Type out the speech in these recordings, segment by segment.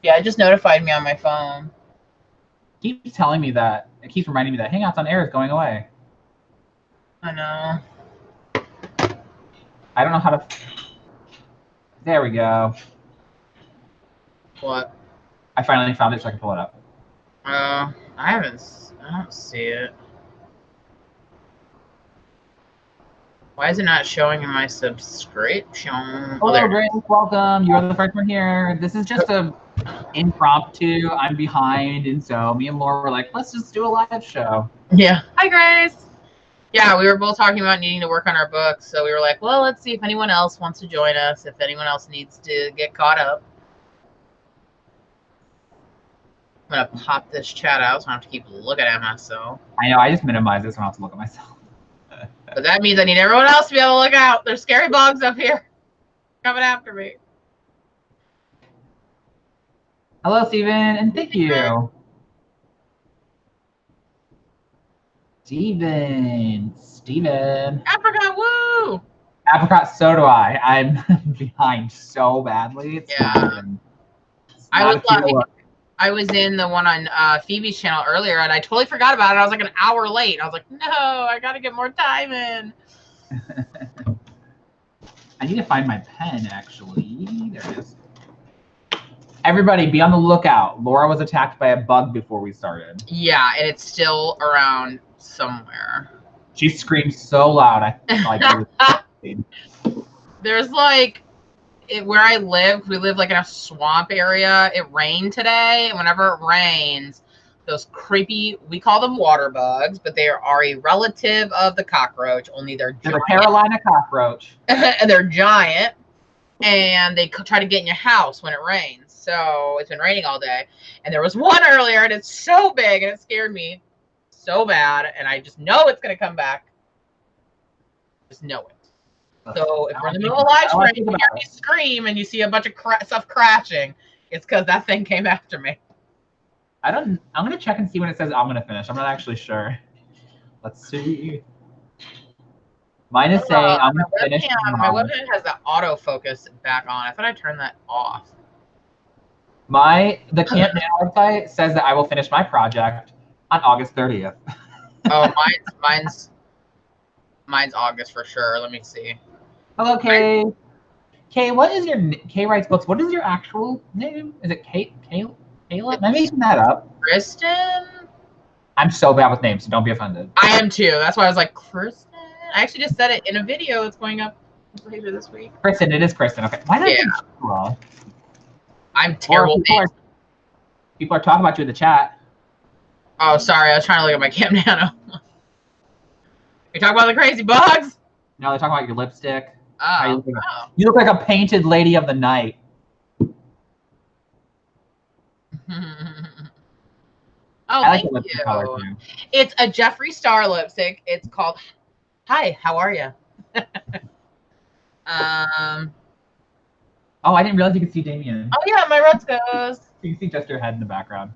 Yeah, it just notified me on my phone. It keeps telling me that. It keeps reminding me that Hangouts on Air is going away. I know. I don't know how to... There we go. What? I finally found it so I can pull it up. I don't see it. Why is it not showing in my subscription? Hello, Grace. Welcome. You're the first one here. This is just a impromptu. I'm behind, and so me and Laura were like, let's just do a live show. Yeah. Hi, Grace. Yeah, we were both talking about needing to work on our books, so we were like, well, let's see if anyone else wants to join us, if anyone else needs to get caught up. I'm going to pop this chat out so I don't have to keep looking at myself. I know. I just minimize this so I don't have to look at myself. But that means I need everyone else to be able to look out. There's scary bugs up here coming after me. Hello, Steven, and thank you. Steven. Apricot, woo! Apricot, so do I. I'm behind so badly. It's I was in the one on Phoebe's channel earlier, and I totally forgot about it. I was like an hour late. I was like, no, I got to get more time in. I need to find my pen, actually. There it is. Everybody, be on the lookout. Laura was attacked by a bug before we started. Yeah, and it's still around somewhere. She screamed so loud. There's like... where I live, we live like in a swamp area. It rained today, and whenever it rains, those creepy, we call them water bugs, but they are a relative of the cockroach, only they're giant. They're a Carolina cockroach. And they're giant, and they try to get in your house when it rains. So it's been raining all day, and there was one earlier, and it's so big, and it scared me so bad, and I just know it's going to come back. Just know it. So if we're in the middle of a live stream, you hear me scream and you see a bunch of stuff crashing, it's because that thing came after me. I'm going to check and see when it says I'm going to finish. I'm not actually sure. Let's see. Mine is saying I'm going to finish. My webcam has the autofocus back on. I thought I turned that off. The Camp NaNo website says that I will finish my project on August 30th. Oh, mine's August for sure. Let me see. Hello, Kay. Kay, what is your... Kay writes books. What is your actual name? Is it Kayla? Am I making that up? Kristen? I'm so bad with names, so don't be offended. I am too. That's why I was like, Kristen? I actually just said it in a video that's going up later this week. Kristen, it is Kristen. Okay. Why did I think well? I'm terrible. People are talking about you in the chat. Oh, sorry. I was trying to look at my Camp NaNo. You talking about the crazy bugs? No, they're talking about your lipstick. Oh. You look like a painted lady of the night. Thank you. It's a Jeffree Star lipstick. It's called Hi, how are you? Oh, I didn't realize you could see Damien. Oh yeah, my rose goes. You can see just your head in the background.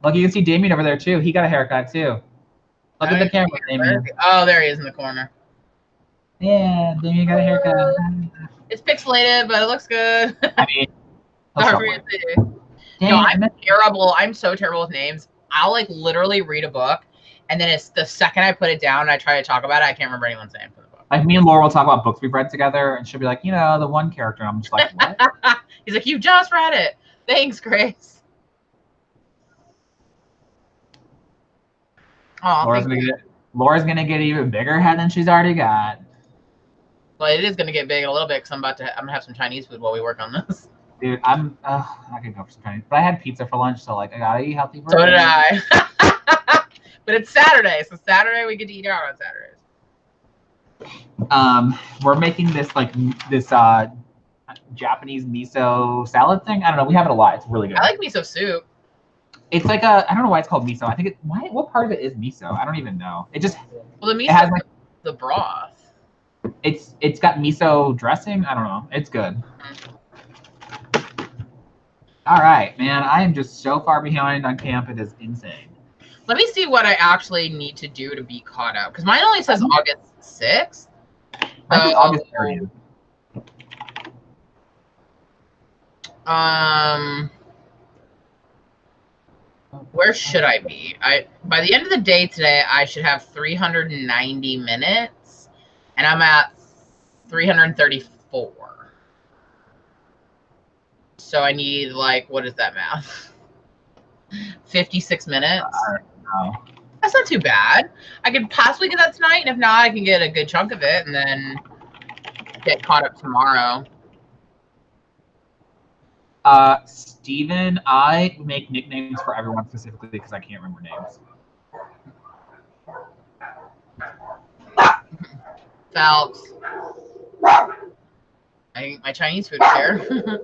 Look, you can see Damien over there too. He got a haircut too. Look at the camera, Damien. Oh, there he is in the corner. Yeah, Damien got a haircut. It's pixelated, but it looks good. I mean, no, I'm terrible. I'm so terrible with names. I'll like literally read a book, and then it's the second I put it down and I try to talk about it, I can't remember anyone's name for the book. Like me and Laura will talk about books we've read together, and she'll be like, you know, the one character. And I'm just like, what? He's like, you just read it. Thanks, Grace. Oh, Laura's gonna get even bigger head than she's already got. Well, it is gonna get big in a little bit because I'm gonna have some Chinese food while we work on this. Dude, I could go for some Chinese, but I had pizza for lunch, so like I gotta eat healthy. So did I. But it's Saturday, so Saturday we get to eat out on Saturdays. We're making this Japanese miso salad thing. I don't know. We have it a lot. It's really good. I like miso soup. It's like I don't know why it's called miso. I think what part of it is miso? I don't even know. It just the miso has like the broth. It's got miso dressing. I don't know. It's good. Mm-hmm. All right, man. I am just so far behind on camp. It is insane. Let me see what I actually need to do to be caught up because mine only says August 6th. August 30th. Where should I be? By the end of the day today, I should have 390 minutes, and I'm at 334. So I need, like, what is that math? 56 minutes. No. That's not too bad. I could possibly get that tonight, and if not, I can get a good chunk of it and then get caught up tomorrow. Steven, I make nicknames for everyone specifically because I can't remember names. Phelps. I think my Chinese food is here.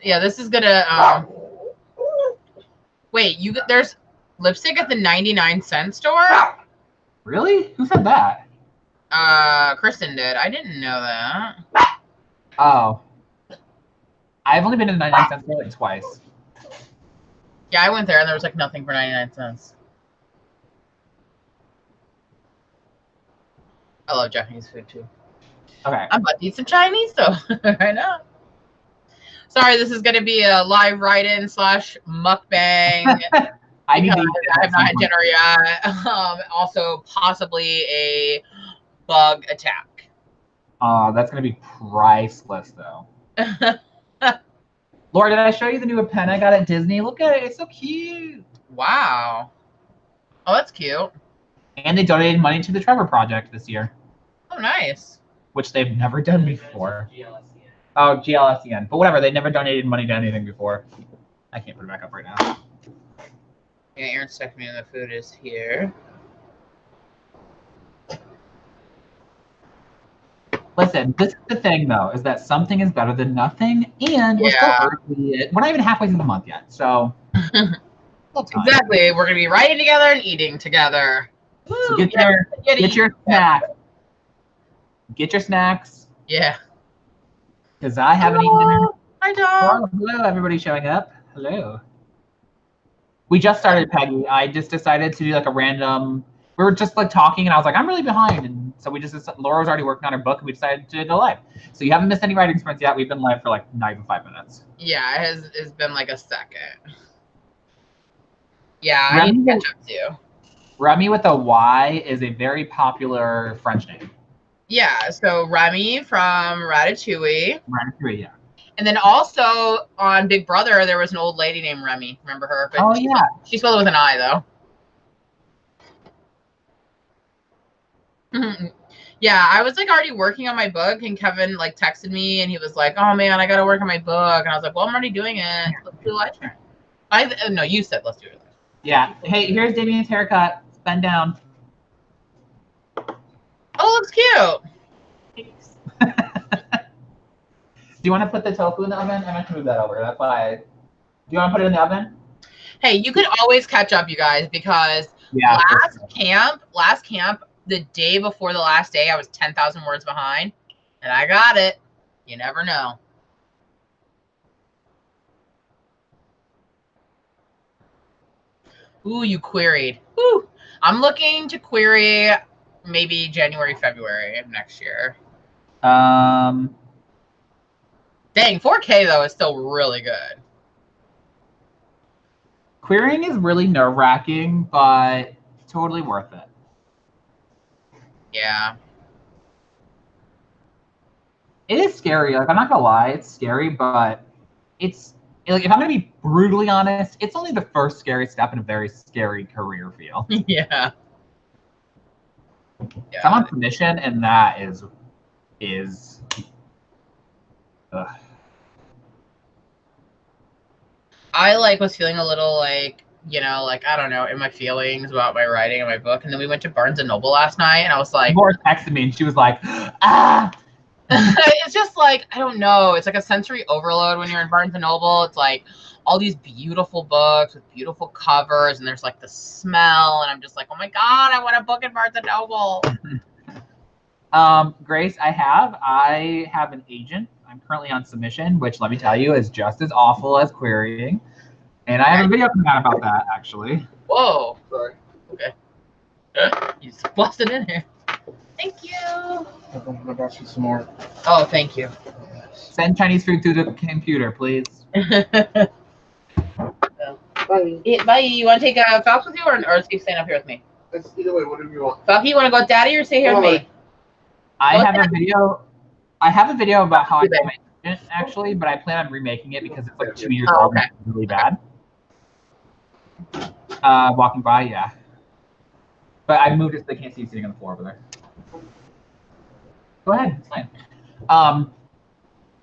Yeah, this is gonna. Wait, there's lipstick at the 99-cent store? Really? Who said that? Kristen did. I didn't know that. Oh. I've only been to the 99-cent store like twice. Yeah, I went there and there was like nothing for 99 cents. I love Japanese food too. Okay. I'm about to eat some Chinese though. I know. Sorry, this is going to be a live write-in / mukbang. I have not had dinner yet. Also, possibly a bug attack. That's going to be priceless though. Laura, did I show you the new pen I got at Disney? Look at it. It's so cute. Wow. Oh, that's cute. And they donated money to the Trevor Project this year. Oh, nice. Which they've never done before. Oh, GLSEN. But whatever. They never donated money to anything before. I can't put it back up right now. Yeah, Aaron's texting me and the food is here. Listen, this is the thing, though, is that something is better than nothing, and we're still early. We're not even halfway through the month yet, so. Exactly. We're going to be writing together and eating together. So get your snacks. Get your snacks. Yeah. Because I haven't eaten dinner. Hi, Dom. Hello, everybody showing up. Hello. We just started, Peggy. I just decided to do like a random. We were just like talking, and I was like, I'm really behind, and so we just Laura was already working on her book, and we decided to go live. So you haven't missed any writing sprints yet. We've been live for like not even 5 minutes. Yeah, it's been like a second. Yeah, I need to catch up too. Remy with a Y is a very popular French name. Yeah, so Remy from Ratatouille. Ratatouille, yeah. And then also on Big Brother, there was an old lady named Remy. Remember her? But oh, yeah. She spelled it with an I, though. Yeah, I was like already working on my book, and Kevin like texted me, and he was like, "Oh man, I gotta work on my book," and I was like, "Well, I'm already doing it. Let's do a live stream." No, you said let's do it. Yeah. Hey, here's Damien's haircut. Bend down. Oh, looks cute. Do you want to put the tofu in the oven? I meant to move that over. That's why. Do you want to put it in the oven? Hey, you could always catch up, you guys, because last camp, the day before the last day, I was 10,000 words behind, and I got it. You never know. Ooh, you queried. Ooh, I'm looking to query maybe January, February of next year. Dang, 4K though is still really good. Querying is really nerve-wracking, but totally worth it. Yeah. It is scary. Like, I'm not gonna lie, it's scary, but it's like, if I'm gonna be brutally honest, it's only the first scary step in a very scary career field. Yeah. So I'm on commission, and that is I was feeling a little like, I don't know, in my feelings about my writing and my book. And then we went to Barnes & Noble last night, and I was like... Laura texted me, and she was like, ah! It's just like, I don't know. It's like a sensory overload when you're in Barnes & Noble. It's like all these beautiful books with beautiful covers, and there's like the smell, and I'm just like, oh my God, I want a book in Barnes & Noble. Grace, I have an agent. I'm currently on submission, which, let me tell you, is just as awful as querying. And I have a video coming out about that, actually. Whoa. Sorry. Okay. You just busted in here. Thank you. I'm gonna got you some more. Oh, thank you. Send Chinese food through the computer, please. Bye. You want to take a Falcon with you, or is he staying up here with me? It's either way, whatever you want. Falcon, you want to go with Daddy or stay here with me? I have a video about how I got my agent, actually, but I plan on remaking it because it's like 2 years old and it's really bad. Walking by, yeah. But I moved it so they can't see you sitting on the floor over there. Go ahead, it's fine.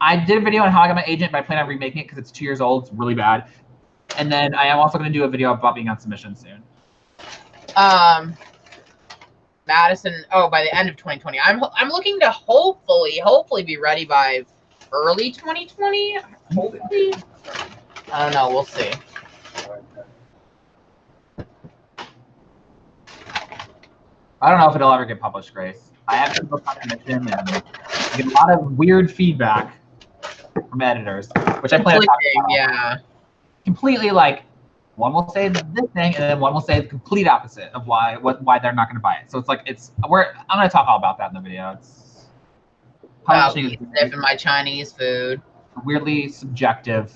I did a video on how I got my agent, but I plan on remaking it because it's 2 years old. It's really bad. And then I am also going to do a video about being on submission soon. Madison. Oh, by the end of 2020. I'm looking to hopefully be ready by early 2020. Hopefully. I don't know. We'll see. I don't know if it'll ever get published, Grace. I have to look on submission and get a lot of weird feedback from editors, which I plan to talk about. Yeah. Completely, like, one will say this thing, and then one will say the complete opposite of why they're not going to buy it. So it's like I'm going to talk all about that in the video. It's publishing sniffing my Chinese food. Weirdly subjective.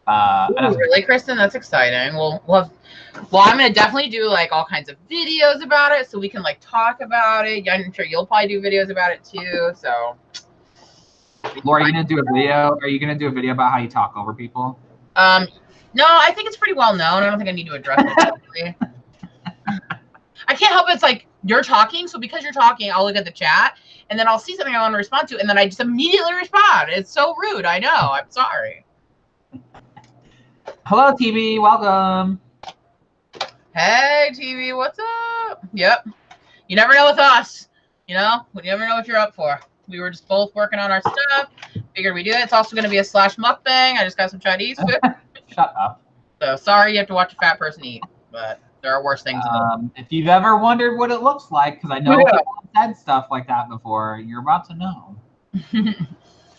Really, Kristen? That's exciting. Well, I'm going to definitely do like all kinds of videos about it, so we can like talk about it. I'm sure you'll probably do videos about it too. So. Laura, are you gonna do a video? Are you gonna do a video about how you talk over people? No, I think it's pretty well known. I don't think I need to address it. I can't help it. It's like you're talking, so because you're talking, I'll look at the chat, and then I'll see something I want to respond to, and then I just immediately respond. It's so rude. I know. I'm sorry. Hello, TV. Welcome. Hey, TV. What's up? Yep. You never know with us. You know, you never know what you're up for. We were just both working on our stuff. Figured we do it. It's also going to be a / mukbang. I just got some Chinese food. Shut up. So sorry you have to watch a fat person eat, but there are worse things. If you've ever wondered what it looks like, because I know people have said stuff like that before, you're about to know.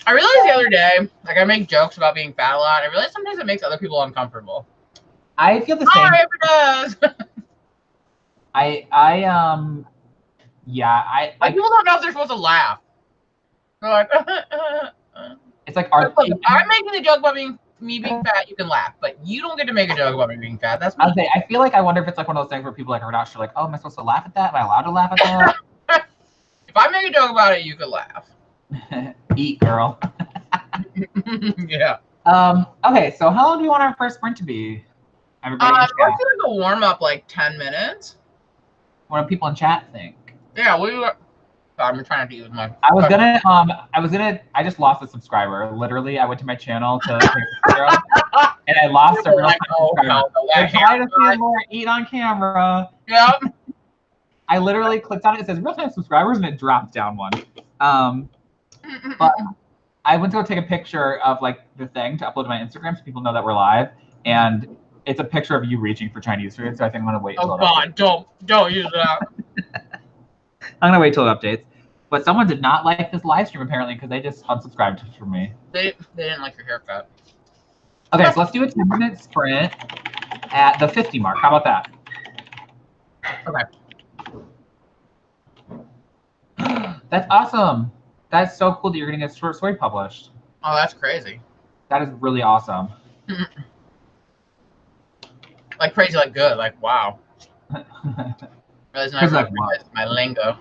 I realized the other day, like I make jokes about being fat a lot. I realize sometimes it makes other people uncomfortable. I feel the same. It does. Yeah, people don't know if they're supposed to laugh. They're like, it's like I'm making a joke about me being fat. You can laugh, but you don't get to make a joke about me being fat. That's me. I feel like I wonder if it's like one of those things where people like are not sure, like, oh, am I supposed to laugh at that? Am I allowed to laugh at that? If I make a joke about it, you can laugh. Eat, girl. Yeah. Okay, so how long do you want our first sprint to be? Everybody let's do like a warm up, like 10 minutes. What do people in chat think? Yeah, we were. I'm trying to use my. I just lost a subscriber. Literally, I went to my channel to take a picture of, and I lost a real subscriber. They're trying to see Laura eat on camera. Yep. I literally clicked on it. It says real-time subscribers, and it dropped down one. But I went to go take a picture of like the thing to upload to my Instagram so people know that we're live, and it's a picture of you reaching for Chinese food. So I think I'm gonna wait. Oh God, don't use that. I'm gonna wait till it updates. But someone did not like this live stream apparently because they just unsubscribed from me. They didn't like your haircut. Okay, so let's do a 10-minute sprint at the 50 mark. How about that? Okay. That's awesome. That's so cool that you're gonna get short story published. Oh, that's crazy. That is really awesome. Like crazy, like good, like wow. That's not like my lingo.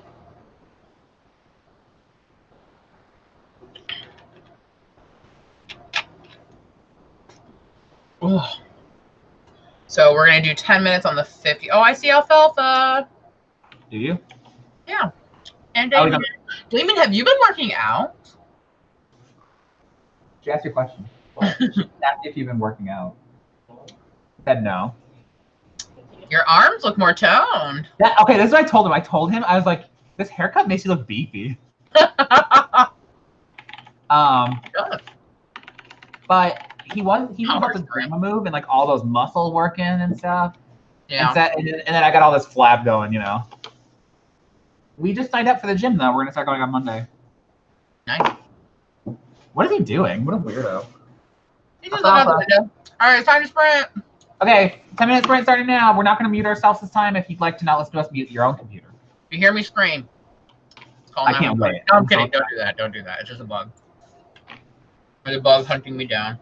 Ooh. So we're gonna do 10 minutes on the 50. Oh, I see alfalfa. Do you? Yeah. And Damon, have you been working out? She asked you a question. She asked if you've been working out. I said no. Your arms look more toned. Okay, this is what I told him. I was like, this haircut makes you look beefy. But he was about the grandma move and like all those muscle working and stuff. Yeah. And then I got all this flab going, you know. We just signed up for the gym though. We're gonna start going on Monday. Nice. What is he doing? What a weirdo. He just looked out the window. All right, it's time to sprint. Okay, 10-minute sprint starting now. We're not going to mute ourselves this time. If you'd like to not listen to us, mute your own computer. If you hear me scream, it's Call I can't 911. wait. No, I'm I'm so kidding. Don't do that. Don't do that. It's just a bug. There's a bug hunting me down.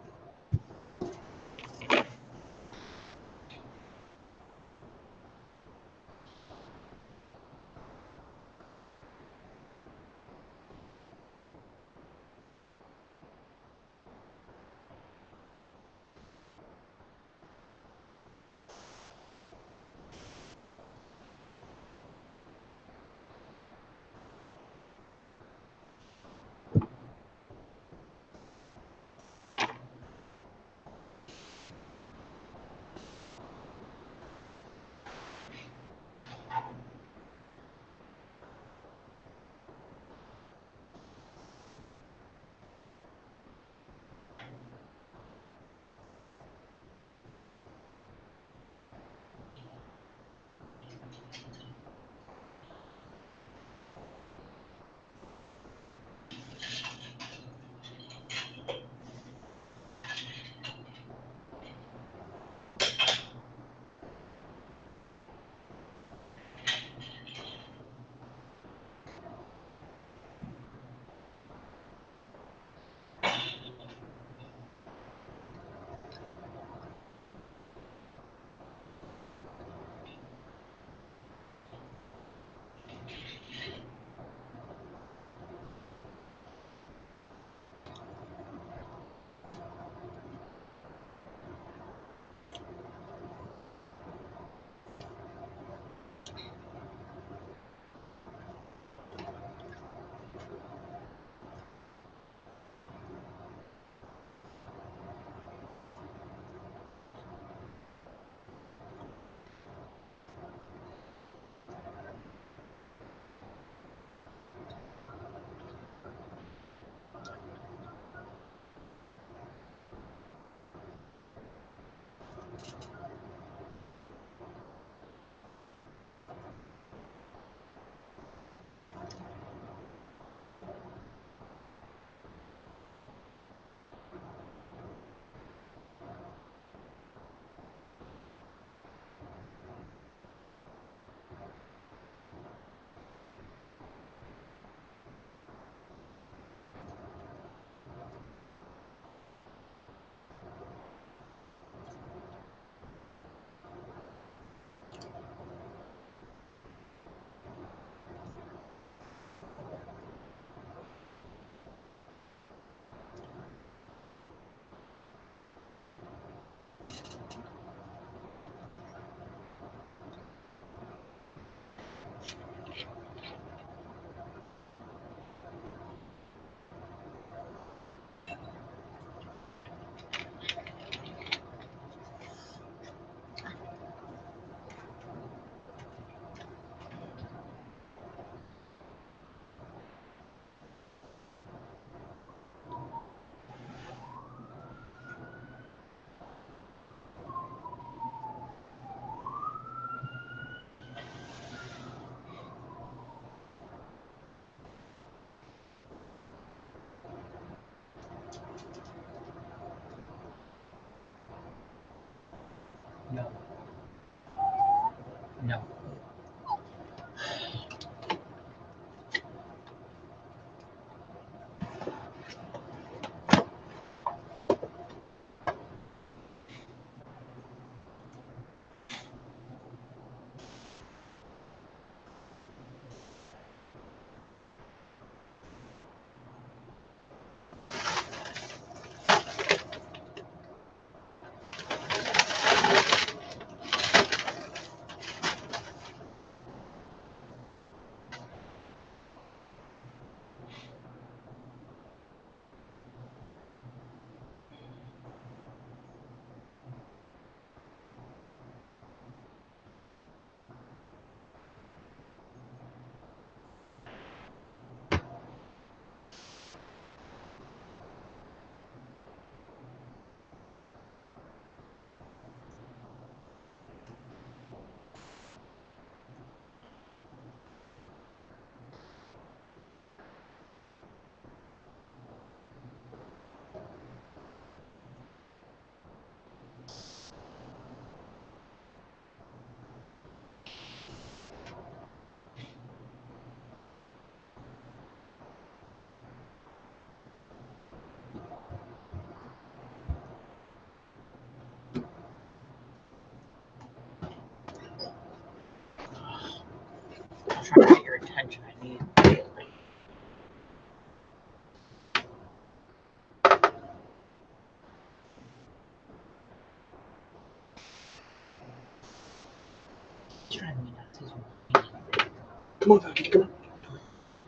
Come on, Ducky, come on.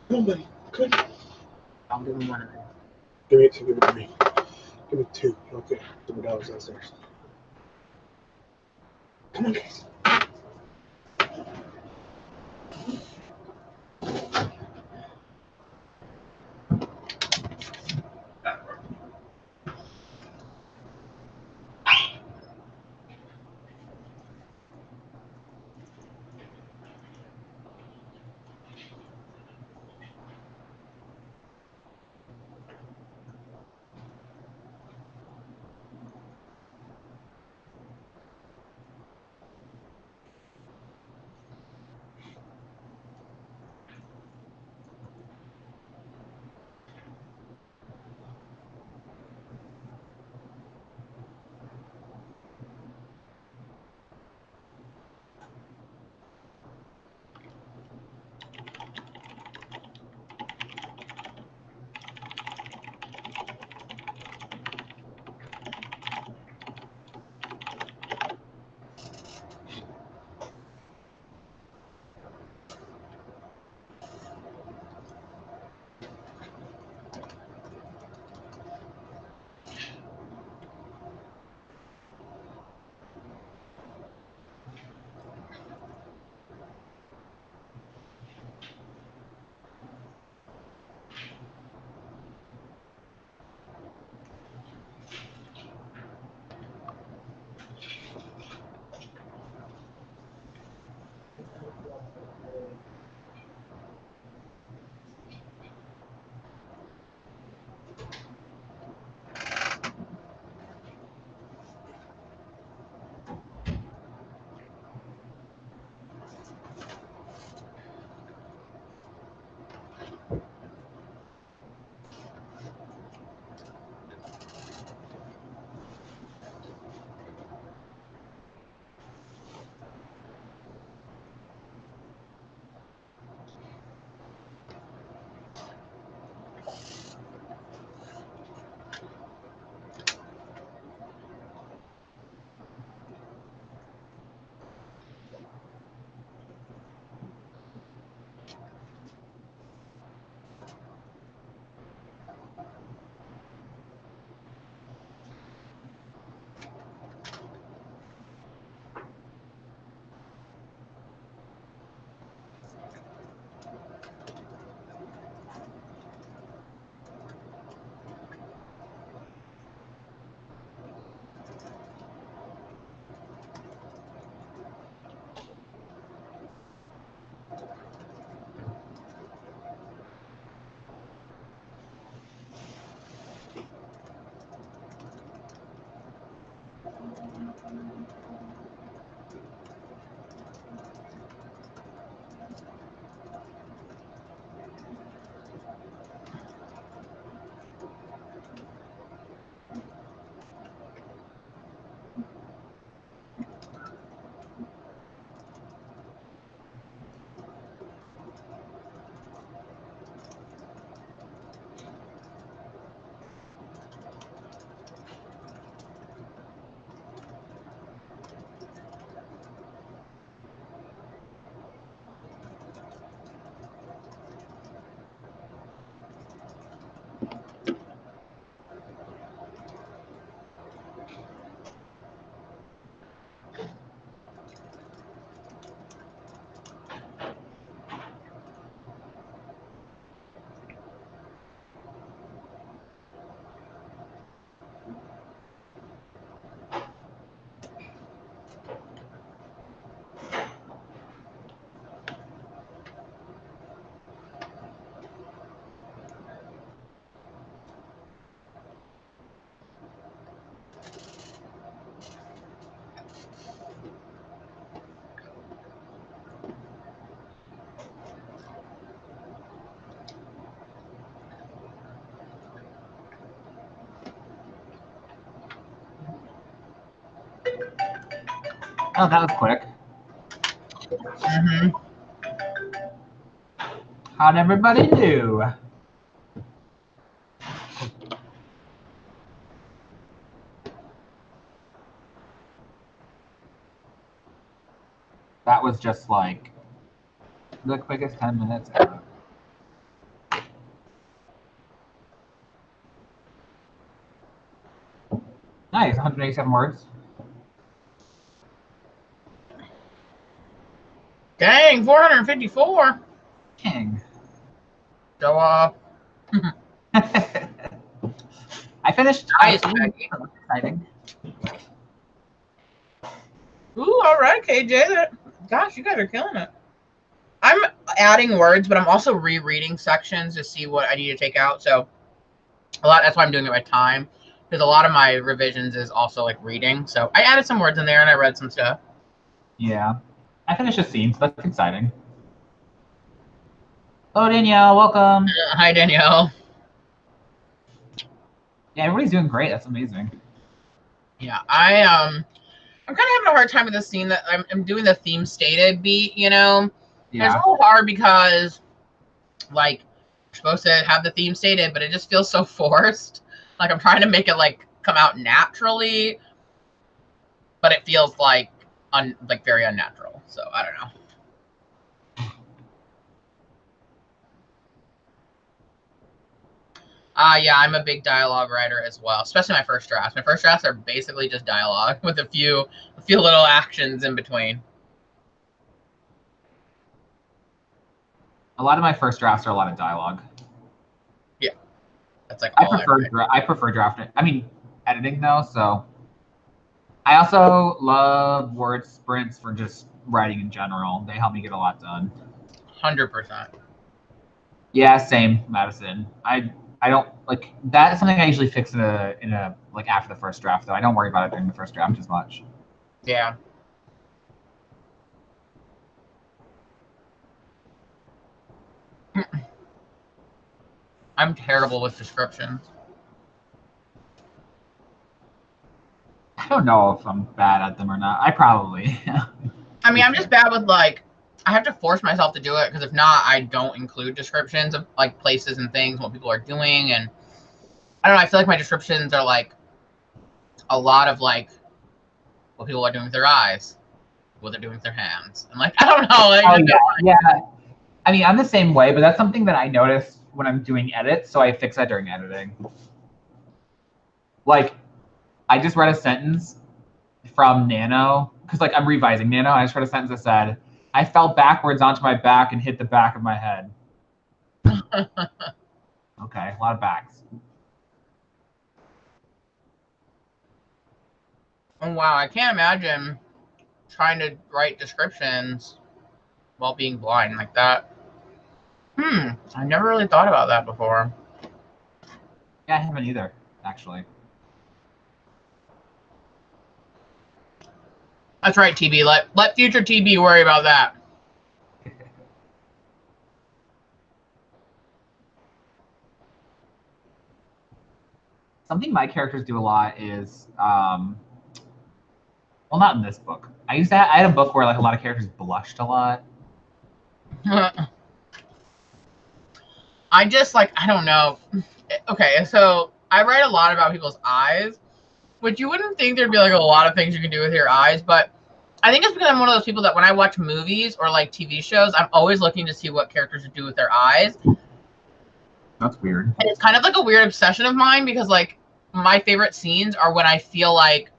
Come on, buddy. Come on. I'll give him one of them. Give it to me. Give me two. Okay. The McDonald's downstairs. Come on, guys. Oh, that was quick. Mm-hmm. How'd everybody do? That was just like The quickest 10 minutes ever. Nice, 187 words. Dang, 454. King. Show off. I finished. Nice, Maggie. Exciting. Ooh, all right, KJ. Gosh, you guys are killing it. I'm adding words, but I'm also rereading sections to see what I need to take out. So that's why I'm doing it by time, because a lot of my revisions is also like reading. So I added some words in there and I read some stuff. Yeah, I finished a scene, so that's exciting. Hello, Danielle. Welcome. Hi, Danielle. Yeah, everybody's doing great. That's amazing. Yeah, I'm kind of having a hard time with this scene that I'm doing the theme stated beat, you know? Yeah. And it's a little hard because, like, you're supposed to have the theme stated, but it just feels so forced. Like, I'm trying to make it, like, come out naturally, but it feels like, very unnatural. So, I don't know. Yeah, I'm a big dialogue writer as well, especially my first drafts. My first drafts are basically just dialogue with a few little actions in between. A lot of my first drafts are a lot of dialogue. Yeah, that's like I prefer drafting. I mean, editing though. So I also love word sprints for just writing in general. They help me get a lot done. 100%. Yeah, same, Madison. I don't like that is something I usually fix in a like after the first draft though. I don't worry about it during the first draft as much. Yeah. I'm terrible with descriptions. I don't know if I'm bad at them or not. I probably. I mean, I'm just bad with, like, I have to force myself to do it, because if not, I don't include descriptions of, like, places and things, what people are doing, and I don't know, I feel like my descriptions are, like, a lot of, like, what people are doing with their eyes, what they're doing with their hands, and, like, I don't know. Like, yeah. I mean, I'm the same way, but that's something that I notice when I'm doing edits, so I fix that during editing. Like, I just read a sentence from NaNo, because, like, I'm revising NaNo. I just read a sentence that said, I fell backwards onto my back and hit the back of my head. Okay, a lot of backs. Oh, wow, I can't imagine trying to write descriptions while being blind like that. I never really thought about that before. Yeah, I haven't either, actually. That's right, TB. Let future TB worry about that. Something my characters do a lot is, well, not in this book. I had a book where like a lot of characters blushed a lot. I just, like, I don't know. Okay, so I write a lot about people's eyes, which you wouldn't think there'd be, like, a lot of things you can do with your eyes, but I think it's because I'm one of those people that when I watch movies or, like, TV shows, I'm always looking to see what characters do with their eyes. That's weird. And it's kind of like a weird obsession of mine because, like, my favorite scenes are when I feel like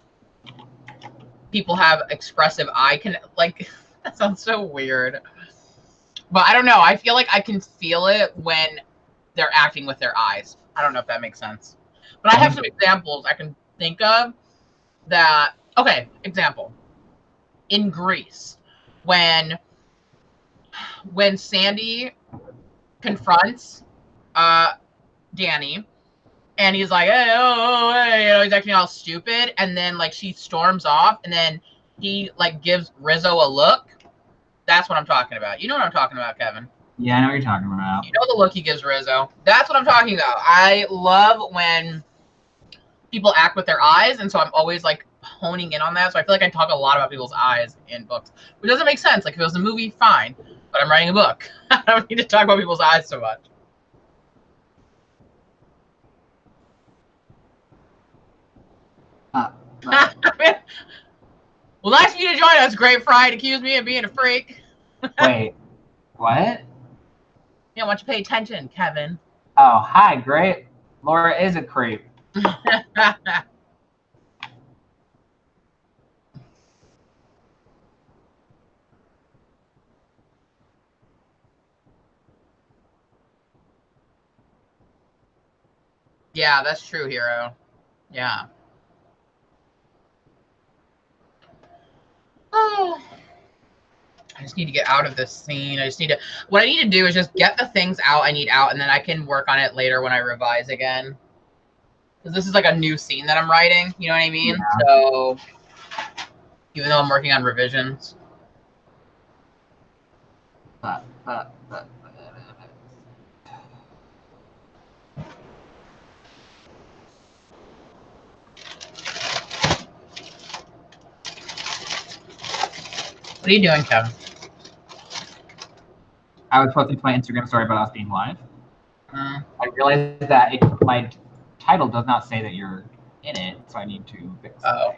people have expressive eye like, that sounds so weird. But I don't know. I feel like I can feel it when they're acting with their eyes. I don't know if that makes sense. But I have some examples I can think of that. Okay, example. In Greece, when Sandy confronts Danny, and he's like, hey, hey, you know, he's acting all stupid, and then, like, she storms off, and then he, like, gives Rizzo a look. That's what I'm talking about. You know what I'm talking about, Kevin. Yeah, I know what you're talking about. You know the look he gives Rizzo. That's what I'm talking about. I love when people act with their eyes, and so I'm always, like, honing in on that. So I feel like I talk a lot about people's eyes in books, which doesn't make sense. Like, if it was a movie, fine, but I'm writing a book. I don't need to talk about people's eyes so much. Well, nice of you to join us, Great Fry, to accuse me of being a freak. Wait, What? Yeah, why don't you pay attention, Kevin? Oh, hi, great. Laura is a creep. Yeah, that's true, Hero. Yeah. Oh, I just need to get out of this scene. What I need to do is just get the things out I need out, and then I can work on it later when I revise again. Because this is like a new scene that I'm writing, you know what I mean? Yeah. So, even though I'm working on revisions. What are you doing, Kevin? I was posting to my Instagram story about us being live. Mm. I realized that my title does not say that you're in it, so I need to fix it. Oh.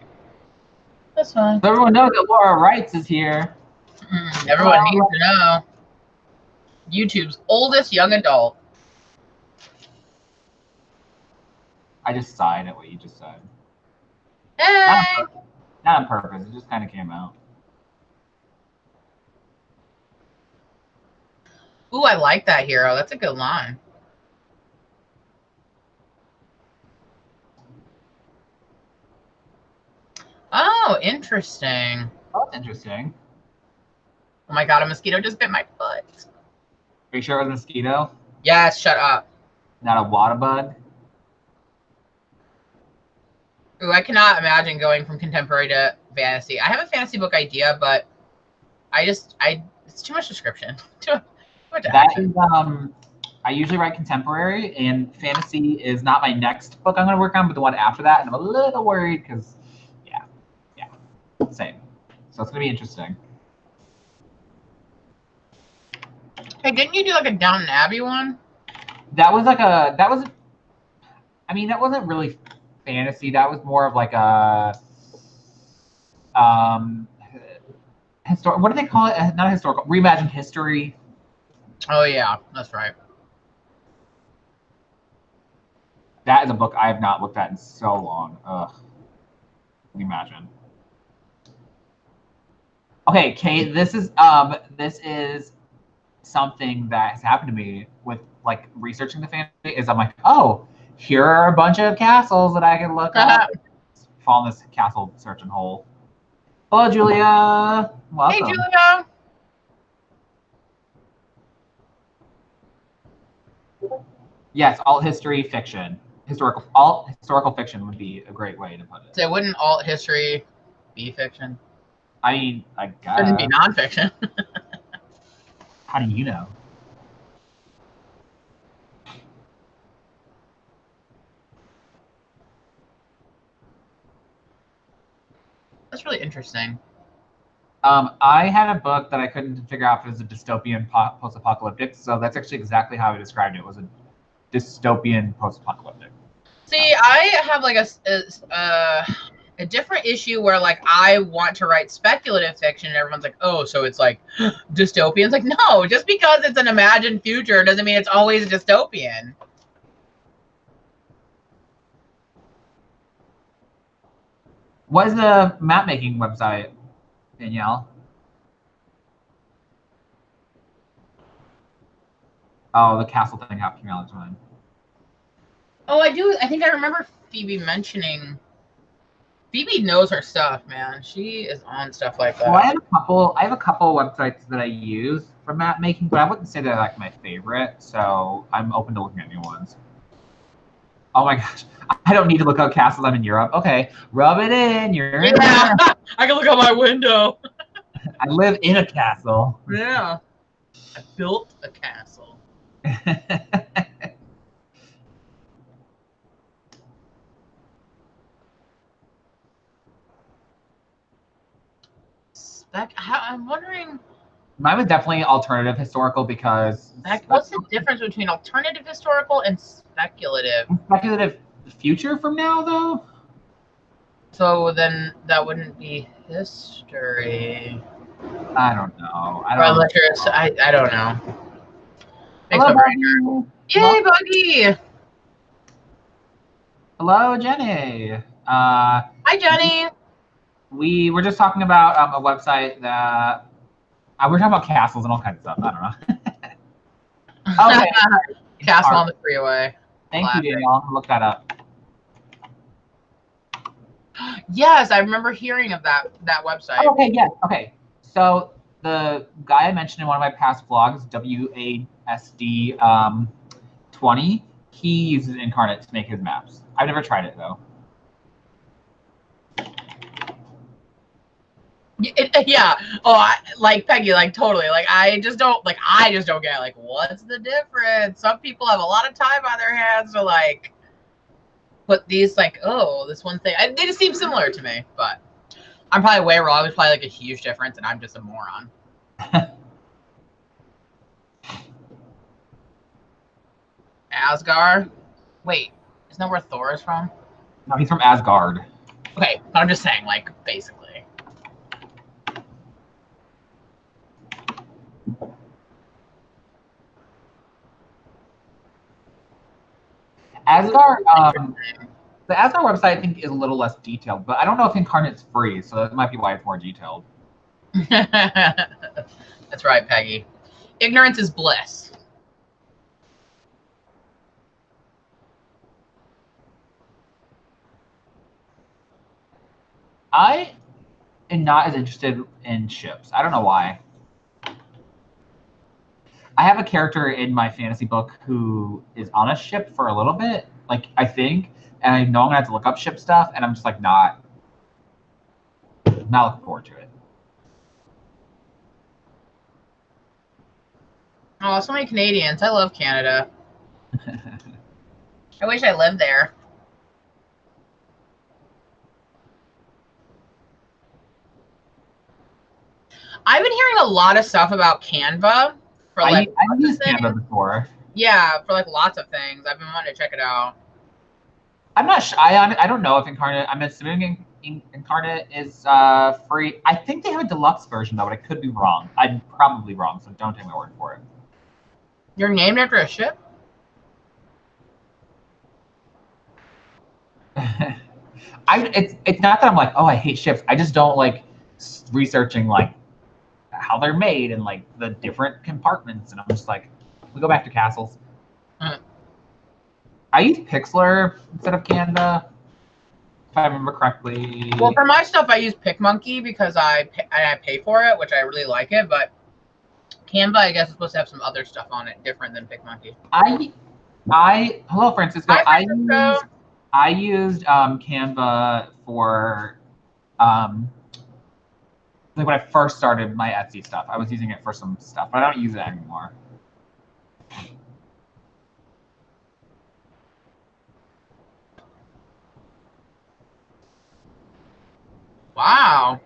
That's fine. So everyone knows that Laura Wrights is here. Everyone needs to know. YouTube's oldest young adult. I just sighed at what you just said. Hey! Not on purpose. It just kind of came out. Ooh, I like that, Hero. That's a good line. Oh, interesting. Oh, that's interesting. Oh my god, a mosquito just bit my foot. Are you sure it was a mosquito? Yes, shut up. Not a water bug? Ooh, I cannot imagine going from contemporary to fantasy. I have a fantasy book idea, but it's too much description. Too much action. I usually write contemporary, and fantasy is not my next book I'm going to work on, but the one after that, and I'm a little worried because, yeah, same. So it's going to be interesting. Hey, didn't you do like a Downton Abbey one? That wasn't really fantasy. That was more of like a what do they call it? Not historical, reimagined history. Oh yeah, that's right. That is a book I have not looked at in so long. Ugh. Can you imagine? Okay, Kate, this is something that has happened to me with like researching the fantasy. Is I'm like, oh, here are a bunch of castles that I can look up. Fall in this castle searching hole. Hello, Julia. Welcome. Hey, Julia. Yes, alt history fiction. Alt historical fiction would be a great way to put it. So wouldn't alt history be fiction? I mean, I guess. Shouldn't be nonfiction. How do you know? That's really interesting. I had a book that I couldn't figure out if it was a dystopian post-apocalyptic, so that's actually exactly how I described it. It was a dystopian post-apocalyptic. See, I have like a different issue where like I want to write speculative fiction and everyone's like, oh, so it's like dystopian. It's like, no, just because it's an imagined future doesn't mean it's always dystopian. What is the map making website, Danielle? Oh, the castle thing happened to me all the time. Oh, I do. I think I remember Phoebe mentioning. Phoebe knows her stuff, man. She is on stuff like that. Well, I have a couple websites that I use for map making, but I wouldn't say they're like my favorite. So I'm open to looking at new ones. Oh my gosh, I don't need to look up castles. I'm in Europe. Okay, rub it in. You're in I can look out my window. I live in a castle. Yeah, I built a castle. I'm wondering. Mine was definitely alternative historical because. What's the difference between alternative historical and speculative? Speculative future from now, though. So then that wouldn't be history. I don't know. I Or don't. electricity. I don't know. Makes Hello, my brain hurt. Buggy. Yay, Buggy! Hello, Jenny. Hi, Jenny. We were just talking about a website that we're talking about castles and all kinds of stuff. I don't know. Okay. Castle on the Freeway. Thank Classic. you, Danielle. Look that up. Yes, I remember hearing of that website. Oh, okay, yes. Okay. So the guy I mentioned in one of my past vlogs, WASD 20, he uses Incarnate to make his maps. I've never tried it though. Yeah. Oh, like Peggy, like totally. Like I just don't get like what's the difference? Some people have a lot of time on their hands to like put these like, oh, this one thing. They just seem similar to me, but I'm probably way wrong. There's probably like a huge difference, and I'm just a moron. Asgard. Wait, isn't that where Thor is from? No, he's from Asgard. Okay, I'm just saying, like, basically. Asgard, the Asgard website I think is a little less detailed, but I don't know if Incarnate's free, so that might be why it's more detailed. That's right, Peggy. Ignorance is bliss. I am not as interested in ships. I don't know why. I have a character in my fantasy book who is on a ship for a little bit, like I think, and I know I'm gonna have to look up ship stuff, and I'm just like not looking forward to it. Oh, so many Canadians. I love Canada. I wish I lived there. I've been hearing a lot of stuff about Canva for like I've used Canva before. Yeah, for like lots of things. I've been wanting to check it out. I'm not sure. I don't know if Incarnate. I'm assuming Incarnate is free. I think they have a deluxe version though, but I could be wrong. I'm probably wrong, so don't take my word for it. You're named after a ship? It's not that I'm like, oh, I hate ships. I just don't like researching like how they're made and like the different compartments, and I'm just like, we go back to castles. I use Pixlr instead of Canva, if I remember correctly. Well, for my stuff, I use PicMonkey because I pay for it, which I really like it. But Canva, I guess, is supposed to have some other stuff on it different than PicMonkey. Hello, Francisco. Hi, Francisco. I used Canva for like when I first started my Etsy stuff. I was using it for some stuff, but I don't use it anymore. Wow.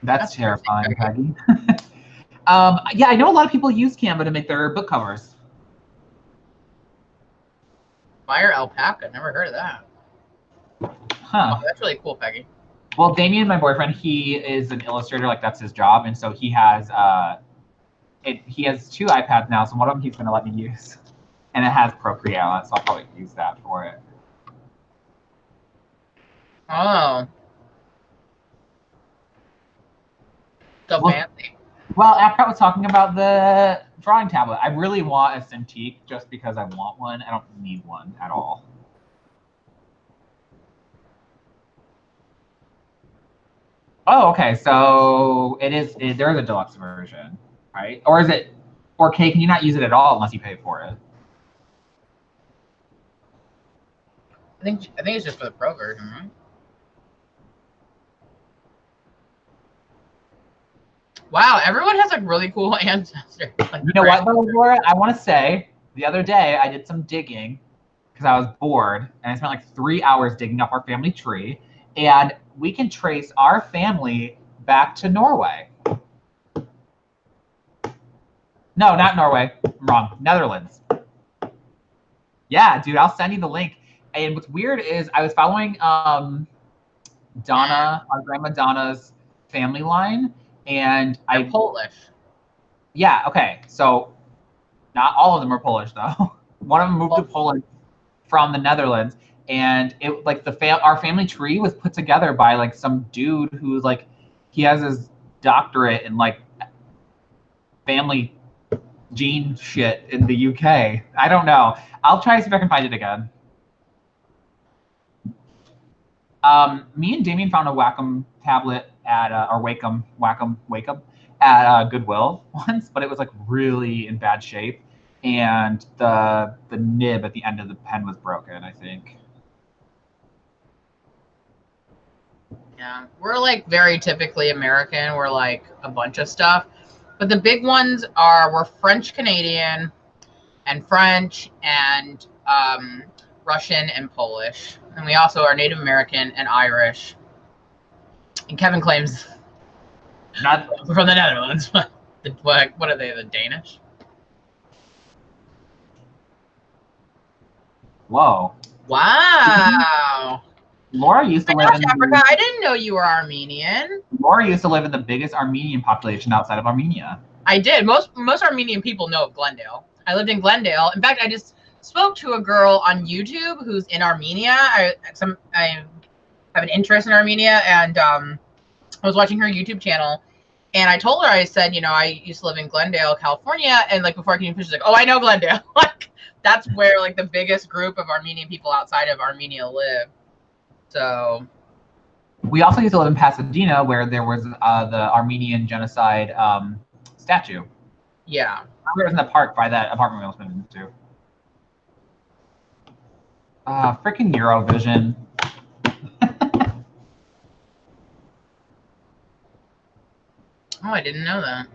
That's terrifying, Peggy. Yeah, I know a lot of people use Canva to make their book covers. Fire alpaca. Never heard of that. Huh. Oh, that's really cool, Peggy. Well, Damien, my boyfriend, he is an illustrator, like that's his job, and so he has he has 2 iPads now, so one of them he's gonna let me use. And it has Procreate on it, so I'll probably use that for it. Oh. So fancy. Well, after I was talking about the drawing tablet, I really want a Cintiq just because I want one. I don't need one at all. Oh, okay. So there is a deluxe version, right? Or is it 4K? Can you not use it at all unless you pay for it? I think it's just for the pro version, right? Wow, everyone has like really cool ancestors. Like, you know what, though, Laura? I want to say the other day I did some digging because I was bored, and I spent like 3 hours digging up our family tree, and we can trace our family back to Norway. No, not Norway. I'm wrong. Netherlands. Yeah, dude, I'll send you the link. And what's weird is I was following Donna, our grandma Donna's family line, And I'm Polish. Yeah, okay. So not all of them are Polish though. One of them moved to Poland from the Netherlands, and it like our family tree was put together by like some dude who's like he has his doctorate in like family gene shit in the UK. I don't know. I'll try to see if I can find it again. Me and Damien found a Wacom tablet at or Wacom at Goodwill once, but it was like really in bad shape, and the nib at the end of the pen was broken, I think. Yeah, we're like very typically American. We're like a bunch of stuff, but the big ones we're French Canadian, and French and Russian and Polish, and we also are Native American and Irish. And Kevin claims not from the Netherlands, but what are they? The Danish? Whoa! Wow. Laura used to live in Africa. I didn't know you were Armenian. Laura used to live in the biggest Armenian population outside of Armenia. I did. Most Armenian people know of Glendale. I lived in Glendale. In fact, I just spoke to a girl on YouTube who's in Armenia. I have an interest in Armenia, and I was watching her YouTube channel, and I told her, I said, you know, I used to live in Glendale, California, and like before I came, she's like, oh, I know Glendale. Like that's where like the biggest group of Armenian people outside of Armenia live. So we also used to live in Pasadena, where there was the Armenian genocide statue. Yeah. I was in the park by that apartment we was moving to. Freaking Eurovision. Oh, I didn't know that.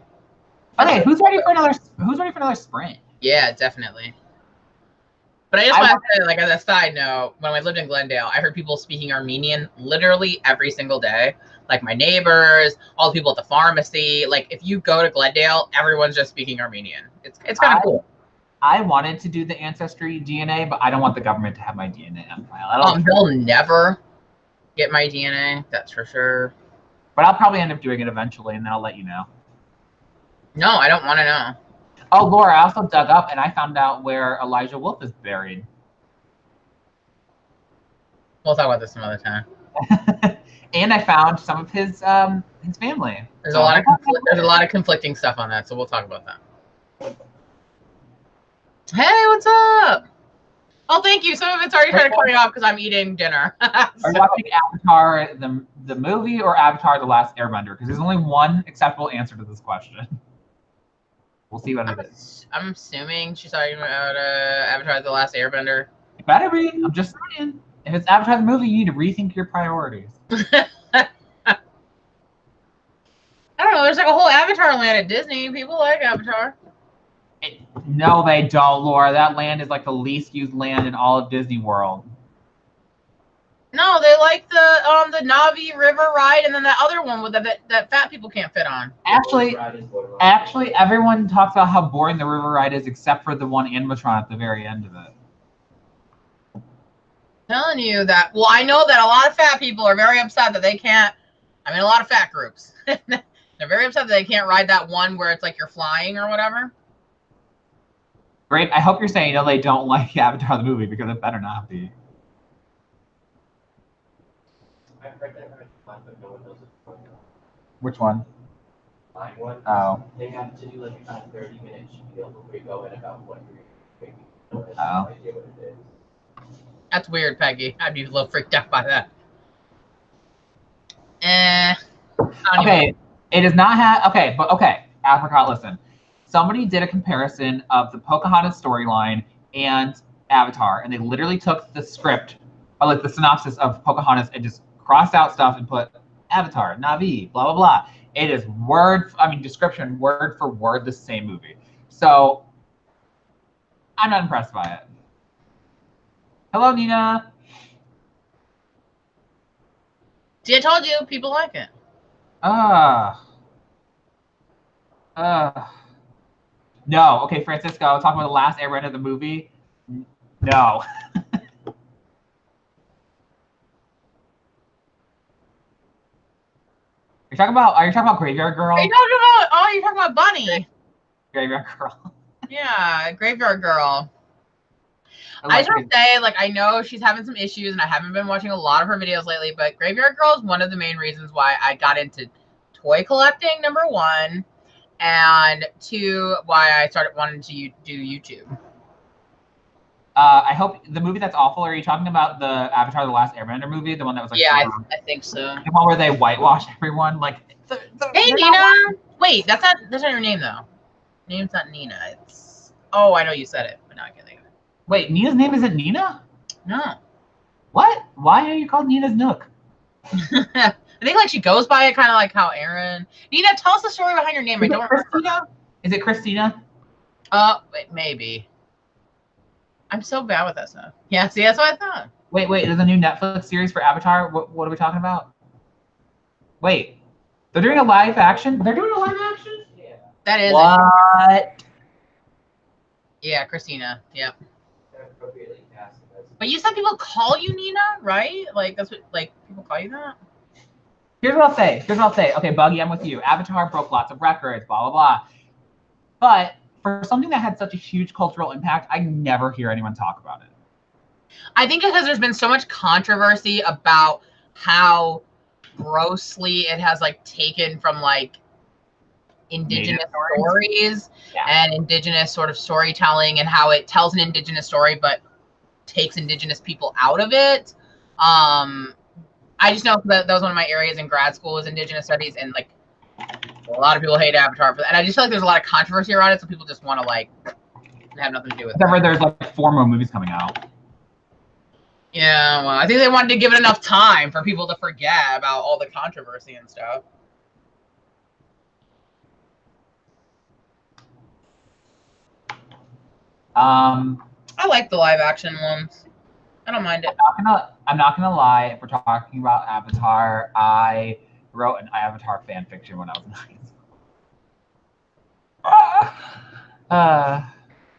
Okay, who's ready for another sprint? Yeah, definitely. But I just want to say, like, as a side note, when I lived in Glendale, I heard people speaking Armenian literally every single day. Like my neighbors, all the people at the pharmacy. Like, if you go to Glendale, everyone's just speaking Armenian. It's kind of cool. I wanted to do the Ancestry DNA, but I don't want the government to have my DNA on file. They'll never get my DNA, that's for sure. But I'll probably end up doing it eventually, and then I'll let you know. No, I don't want to know. Oh, Laura, I also dug up, and I found out where Elijah Wolf is buried. We'll talk about this some other time. And I found some of his family. There's a lot of conflicting stuff on that, so we'll talk about that. Hey, what's up? Oh, thank you. Some of it's already started coming off because I'm eating dinner. Are you watching Avatar the movie or Avatar The Last Airbender? Because there's only one acceptable answer to this question. We'll see what it is. I'm assuming she's talking about Avatar The Last Airbender. It better be. I'm just saying. If it's Avatar the movie, you need to rethink your priorities. I don't know. There's like a whole Avatar land at Disney. People like Avatar. No, they don't, Laura. That land is like the least used land in all of Disney World. No, they like the Navi River ride, and then that other one with that fat people can't fit on. Actually, everyone talks about how boring the river ride is, except for the one animatron at the very end of it. Telling you that. Well, I know that a lot of fat people are very upset that they can't. I mean, a lot of fat groups. They're very upset that they can't ride that one where it's like you're flying or whatever. Great. I hope you're saying they don't like Avatar the movie, because it better not be. I've heard that but no one knows it. Which one? Mine one. Oh. They have to do like a 30-minute spiel before you go in about what you're thinking. No idea what it is. That's weird, Peggy. I'd be a little freaked out by that. Okay. It does not have. Okay, but okay. Apricot, listen. Somebody did a comparison of the Pocahontas storyline and Avatar, and they literally took the script, or like the synopsis of Pocahontas, and just crossed out stuff and put Avatar, Na'vi, blah, blah, blah. It is description, word for word, the same movie. So, I'm not impressed by it. Hello, Nina. See, I told you, people like it. No. Okay, Francisco, talking about the last Airbender of the movie. No. You're Are you talking about Graveyard Girl? Are you talking about? Oh, you're talking about Bunny. Graveyard Girl. Yeah, Graveyard Girl. I just want to say, like, I know she's having some issues, and I haven't been watching a lot of her videos lately, but Graveyard Girl is one of the main reasons why I got into toy collecting, number one, and two, why I started wanting to do YouTube. I hope the movie that's awful. Are you talking about the Avatar: The Last Airbender movie, the one that was like? Yeah, I think so. The one where they whitewash everyone, like. Hey, Nina. Wait, that's not your name though. Name's not Nina. It's. Oh, I know you said it, but now I can't think of it. Wait, Nina's name isn't Nina? No. What? Why are you called Nina's Nook? I think like she goes by it, kind of like how Aaron. Nina, tell us the story behind your name. I don't remember. Is it Christina? Wait, maybe. I'm so bad with that stuff. Yeah, see, that's what I thought. Wait, there's a new Netflix series for Avatar. What are we talking about? Wait, they're doing a live action? They're doing a live action? Yeah. That is what? Yeah, Christina. Yep. They're appropriately cast as. But you said people call you Nina, right? Like that's what people call you that. Here's what I'll say. Okay, Buggy, I'm with you. Avatar broke lots of records, blah, blah, blah. But for something that had such a huge cultural impact, I never hear anyone talk about it. I think because there's been so much controversy about how grossly it has like taken from like indigenous stories and indigenous sort of storytelling, and how it tells an indigenous story but takes indigenous people out of it. I just know that was one of my areas in grad school was indigenous studies, and like a lot of people hate Avatar for that. And I just feel like there's a lot of controversy around it, so people just want to like have nothing to do with it. Except for there's like 4 more movies coming out. Yeah, well, I think they wanted to give it enough time for people to forget about all the controversy and stuff. I like the live action ones. I don't mind it. I'm not gonna lie. If we're talking about Avatar, I wrote an Avatar fan fiction when I was in high school.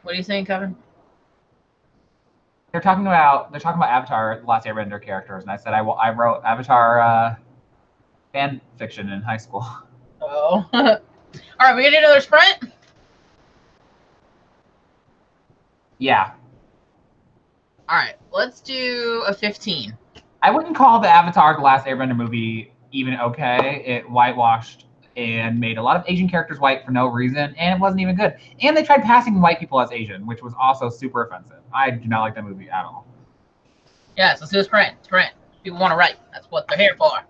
What are you saying, Kevin? They're talking about Avatar: The Last Airbender characters, and I said I wrote Avatar fan fiction in high school. Oh, all right. We gonna do another sprint. Yeah. All right. Let's do a 15. I wouldn't call the Avatar: The Last Airbender movie even okay. It whitewashed and made a lot of Asian characters white for no reason, and it wasn't even good. And they tried passing white people as Asian, which was also super offensive. I do not like that movie at all. Yes, let's do a sprint. People want to write. That's what they're here for.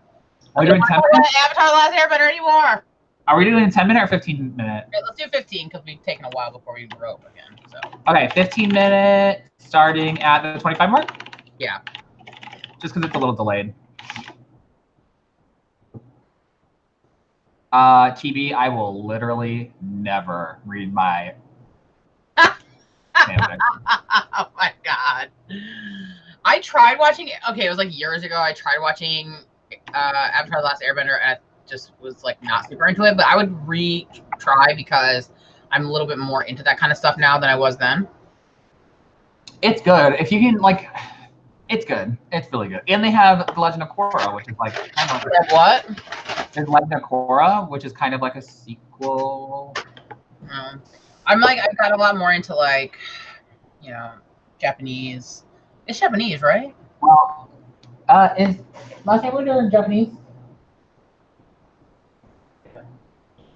Are we doing 10 minutes? Avatar: The Last Airbender anymore. Are we doing 10 minute or 15 minute? Okay, let's do 15 because we've taken a while before we wrote again. So. Okay, 15 minute starting at the 25 mark? Yeah. Just because it's a little delayed. TB, I will literally never read my fanfic. Oh my god. I tried watching it. Okay, it was like years ago. I tried watching Avatar: The Last Airbender, and I just was like not super into it. But I would retry because I'm a little bit more into that kind of stuff now than I was then. It's good. If you can, like, it's good. It's really good. And they have The Legend of Korra, which is like kind of like what? There's Legend of Korra, which is kind of like a sequel. I've got a lot more into like, you know, Japanese. It's Japanese, right? Well, is Last Airbender in Japanese?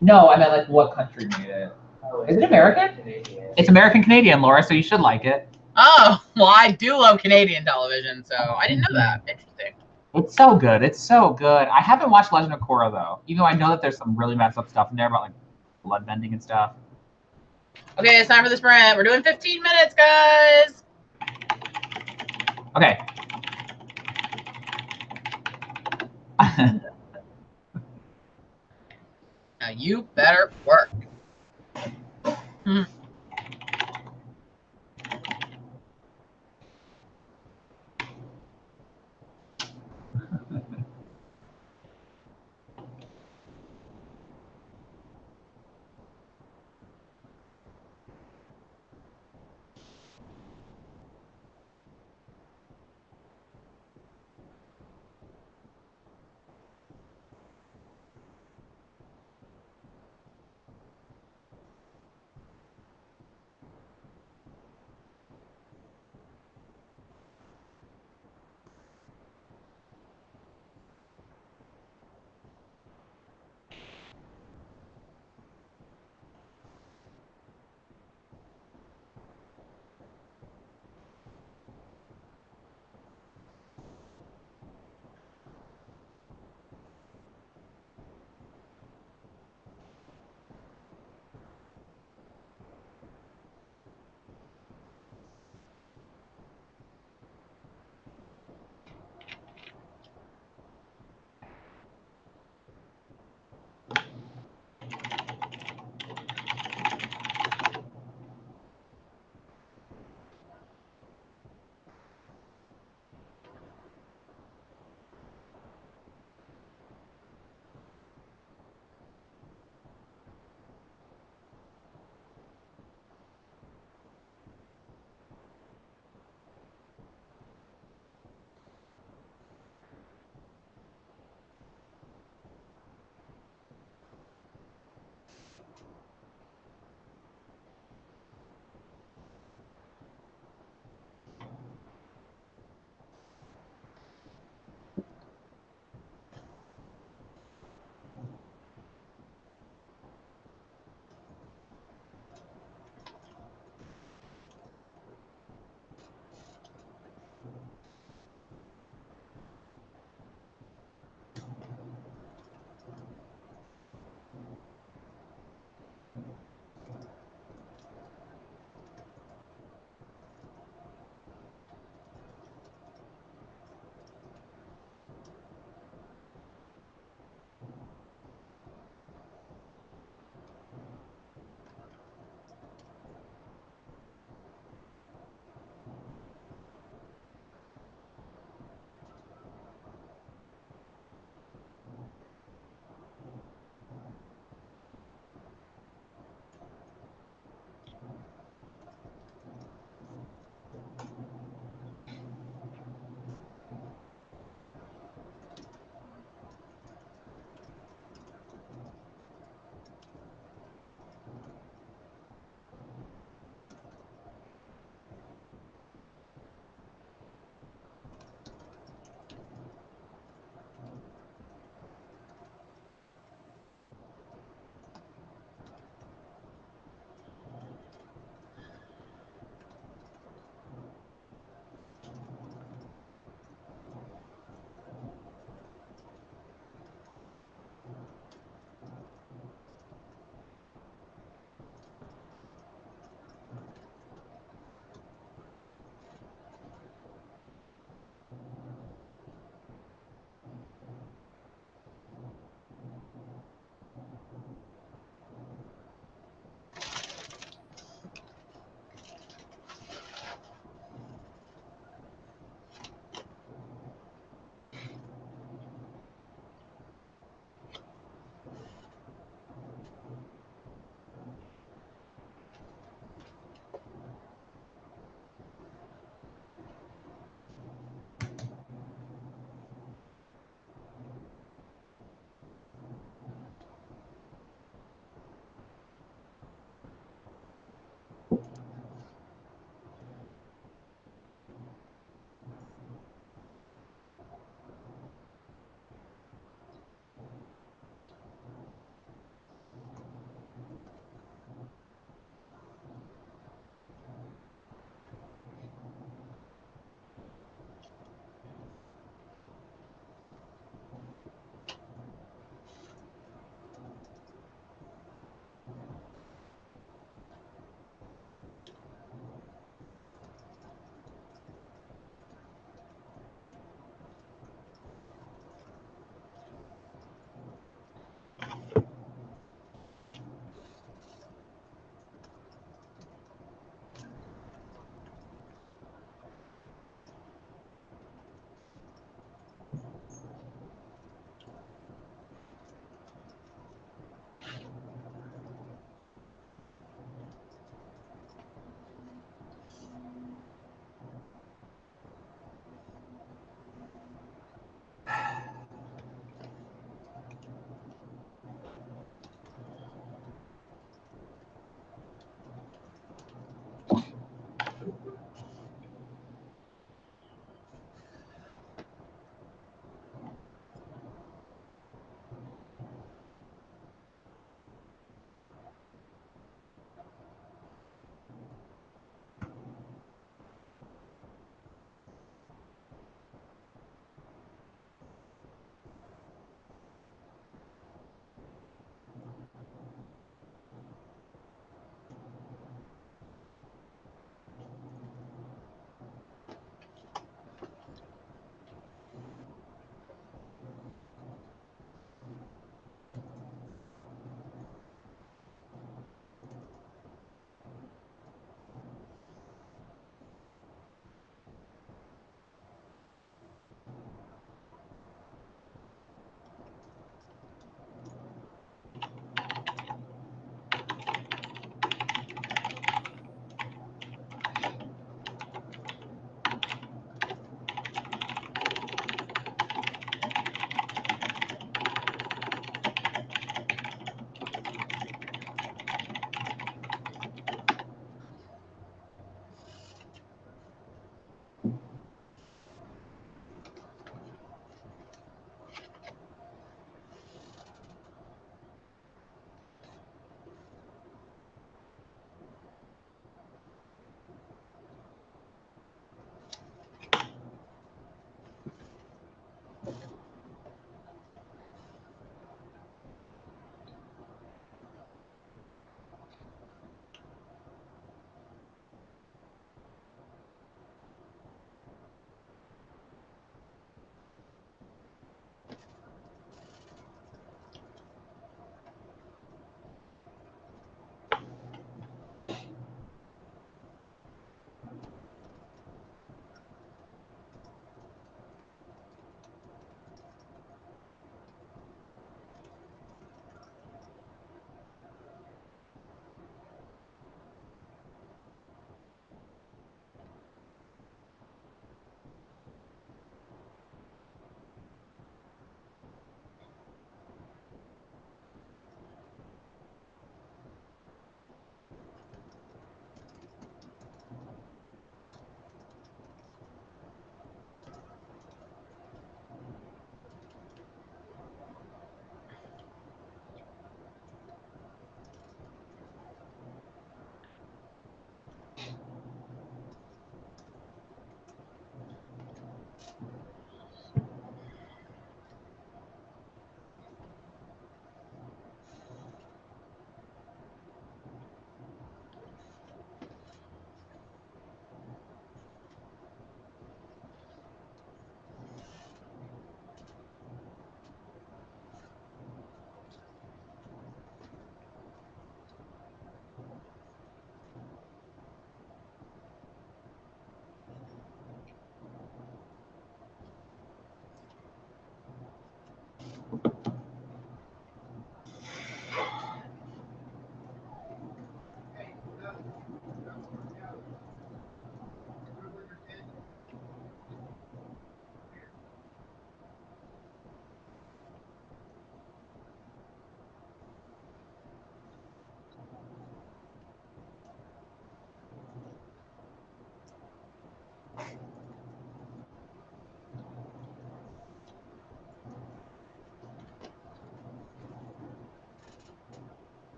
No, I meant like what country made it. Oh, Is it American? Canadian. It's American-Canadian, Laura, so you should like it. Oh, well, I do love Canadian television, so I didn't know that. Interesting. It's so good. It's so good. I haven't watched Legend of Korra, though, even though I know that there's some really messed up stuff in there about like blood bending and stuff. Okay, it's time for the sprint. We're doing 15 minutes, guys. Okay. Now you better work.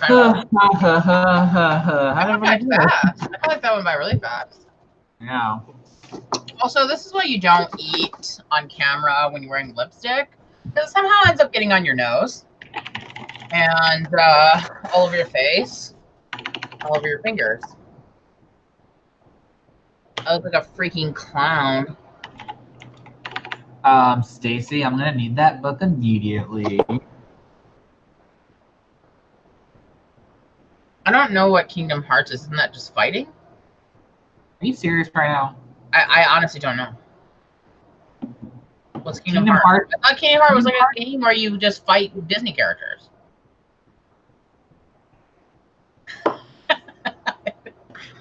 How How did did everybody do? fast? I feel like that went by really fast. Yeah. Also, this is why you don't eat on camera when you're wearing lipstick, because it somehow ends up getting on your nose and all over your face, all over your fingers. I look like a freaking clown. Stacy, I'm gonna need that book immediately. I don't know what Kingdom Hearts is. Isn't that just fighting? Are you serious right now? I honestly don't know. What's Kingdom Kingdom Hearts? I thought Kingdom Hearts was like a game where you just fight Disney characters.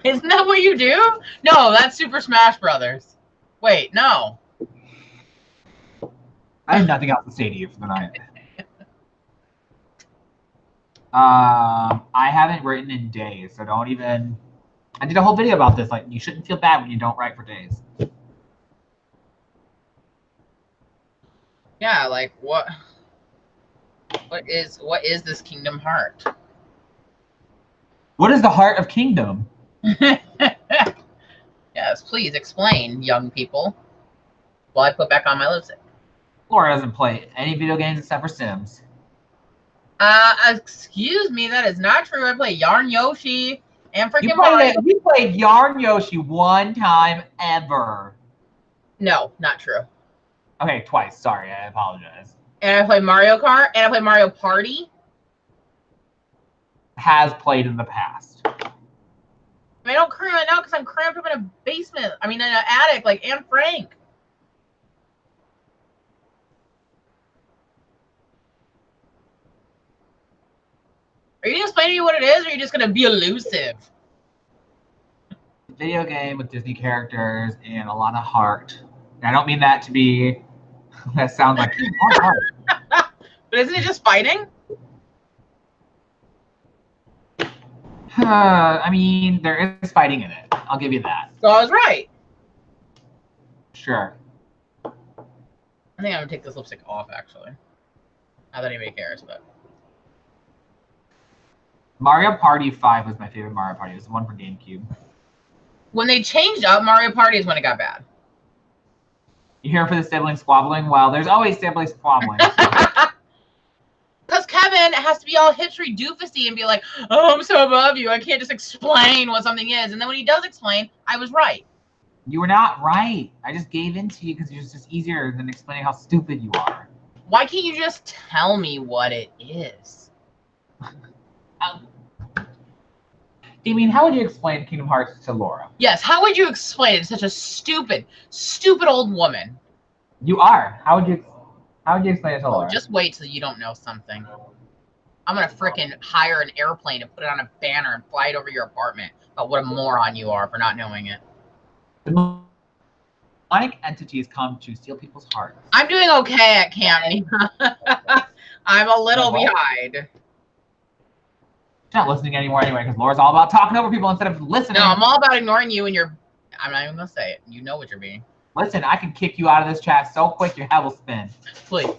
Isn't that what you do? No, that's Super Smash Brothers. Wait, no. I have nothing else to say to you for the night. I haven't written in days, so don't even. I did a whole video about this. Like, you shouldn't feel bad when you don't write for days. Yeah, like what? What is this Kingdom Heart? What is the heart of Kingdom? Yes, please explain, young people. While I put back on my lipstick. Laura doesn't play any video games except for Sims. Excuse me, that is not true. I play Yarn Yoshi and freaking You played Yarn Yoshi one time ever. No, not true. Okay, twice. Sorry, I apologize. And I play Mario Kart and I play Mario Party. Has played in the past. I mean, I don't currently now because I'm cramped up in a basement. I mean, in an attic, like Anne Frank. Are you going to explain to me what it is, or are you just going to be elusive? Video game with Disney characters and a lot of heart. And I don't mean that to be. That sounds like heart. But isn't it just fighting? I mean, there is fighting in it. I'll give you that. So I was right. Sure. I think I'm going to take this lipstick off, actually. Not that anybody cares, but. Mario Party 5 was my favorite Mario Party. It was the one for GameCube. When they changed up Mario Party is when it got bad. You here for the sibling squabbling? Well, there's always sibling squabbling. Because Kevin has to be all hipstery doofusy and be like, oh, I'm so above you. I can't just explain what something is. And then when he does explain, I was right. You were not right. I just gave in to you because it was just easier than explaining how stupid you are. Why can't you just tell me what it is? Damien, how would you explain Kingdom Hearts to Laura? Yes, how would you explain it to such a stupid, stupid old woman? You are. How would you explain it to Laura? Just wait till you don't know something. I'm going to frickin' hire an airplane and put it on a banner and fly it over your apartment about what a moron you are for not knowing it. Demonic entities come to steal people's hearts. I'm doing okay at Camp NaNo. I'm a little behind. She's not listening anymore anyway because Laura's all about talking over people instead of listening. No, I'm all about ignoring you and your... I'm not even going to say it. You know what you're being. Listen, I can kick you out of this chat so quick your head will spin. Please.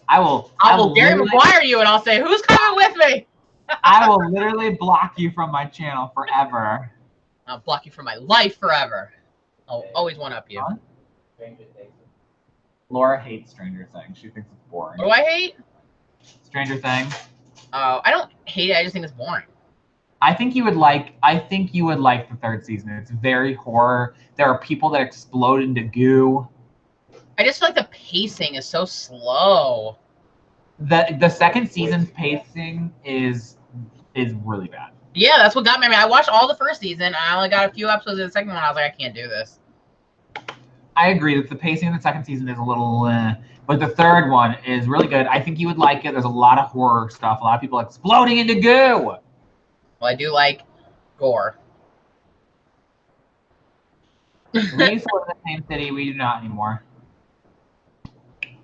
I will Gary McGuire you and I'll say, who's coming with me? I will literally block you from my channel forever. I'll block you from my life forever. I'll always one-up you. Huh? Laura hates Stranger Things. She thinks it's boring. What do I hate? Stranger Things. I don't hate it. I just think it's boring. I think you would like the third season. It's very horror. There are people that explode into goo. I just feel like the pacing is so slow. The second season's pacing is really bad. Yeah, that's what got me. I mean, I watched all the first season. I only got a few episodes of the second one. I was like, I can't do this. I agree that the pacing in the second season is a little, but the third one is really good. I think you would like it. There's a lot of horror stuff. A lot of people exploding into goo. Well, I do like gore. We used to live in the same city. We do not anymore.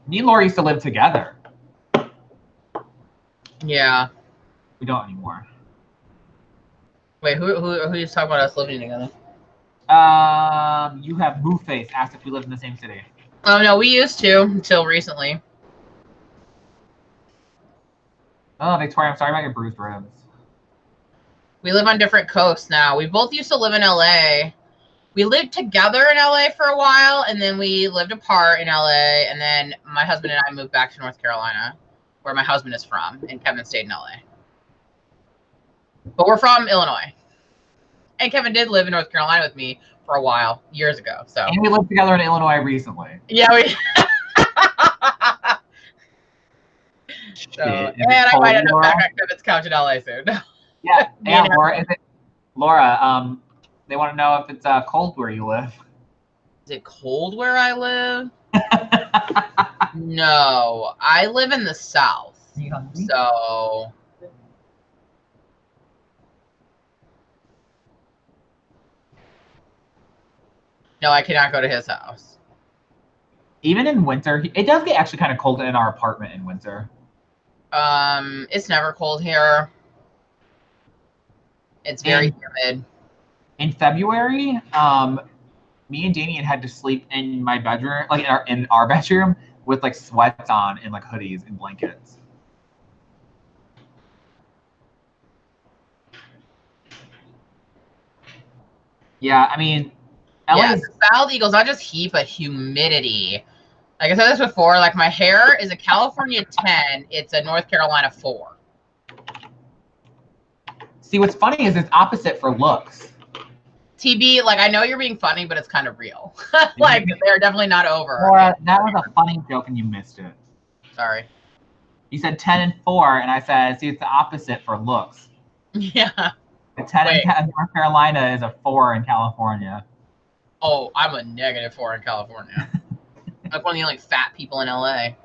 Me and Laura used to live together. Yeah. We don't anymore. Wait, who you talking about us living together? You have Moo Face asked if we lived in the same city. Oh no, we used to until recently. Oh, Victoria, I'm sorry about your bruised ribs. We live on different coasts now. We both used to live in LA. We lived together in LA for a while, and then we lived apart in LA, and then my husband and I moved back to North Carolina, where my husband is from, and Kevin stayed in LA. But we're from Illinois. And Kevin did live in North Carolina with me for a while, years ago. So. And we lived together in Illinois recently. Yeah, we. So, and I might end up back on Kevin's couch in LA soon. Yeah, yeah, Laura. Laura, they want to know if it's cold where you live. Is it cold where I live? No, I live in the South. So. No, I cannot go to his house. Even in winter, it does get actually kind of cold in our apartment in winter. It's never cold here. It's very humid. In February, me and Damien had to sleep in my bedroom, like in our bedroom, with like sweats on and like hoodies and blankets. Yeah, I mean, yeah, the South Eagles, not just heat, but humidity. Like I said this before, like my hair is a California 10, it's a North Carolina 4. See, what's funny is it's opposite for looks. TB, like I know you're being funny, but it's kind of real. Like they're definitely not over. Laura, that was a funny joke and you missed it. Sorry. You said 10 and 4, and I said, see, it's the opposite for looks. Yeah. A 10 in North Carolina is a 4 in California. Oh, I'm a -4 in California. Like one of the only fat people in LA.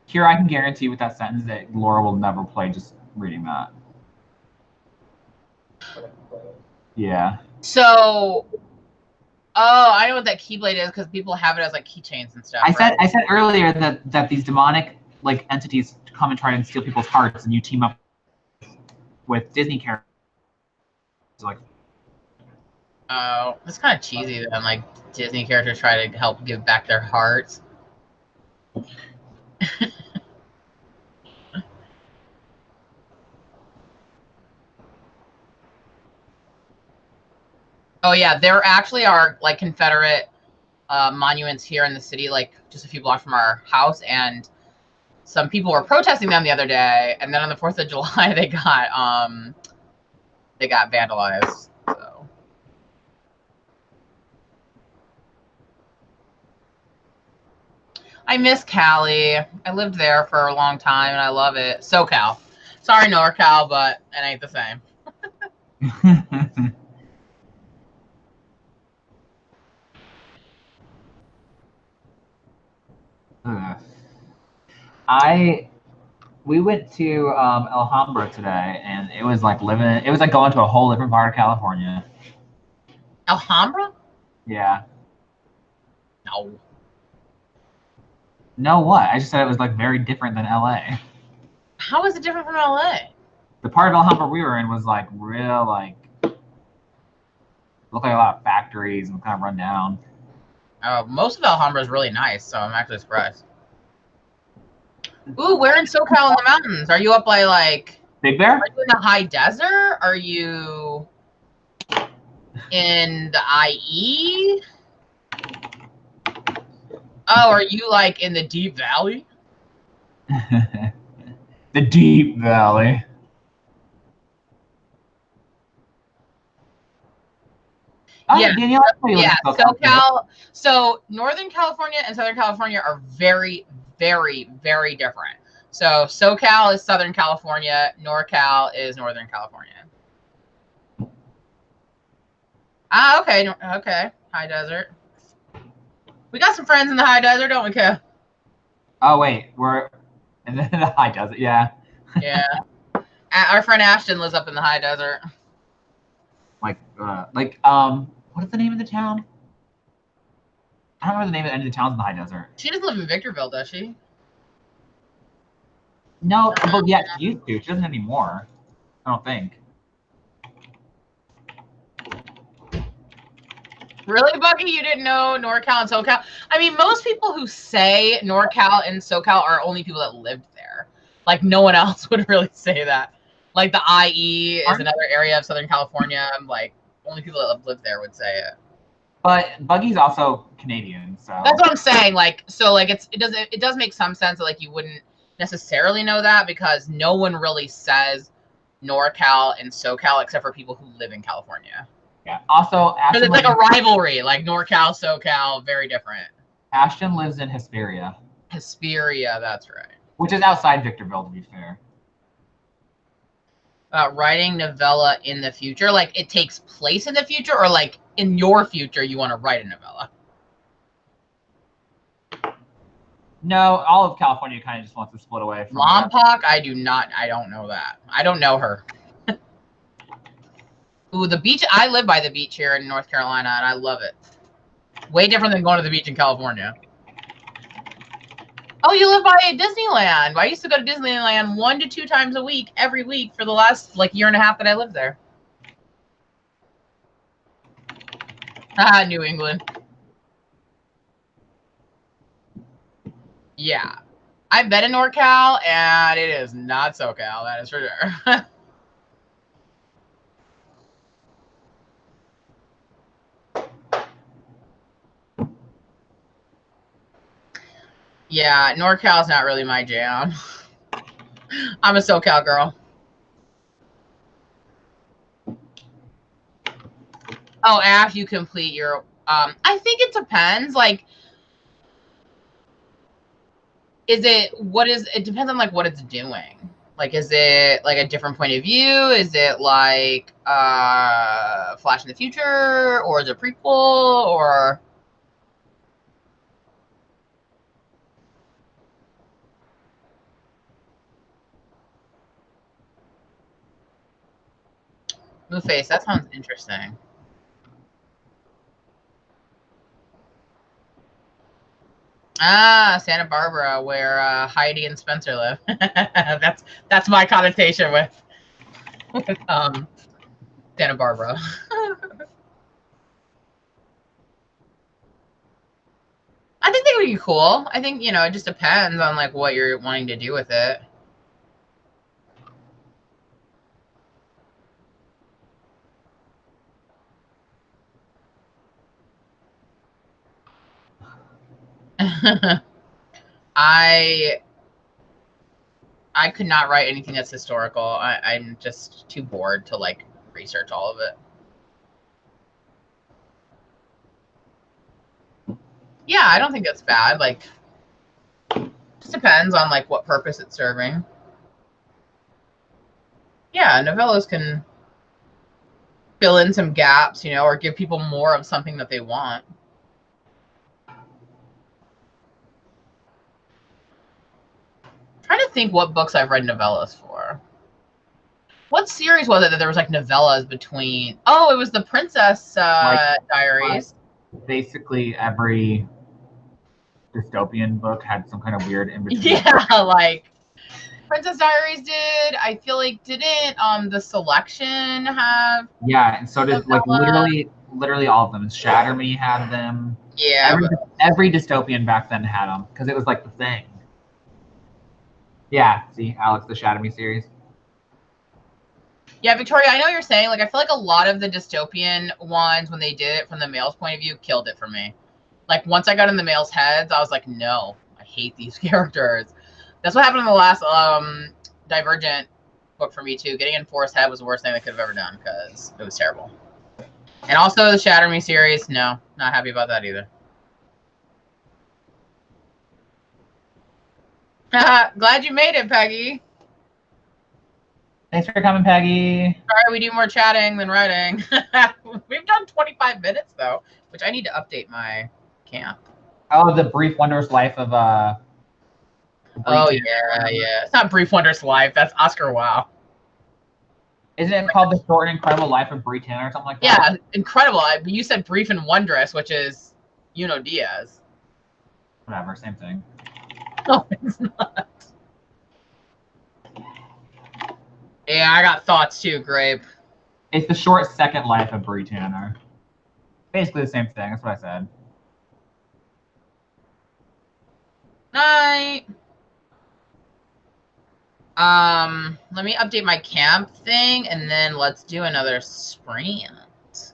Here, I can guarantee with that sentence that Laura will never play just reading that. Yeah. So, oh, I know what that Keyblade is because people have it as like keychains and stuff. I said earlier that these demonic like entities come and try and steal people's hearts, and you team up with Disney characters. Like, oh, it's kind of cheesy then. Like Disney characters try to help give back their hearts. Oh yeah, there actually are like Confederate monuments here in the city, like just a few blocks from our house, and some people were protesting them the other day, and then on the 4th of July they got vandalized. So. I miss Cali. I lived there for a long time and I love it. SoCal. Sorry, NorCal, but it ain't the same. We went to Alhambra today, and it was like going to a whole different part of California. Alhambra? Yeah. No. No, what? I just said it was like very different than LA. How is it different from LA? The part of Alhambra we were in was like real, like, looked like a lot of factories and kind of run down. Most of Alhambra is really nice, so I'm actually surprised. Ooh, where in SoCal in the mountains? Are you up by like Big Bear? Are you in the high desert? Are you in the IE? Oh, are you like in the Deep Valley? The Deep Valley. Oh, yeah, Danielle, yeah. SoCal. So Northern California and Southern California are very, very, very different. So SoCal is Southern California. NorCal is Northern California. Ah, okay, okay. High desert. We got some friends in the high desert, don't we, Kev? Oh wait, we're in the high desert. Yeah. Yeah. Our friend Ashton lives up in the high desert. Like, what is the name of the town? I don't remember the name of any of the towns in the high desert. She doesn't live in Victorville, does she? No, but yeah, she used to. She doesn't anymore. I don't think. Really, Buggy? You didn't know NorCal and SoCal? I mean, most people who say NorCal and SoCal are only people that lived there. Like, no one else would really say that. Like, the IE is another area of Southern California. Like, only people that have lived there would say it. But Buggy's also Canadian, so that's what I'm saying. Like, so like it does make some sense that like you wouldn't necessarily know that because no one really says NorCal and SoCal except for people who live in California. Yeah. Also, Ashton, it's like a rivalry, like NorCal, SoCal, very different. Ashton lives in Hesperia. Hesperia, that's right. Which is outside Victorville, to be fair. Writing novella in the future, like it takes place in the future, or like in your future you want to write a novella? No, all of California kind of just wants to split away from Lompoc? I don't know that. I don't know her. Ooh, the beach. I live by the beach here in North Carolina, and I love it. Way different than going to the beach in California. Oh, you live by Disneyland. I used to go to Disneyland 1 to 2 times a week, every week, for the last, like, year and a half that I lived there. Ah, New England. Yeah. I've been in NorCal, and it is not SoCal, that is for sure. Yeah, NorCal's not really my jam. I'm a SoCal girl. Oh, after you complete your, I think it depends. Like, it depends on like what it's doing. Like, is it like a different point of view? Is it like Flash in the Future, or is it a prequel, or? Blueface, that sounds interesting. Ah, Santa Barbara, where Heidi and Spencer live. that's my connotation with Santa Barbara. I think they would be cool. I think, it just depends on like what you're wanting to do with it. I could not write anything that's historical. I'm just too bored to like research all of it. Yeah, I don't think that's bad. Like, just depends on like what purpose it's serving. Yeah, novellas can fill in some gaps, or give people more of something that they want. Trying to think what books I've read novellas for. What series was it that there was like novellas between? Oh, it was the Princess Diaries. Basically, every dystopian book had some kind of weird in between. Yeah, like Princess Diaries did. I feel like didn't The Selection have? Yeah, and so did like literally all of them. Shatter Me had them. Yeah, every dystopian back then had them because it was like the thing. Yeah, see, Alex, the Shatter Me series. Yeah, Victoria, I know what you're saying. Like, I feel like a lot of the dystopian ones, when they did it from the male's point of view, killed it for me. Like, once I got in the male's heads, I was like, no, I hate these characters. That's what happened in the last Divergent book for me, too. Getting in Forrest's head was the worst thing I could have ever done because it was terrible. And also the Shatter Me series, no, not happy about that either. Glad you made it, Peggy. Thanks for coming, Peggy. Sorry, we do more chatting than writing. We've done 25 minutes, though, which I need to update my camp. Oh, the brief, wondrous life of Oh, yeah. It's not Brief Wondrous Life. That's Oscar Wilde. Isn't it called The Short and Incredible Life of Brie Tanner or something like that? Yeah, incredible. You said Brief and Wondrous, which is Diaz. Whatever, same thing. No, it's not. Yeah, I got thoughts too, Grape. It's The Short Second Life of Brie Tanner. Basically the same thing. That's what I said. Night. Let me update my camp thing, and then let's do another sprint.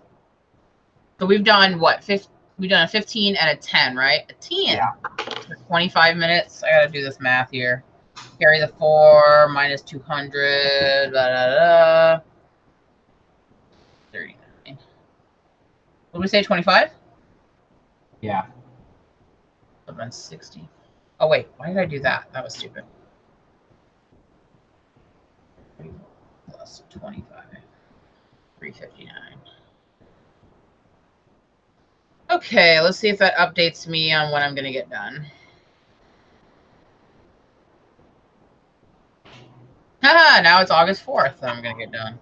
So we've done what? We've done a 15 and a 10, right? A 10. Yeah. For 25 minutes. I gotta do this math here. Carry the 4 minus 200. Blah, blah, blah. 39. What did we say? 25? Yeah. I've done 60. Oh wait, why did I do that? That was stupid. Plus 25. 359. Okay, let's see if that updates me on when I'm gonna get done. Haha, now it's August 4th that I'm gonna get done.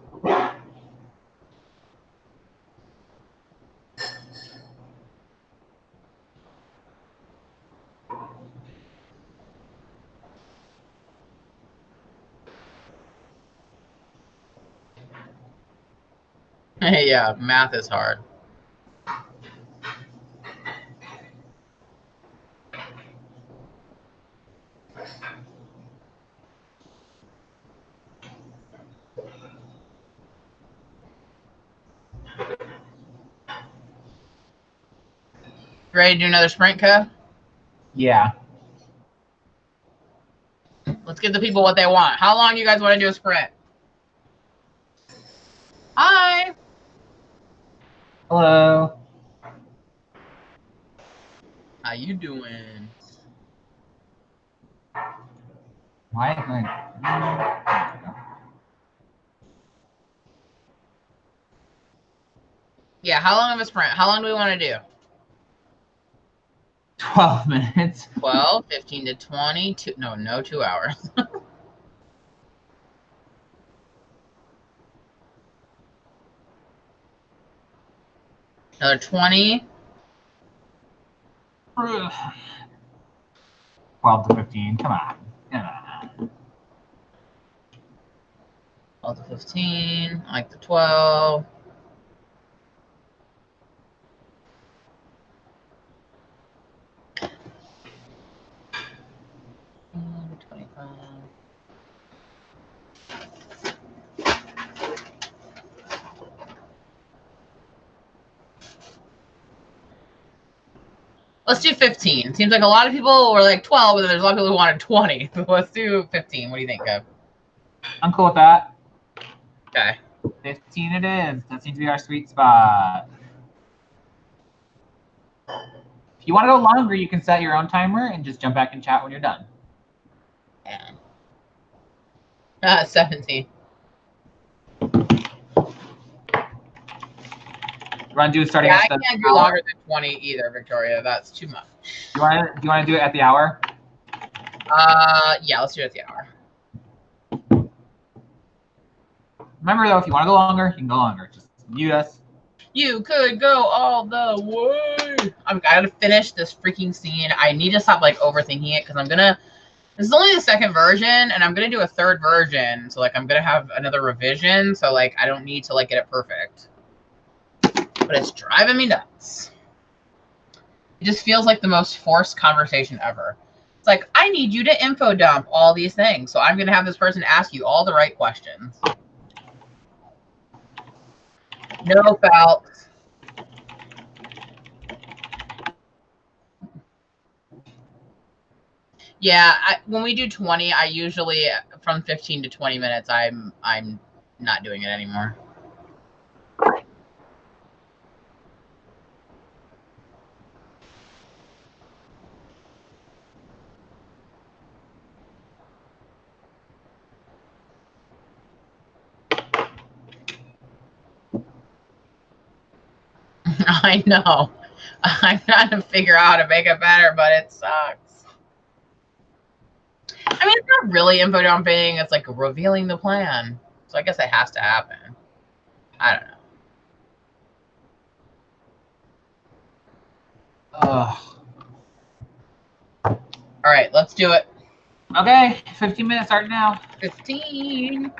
Yeah, math is hard. Ready to do another sprint, Kev? Yeah. Let's give the people what they want. How long do you guys want to do a sprint? Hi. Hello. How you doing? Why am I... Yeah, how long of a sprint? How long do we want to do? 12 minutes. 12, 15 to 20. No, 2 hours. Another 20. 12 to 15. Come on. Come on. 12 to 15. I like the 12. And 25. Let's do 15. Seems like a lot of people were like 12, but then there's a lot of people who wanted 20. So let's do 15. What do you think, Kev? I'm cool with that. Okay. 15 it is. That seems to be our sweet spot. If you want to go longer, you can set your own timer and just jump back and chat when you're done. Yeah. 17. You want to do it starting Yeah, at I the can't do hour? longer than 20 either, Victoria. That's too much. Do you want to do it at the hour? Yeah, let's do it at the hour. Remember though, if you want to go longer, you can go longer. Just mute us. You could go all the way. I gotta finish this freaking scene. I need to stop like overthinking it because this is only the second version and I'm gonna do a third version. So like I'm gonna have another revision. So like I don't need to like get it perfect. But it's driving me nuts. It just feels like the most forced conversation ever. It's like, I need you to info dump all these things. So I'm going to have this person ask you all the right questions. No felt. Yeah, when we do 20, I usually, from 15 to 20 minutes, I'm not doing it anymore. I know. I'm trying to figure out how to make it better, but it sucks. I mean, it's not really info dumping. It's like revealing the plan. So I guess it has to happen. I don't know. All right, let's do it. Okay, 15 minutes starting now. 15.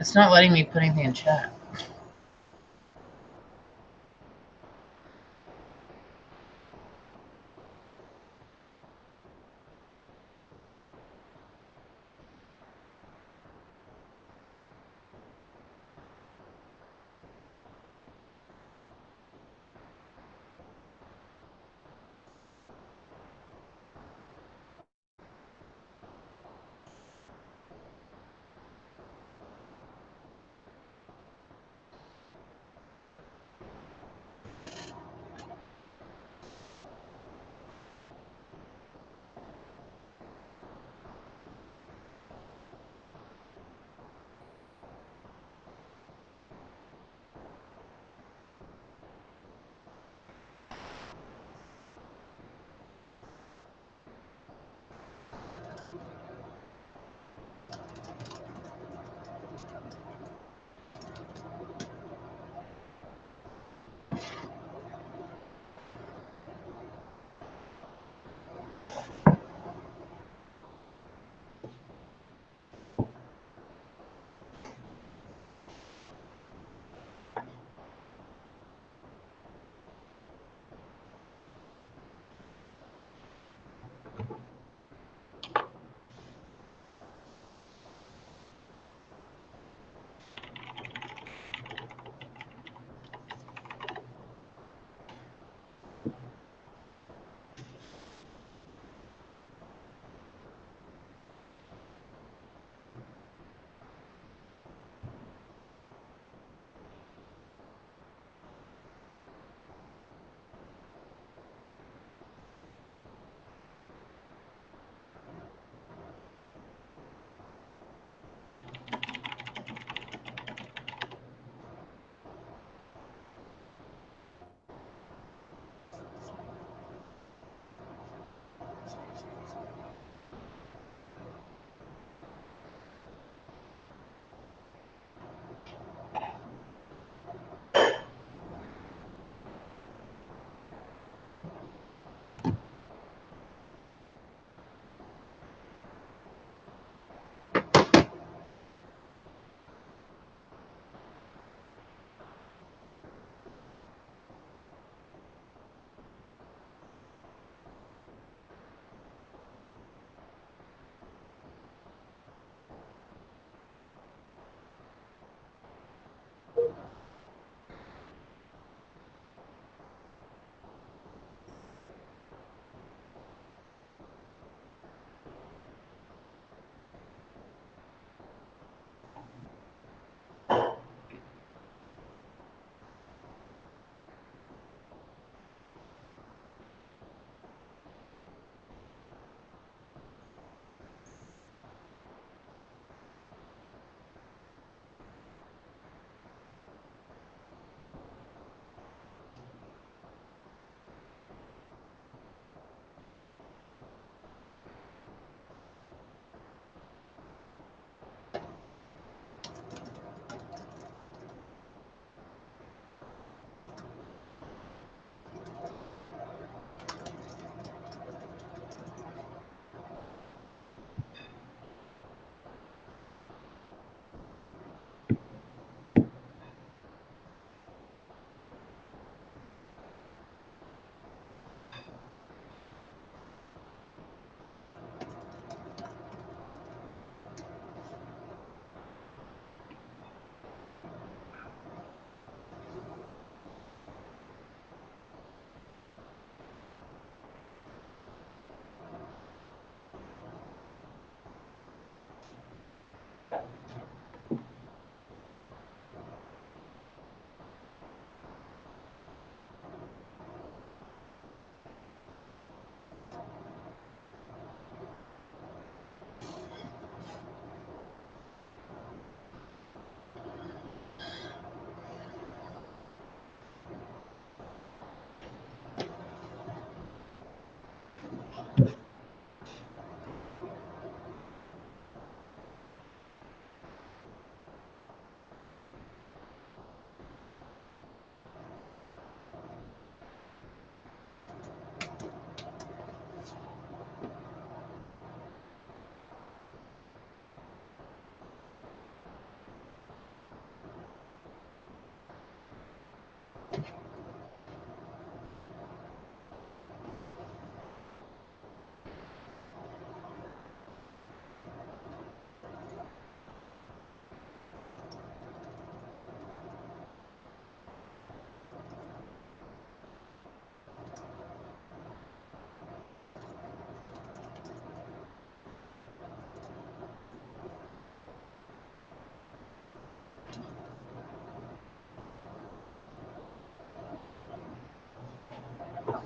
It's not letting me put anything in chat.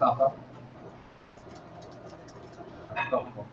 alpha. Oh, cool.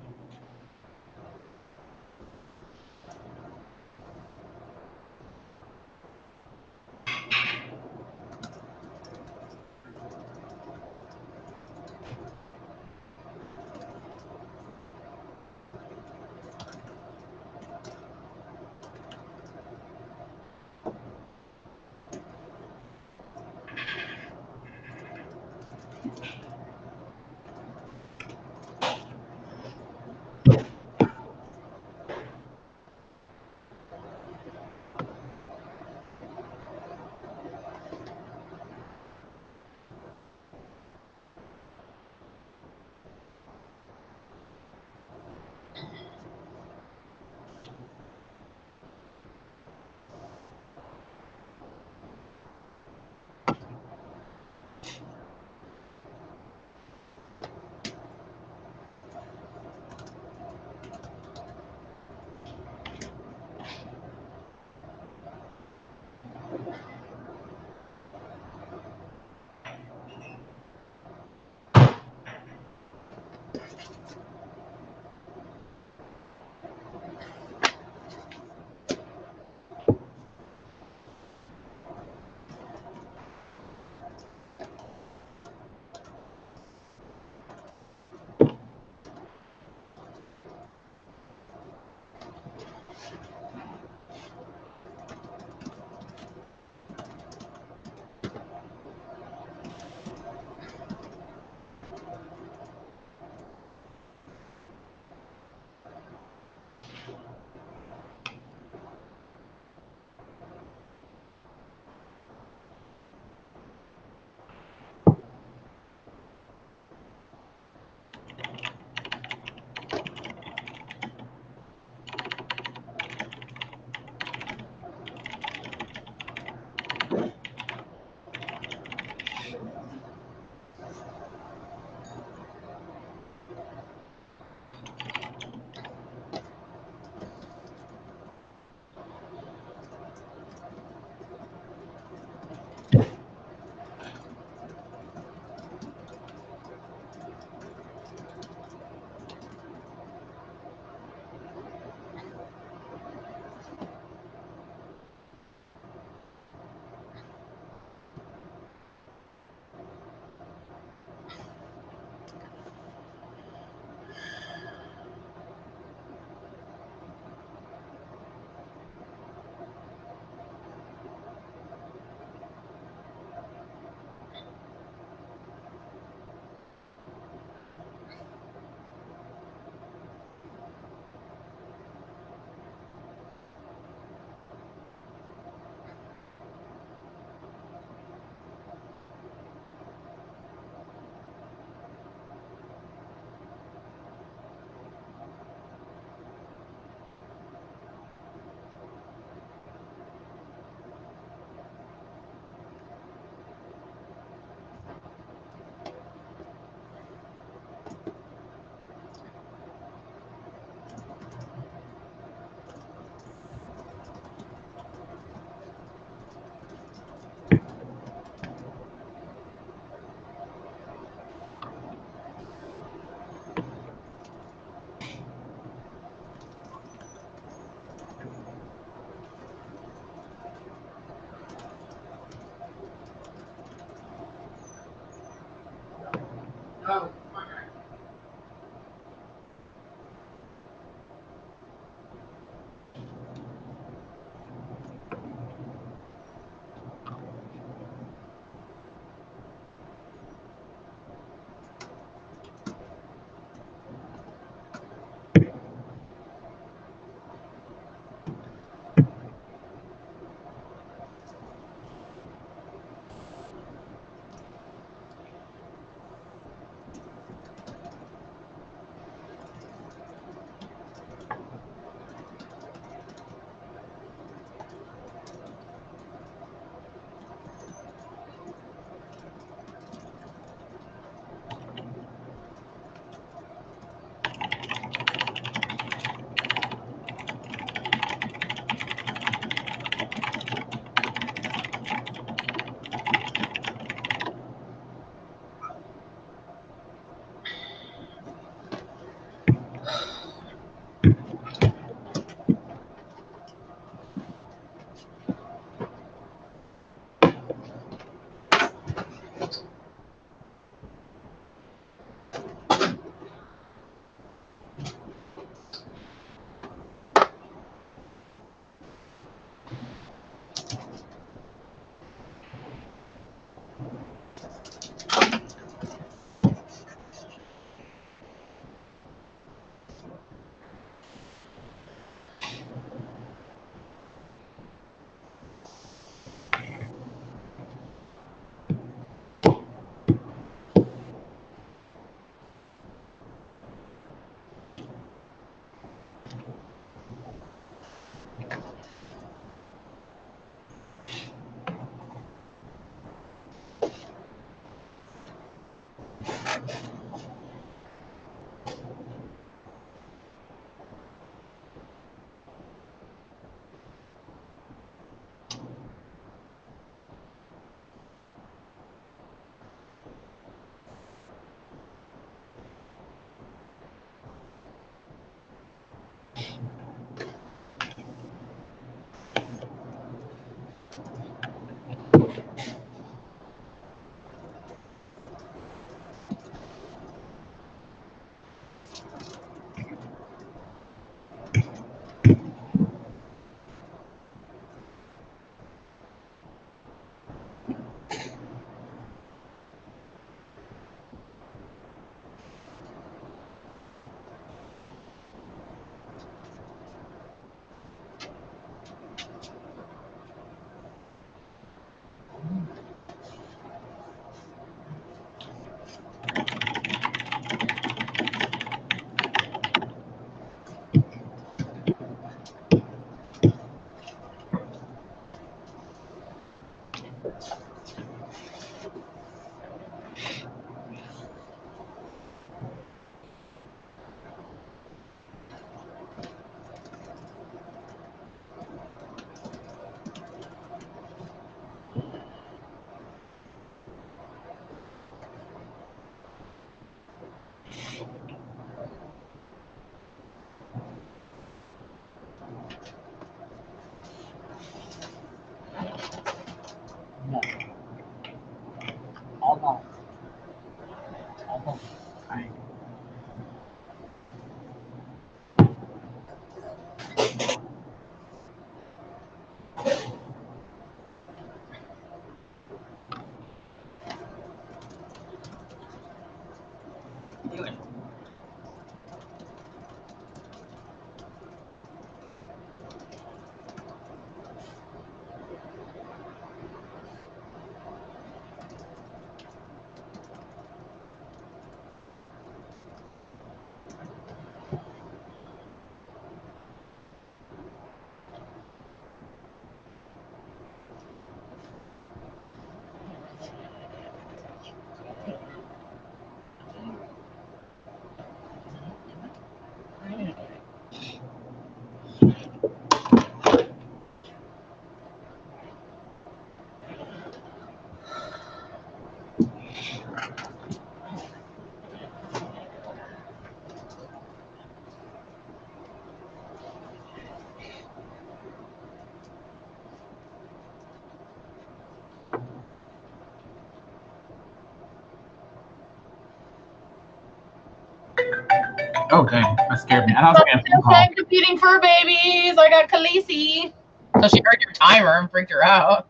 Oh, dang. That scared me. And I was like, I'm competing for babies. I got Khaleesi. So she heard your timer and freaked her out.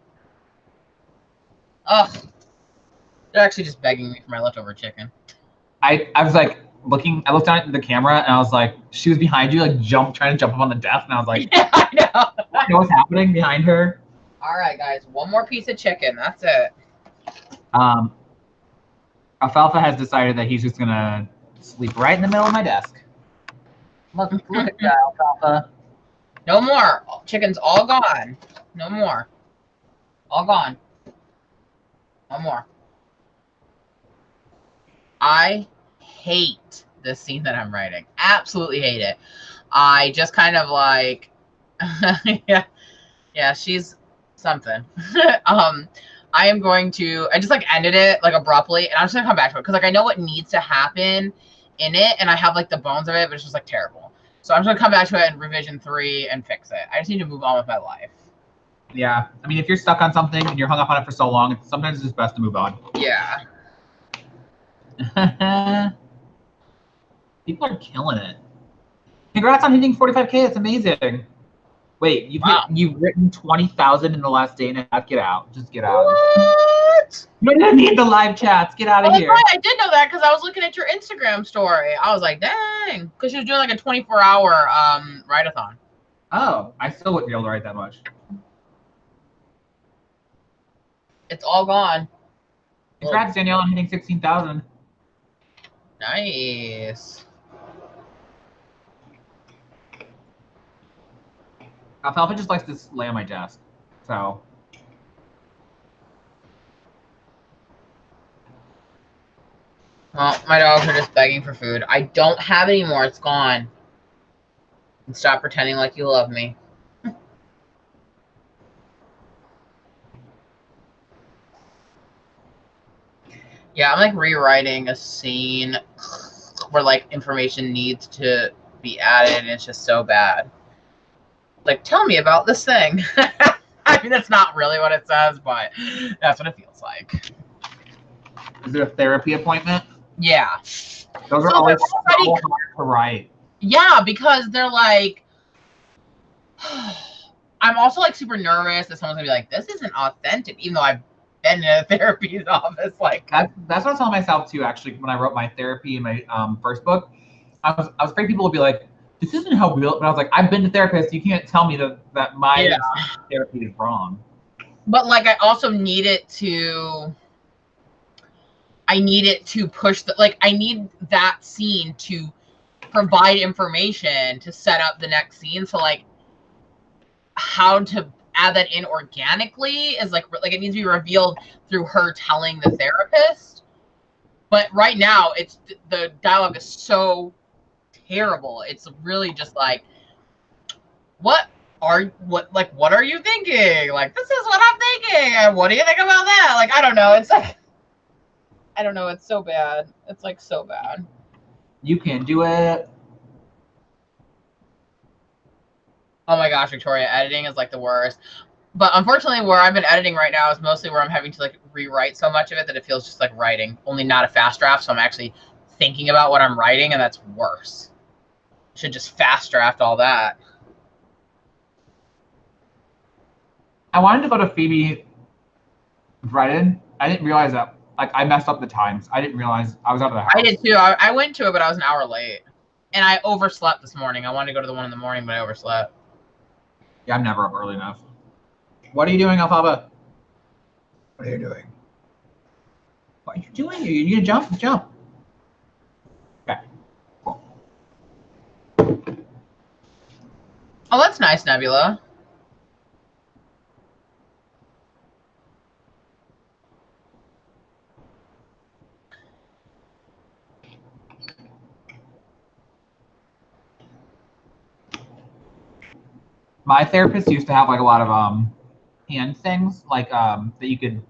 Ugh. They're actually just begging me for my leftover chicken. I was like looking, I looked down at the camera and I was like, she was behind you, like trying to jump up on the desk. And I was like, yeah, I know. You know what's happening behind her? All right, guys. One more piece of chicken. That's it. Alfalfa has decided that he's just going to sleep right in the middle of my desk. Look at that, Alfalfa. No more. Chicken's all gone. No more. All gone. No more. I hate this scene that I'm writing. Absolutely hate it. I just kind of like, yeah, she's something. I am going to, I just like ended it like abruptly, and I'm just gonna come back to it because like I know what needs to happen in it, and I have like the bones of it, but it's just like terrible. So I'm just gonna come back to it in revision 3 and fix it. I just need to move on with my life. Yeah, I mean, if you're stuck on something and you're hung up on it for so long, sometimes it's just best to move on. Yeah. People are killing it. Congrats on hitting 45K. That's amazing. Wait, you've written 20,000 in the last day and a half. Get out. Just get out. What? You don't need the live chats. Get out of here. Right. I did know that because I was looking at your Instagram story. I was like, dang. Because she was doing like a 24-hour write-a-thon. Oh, I still wouldn't be able to write that much. It's all gone. Congrats, Danielle, on hitting 16,000. Nice. Alfalfa just likes to lay on my desk, so. Well, my dogs are just begging for food. I don't have any more. It's gone. And stop pretending like you love me. Yeah, I'm like rewriting a scene where like information needs to be added, and it's just so bad. Like, tell me about this thing. I mean, that's not really what it says, but that's what it feels like. Is it a therapy appointment? Yeah. Those are always so hard to write. Yeah, because they're like, I'm also like super nervous that someone's gonna be like, this isn't authentic, even though I've been in a therapy's office. Like, that's what I was telling myself too, actually, when I wrote my therapy in my first book. I was afraid people would be like, this isn't how real, but I was like, I've been to therapists. You can't tell me that my therapy is wrong. But like, I also need it to push the, like, I need that scene to provide information to set up the next scene. So like, how to add that in organically is like it needs to be revealed through her telling the therapist. But right now, it's the dialogue is so terrible. It's really just like, what are you thinking? Like, this is what I'm thinking. And what do you think about that? Like, I don't know. It's like, I don't know. It's so bad. It's like so bad. You can do it. Oh my gosh, Victoria, editing is like the worst. But unfortunately, where I've been editing right now is mostly where I'm having to like rewrite so much of it that it feels just like writing, only not a fast draft. So I'm actually thinking about what I'm writing, and that's worse. Should just fast draft all that. I wanted to go to Phoebe write-in. I didn't realize that. Like, I messed up the times. I didn't realize I was out of the house. I did too. I went to it, but I was an hour late. And I overslept this morning. I wanted to go to the one in the morning, but I overslept. Yeah, I'm never up early enough. What are you doing, Alfalfa? What are you doing? What are you doing? Are you gonna jump? Jump. Okay. Oh, that's nice, Nebula. My therapist used to have like a lot of hand things, like that you could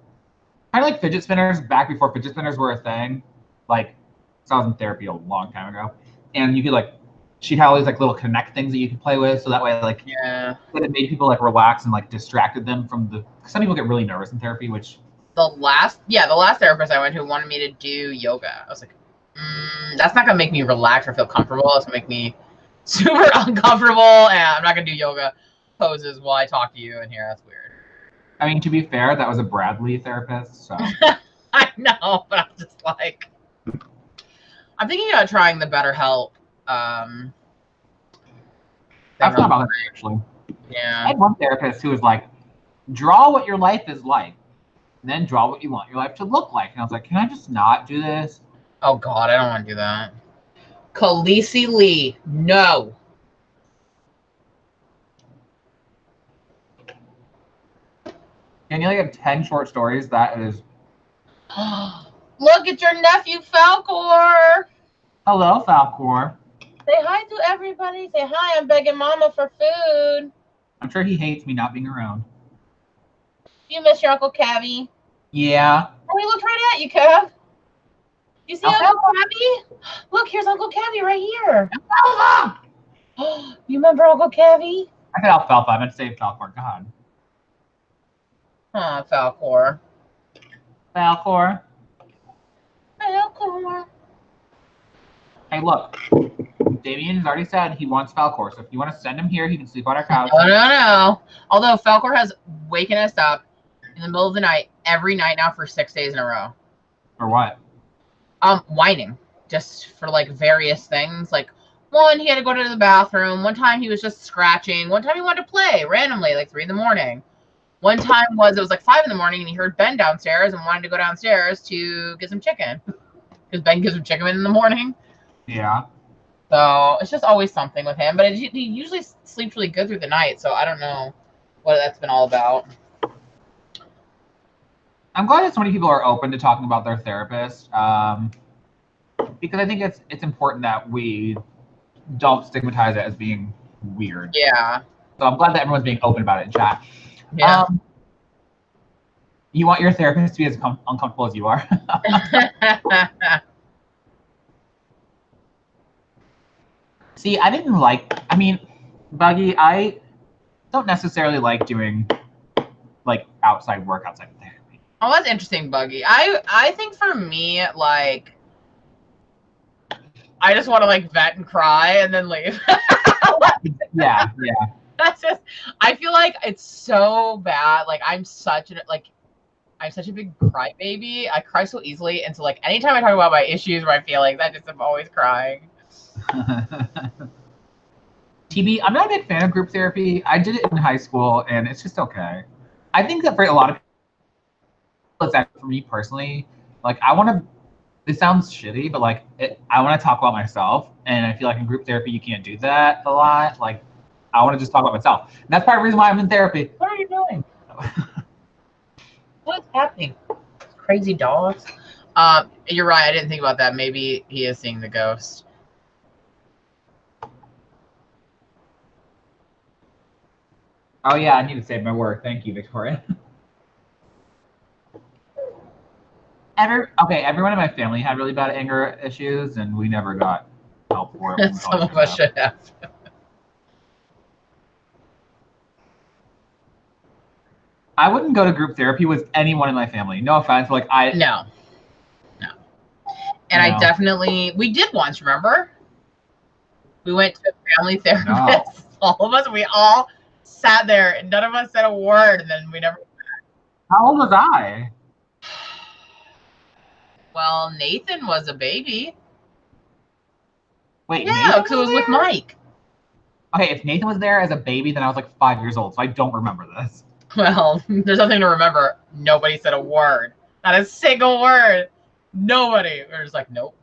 kind of like fidget spinners back before fidget spinners were a thing. Like, so I was in therapy a long time ago, and you could like, she'd have all these like little connect things that you could play with, so that way like it made people like relax and like distracted them from the. Some people get really nervous in therapy, which the last therapist I went to wanted me to do yoga. I was like, That's not gonna make me relax or feel comfortable. It's gonna make me super uncomfortable, and I'm not gonna do yoga poses while I talk to you in here. That's weird. I mean, to be fair, that was a Bradley therapist, so. I know, but I'm just like, I'm thinking about trying the BetterHelp. I've thought about it, actually. Yeah. I had one therapist who was like, draw what your life is like, and then draw what you want your life to look like. And I was like, can I just not do this? Oh, God, I don't want to do that. Khaleesi Lee, no. And you only have 10 short stories. That is. Look at your nephew, Falcor. Hello, Falcor. Say hi to everybody. Say hi. I'm begging Mama for food. I'm sure he hates me not being around. You miss your Uncle Cavi? Yeah. Oh, he looked right at you, Cav. You see Uncle Cavi? Look, here's Uncle Cavi right here. Alpha! You remember Uncle Cavi? I said Alfalfa. I meant to say Falcor. God. Huh, Falcor. Falcor. Falcor. Hey, look. Damien has already said he wants Falcor, so if you want to send him here, he can sleep on our couch. No. Although Falcor has waken us up in the middle of the night every night now for 6 days in a row. For what? Whining. Just for like various things. Like one, he had to go to the bathroom. One time he was just scratching. One time he wanted to play randomly, like 3 in the morning. One time it was like 5 in the morning and he heard Ben downstairs and wanted to go downstairs to get some chicken. Because Ben gives him chicken in the morning. Yeah. So it's just always something with him. But he usually sleeps really good through the night. So I don't know what that's been all about. I'm glad that so many people are open to talking about their therapist. Because I think it's important that we don't stigmatize it as being weird. Yeah. So I'm glad that everyone's being open about it in chat. Yeah. You want your therapist to be as uncomfortable as you are. See, I mean, Buggy, I don't necessarily like doing like outside work outside of therapy. Oh, that's interesting, Buggy. I think for me, like, I just want to like vent and cry and then leave. Yeah. That's just, I feel like it's so bad. Like I'm such a big crybaby. I cry so easily, and so like anytime I talk about my issues or my feelings, I'm always crying. TB, I'm not a big fan of group therapy. I did it in high school, and it's just okay. I think that for a lot of people, it's actually for me personally. Like I want to. This sounds shitty, but like I want to talk about myself, and I feel like in group therapy you can't do that a lot. Like I want to just talk about myself, and that's part of the reason why I'm in therapy. What are you doing? What's happening? Crazy dogs. You're right. I didn't think about that. Maybe he is seeing the ghost. Oh yeah, I need to save my work. Thank you, Victoria. Everyone in my family had really bad anger issues, and we never got help for it. Some of us should have. I wouldn't go to group therapy with anyone in my family. No offense, like No. And I definitely, we did once, remember? We went to a family therapist. No. All of us, we all sat there and none of us said a word, and then we never. How old was I? Well, Nathan was a baby. Wait, yeah, because it was with Mike. Okay, if Nathan was there as a baby, then I was like 5 years old, so I don't remember this. Well, there's nothing to remember. Nobody said a word. Not a single word. Nobody. We're just like, nope.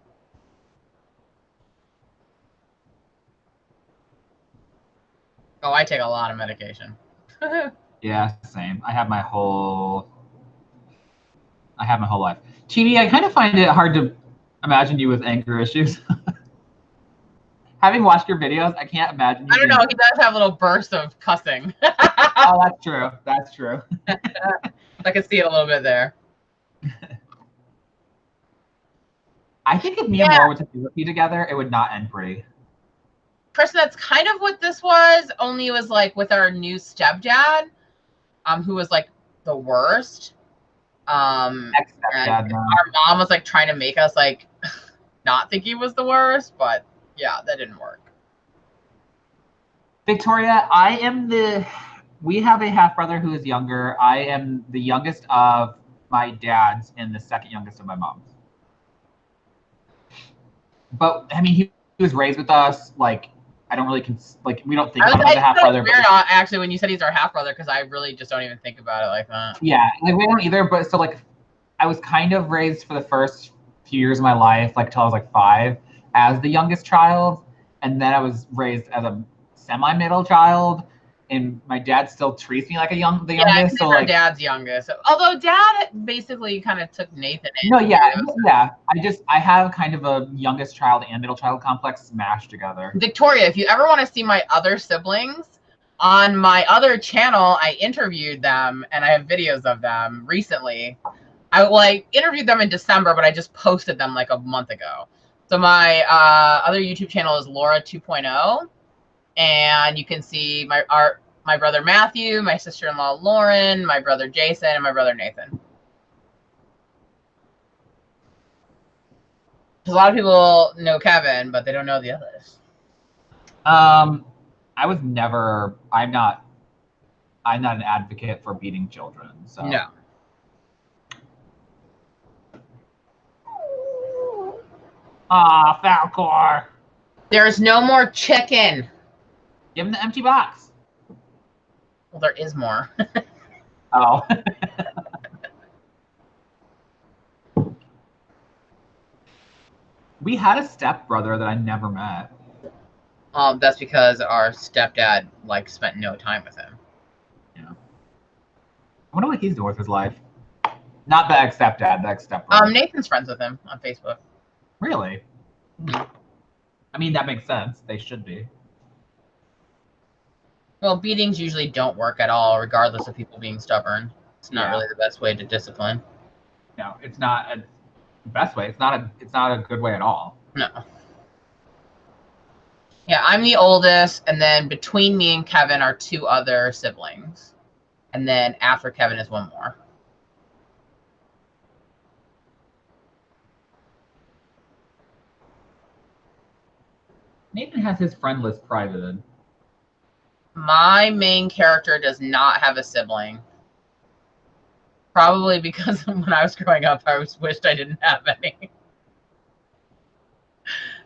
Oh, I take a lot of medication. Yeah, same. I have my whole life. TV, I kind of find it hard to imagine you with anger issues. Having watched your videos, I can't imagine you. I don't know. He does have a little burst of cussing. Oh, that's true. That's true. I can see it a little bit there. I think if me and Laura went to therapy together, it would not end pretty. Kristen, that's kind of what this was, only it was like with our new stepdad, who was like the worst. Ex-stepdad, no. Our mom was like trying to make us like not think he was the worst, but yeah, that didn't work. Victoria, we have a half brother who is younger. I am the youngest of my dad's and the second youngest of my mom's. But I mean, he was raised with us. Like, I don't really we don't think about him as a half brother. Weird, actually, when you said he's our half brother, because I really just don't even think about it like that. Yeah, like we don't either. But so like, I was kind of raised for the first few years of my life, like till I was like 5, as the youngest child, and then I was raised as a semi-middle child. And my dad still treats me like the youngest. Yeah, so our like, dad's youngest. Although Dad basically kind of took Nathan in. No, yeah. I have kind of a youngest child and middle child complex smashed together. Victoria, if you ever want to see my other siblings, on my other channel, I interviewed them, and I have videos of them recently. I interviewed them in December, but I just posted them like a month ago. So my other YouTube channel is Laura 2.0, and you can see my brother Matthew, my sister-in-law Lauren, my brother Jason, and my brother Nathan. A lot of people know Kevin, but they don't know the others. I'm not an advocate for beating children. So No. Falcor. There's no more chicken. Give him the empty box. Well, there is more. Oh. We had a stepbrother that I never met. That's because our stepdad spent no time with him. Yeah. I wonder what he's doing with his life. Not the ex-stepdad, the ex-stepbrother. Nathan's friends with him on Facebook. Really? I mean, that makes sense. They should be. Well, beatings usually don't work at all, regardless of people being stubborn. It's not really the best way to discipline. No, it's not the best way. It's not a good way at all. No. Yeah, I'm the oldest, and then between me and Kevin are 2 other siblings. And then after Kevin is 1 more. Nathan has his friend list privated. My main character does not have a sibling. Probably because when I was growing up, I wished I didn't have any.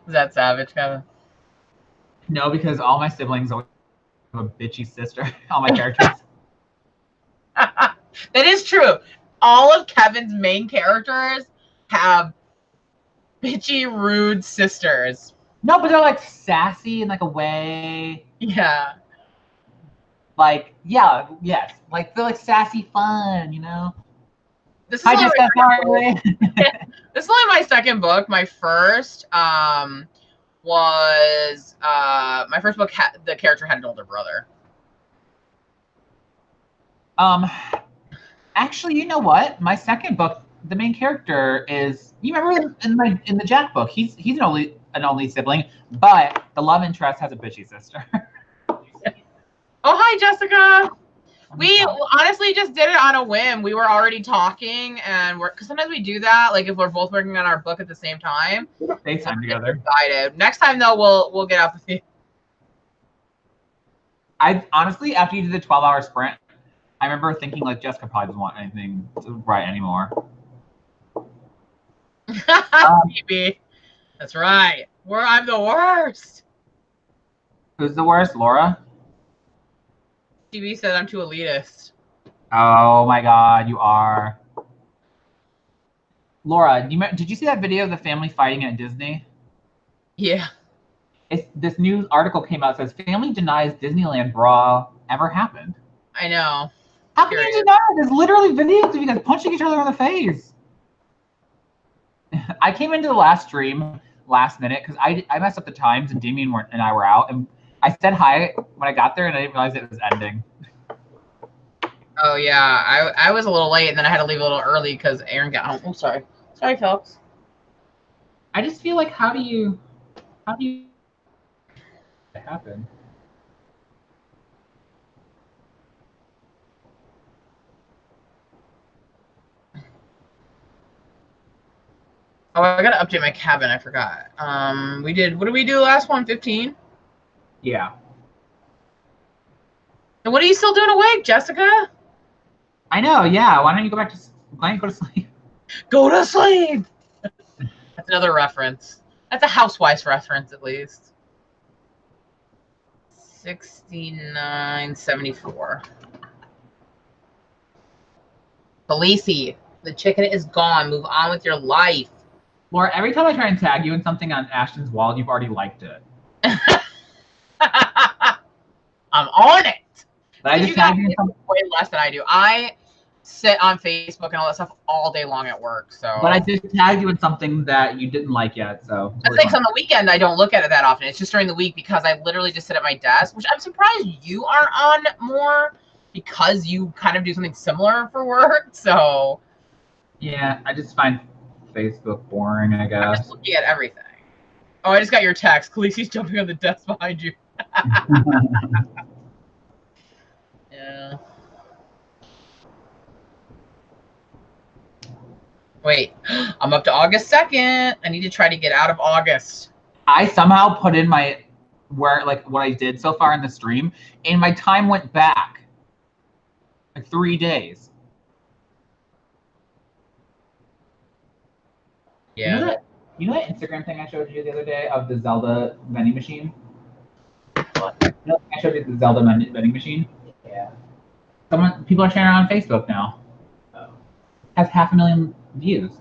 Is that savage, Kevin? No, because all my siblings always have a bitchy sister. All my characters. That is true. All of Kevin's main characters have bitchy, rude sisters. No, but they're like sassy in like a way. Yeah. Like, yeah, yes. Like they're like sassy fun, you know? This is only my second book. My first was my first book the character had an older brother. Actually, you know what? My second book, the main character is, you remember in the Jack book, he's an only sibling, but the love interest has a bitchy sister. Oh, hi, Jessica. We honestly just did it on a whim. We were already talking, and because sometimes we do that, like if we're both working on our book at the same time. FaceTime together. Excited. Next time though, we'll get up with you. I honestly, after you did the 12-hour sprint, I remember thinking like Jessica probably doesn't want anything to write anymore. Maybe. That's right. I'm the worst. Who's the worst, Laura? TV said I'm too elitist. Oh my God, you are. Laura, did you see that video of the family fighting at Disney? Yeah. This news article came out that says family denies Disneyland brawl ever happened. I know. How can you deny it? There's literally videos of you guys punching each other in the face. I came into the last stream last minute because I messed up the times and Damien and I were out, and I said hi when I got there and I didn't realize it was ending. Oh yeah, I was a little late and then I had to leave a little early because Aaron got home. Oh, sorry, folks. I just feel like how do you it happen? Oh, I gotta update my cabin. I forgot. We did. What did we do last one? 15. Yeah. And what are you still doing awake, Jessica? I know. Yeah. Why don't you go back to? Why don't you go to sleep? Go to sleep. That's another reference. That's a Housewives reference, at least. 69.74. Khaleesi, the chicken is gone. Move on with your life. Laura, every time I try and tag you in something on Ashton's wall, you've already liked it. I'm on it. But I just tag you in something way less than I do. I sit on Facebook and all that stuff all day long at work. So, but I just tagged you in something that you didn't like yet. So I think on the weekend I don't look at it that often. It's just during the week because I literally just sit at my desk, which I'm surprised you aren't on more because you kind of do something similar for work. So yeah, I just find Facebook boring, I guess. I'm just looking at everything. Oh, I just got your text. Khaleesi's jumping on the desk behind you. Yeah. Wait, I'm up to August 2nd. I need to try to get out of August. I somehow put in my what I did so far in the stream, and my time went back like 3 days. Yeah. You know that Instagram thing I showed you the other day of the Zelda vending machine? What? You know, I showed you the Zelda vending machine? Yeah. People are sharing it on Facebook now. Oh. Has 500,000 views.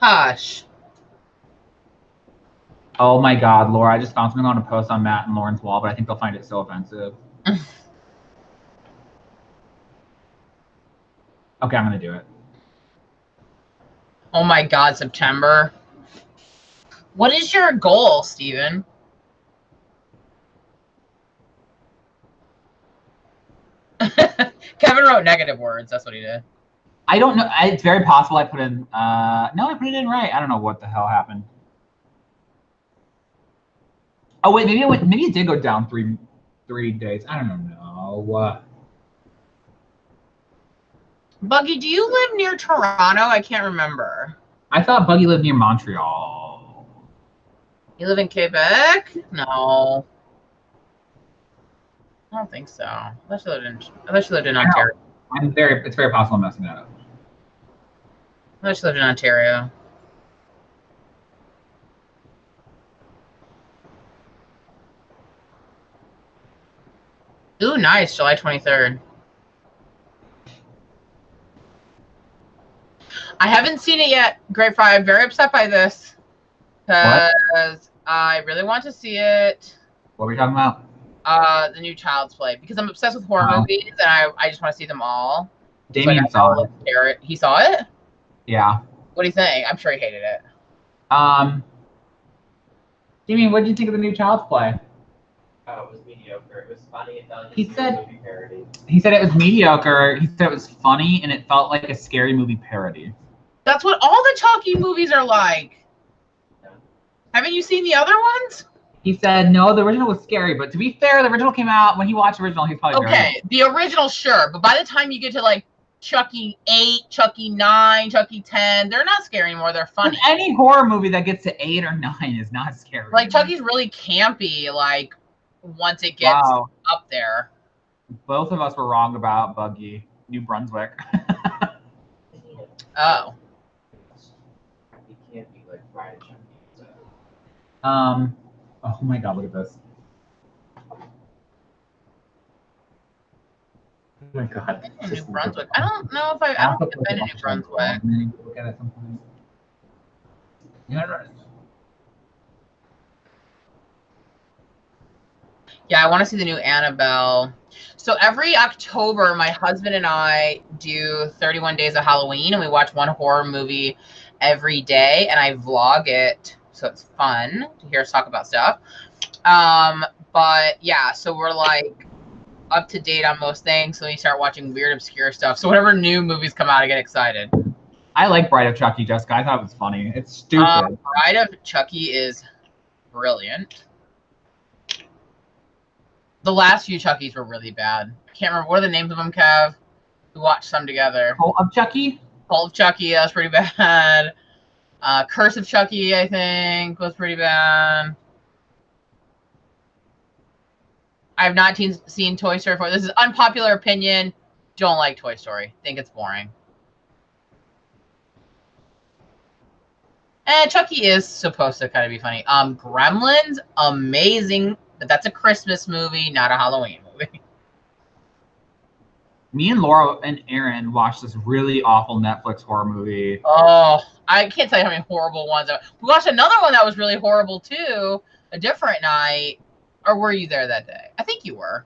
Hush. Oh my God, Laura! I just found something on a post on Matt and Lauren's wall, but I think they'll find it so offensive. Okay, I'm gonna do it. Oh my God, September. What is your goal, Steven? Kevin wrote negative words. That's what he did. I don't know. It's very possible I put in. No, I put it in right. I don't know what the hell happened. Oh wait, maybe it did go down three days. I don't know. Buggy, do you live near Toronto? I can't remember. I thought Buggy lived near Montreal. You live in Quebec? No. I don't think so. I thought you lived in Ontario. It's very possible I'm messing that up. I thought you lived in Ontario. Ooh, nice. July 23rd. I haven't seen it yet, Grade 5. I'm very upset by this. Because I really want to see it. What were we talking about? The new Child's Play. Because I'm obsessed with horror movies, and I just want to see them all. Damien saw it. He saw it? Yeah. What do you think? I'm sure he hated it. Damien, what did you think of the new Child's Play? Oh, it was mediocre. It was funny. It felt like He a said- movie parody. He said it was mediocre. He said it was funny, and it felt like a scary movie parody. That's what all the Chucky movies are like. Yeah. Haven't you seen the other ones? He said, no, the original was scary, but to be fair, the original came out, when he watched the original, he's probably Okay, the original, sure, but by the time you get to like Chucky 8, Chucky 9, Chucky 10, they're not scary anymore, they're funny. Any horror movie that gets to 8 or 9 is not scary. Like Chucky's really campy, like once it gets up there. Both of us were wrong about Buggy, New Brunswick. Oh. He can't be like fried Chucky. So. Oh my God, look at this. Oh my God. New Brunswick. I don't know if I don't think I've been in New Brunswick. Look at it at some point. Yeah, Yeah, I want to see the new Annabelle. So every October, my husband and I do 31 Days of Halloween, and we watch one horror movie every day, and I vlog it, so it's fun to hear us talk about stuff. But yeah, so we're like up to date on most things, so we start watching weird, obscure stuff. So whenever new movies come out, I get excited. I like Bride of Chucky, Jessica. I thought it was funny. It's stupid. Bride of Chucky is brilliant. The last few Chuckies were really bad. I can't remember. What are the names of them, Kev? We watched some together. Cult of Chucky? Cult of Chucky, that was pretty bad. Curse of Chucky, I think, was pretty bad. I have not seen Toy Story 4. This is unpopular opinion. Don't like Toy Story. Think it's boring. And Chucky is supposed to kind of be funny. Gremlins, amazing. But that's a Christmas movie, not a Halloween movie. Me and Laura and Aaron watched this really awful Netflix horror movie. Oh, I can't tell you how many horrible ones. We watched another one that was really horrible too, a different night. Or were you there that day? I think you were.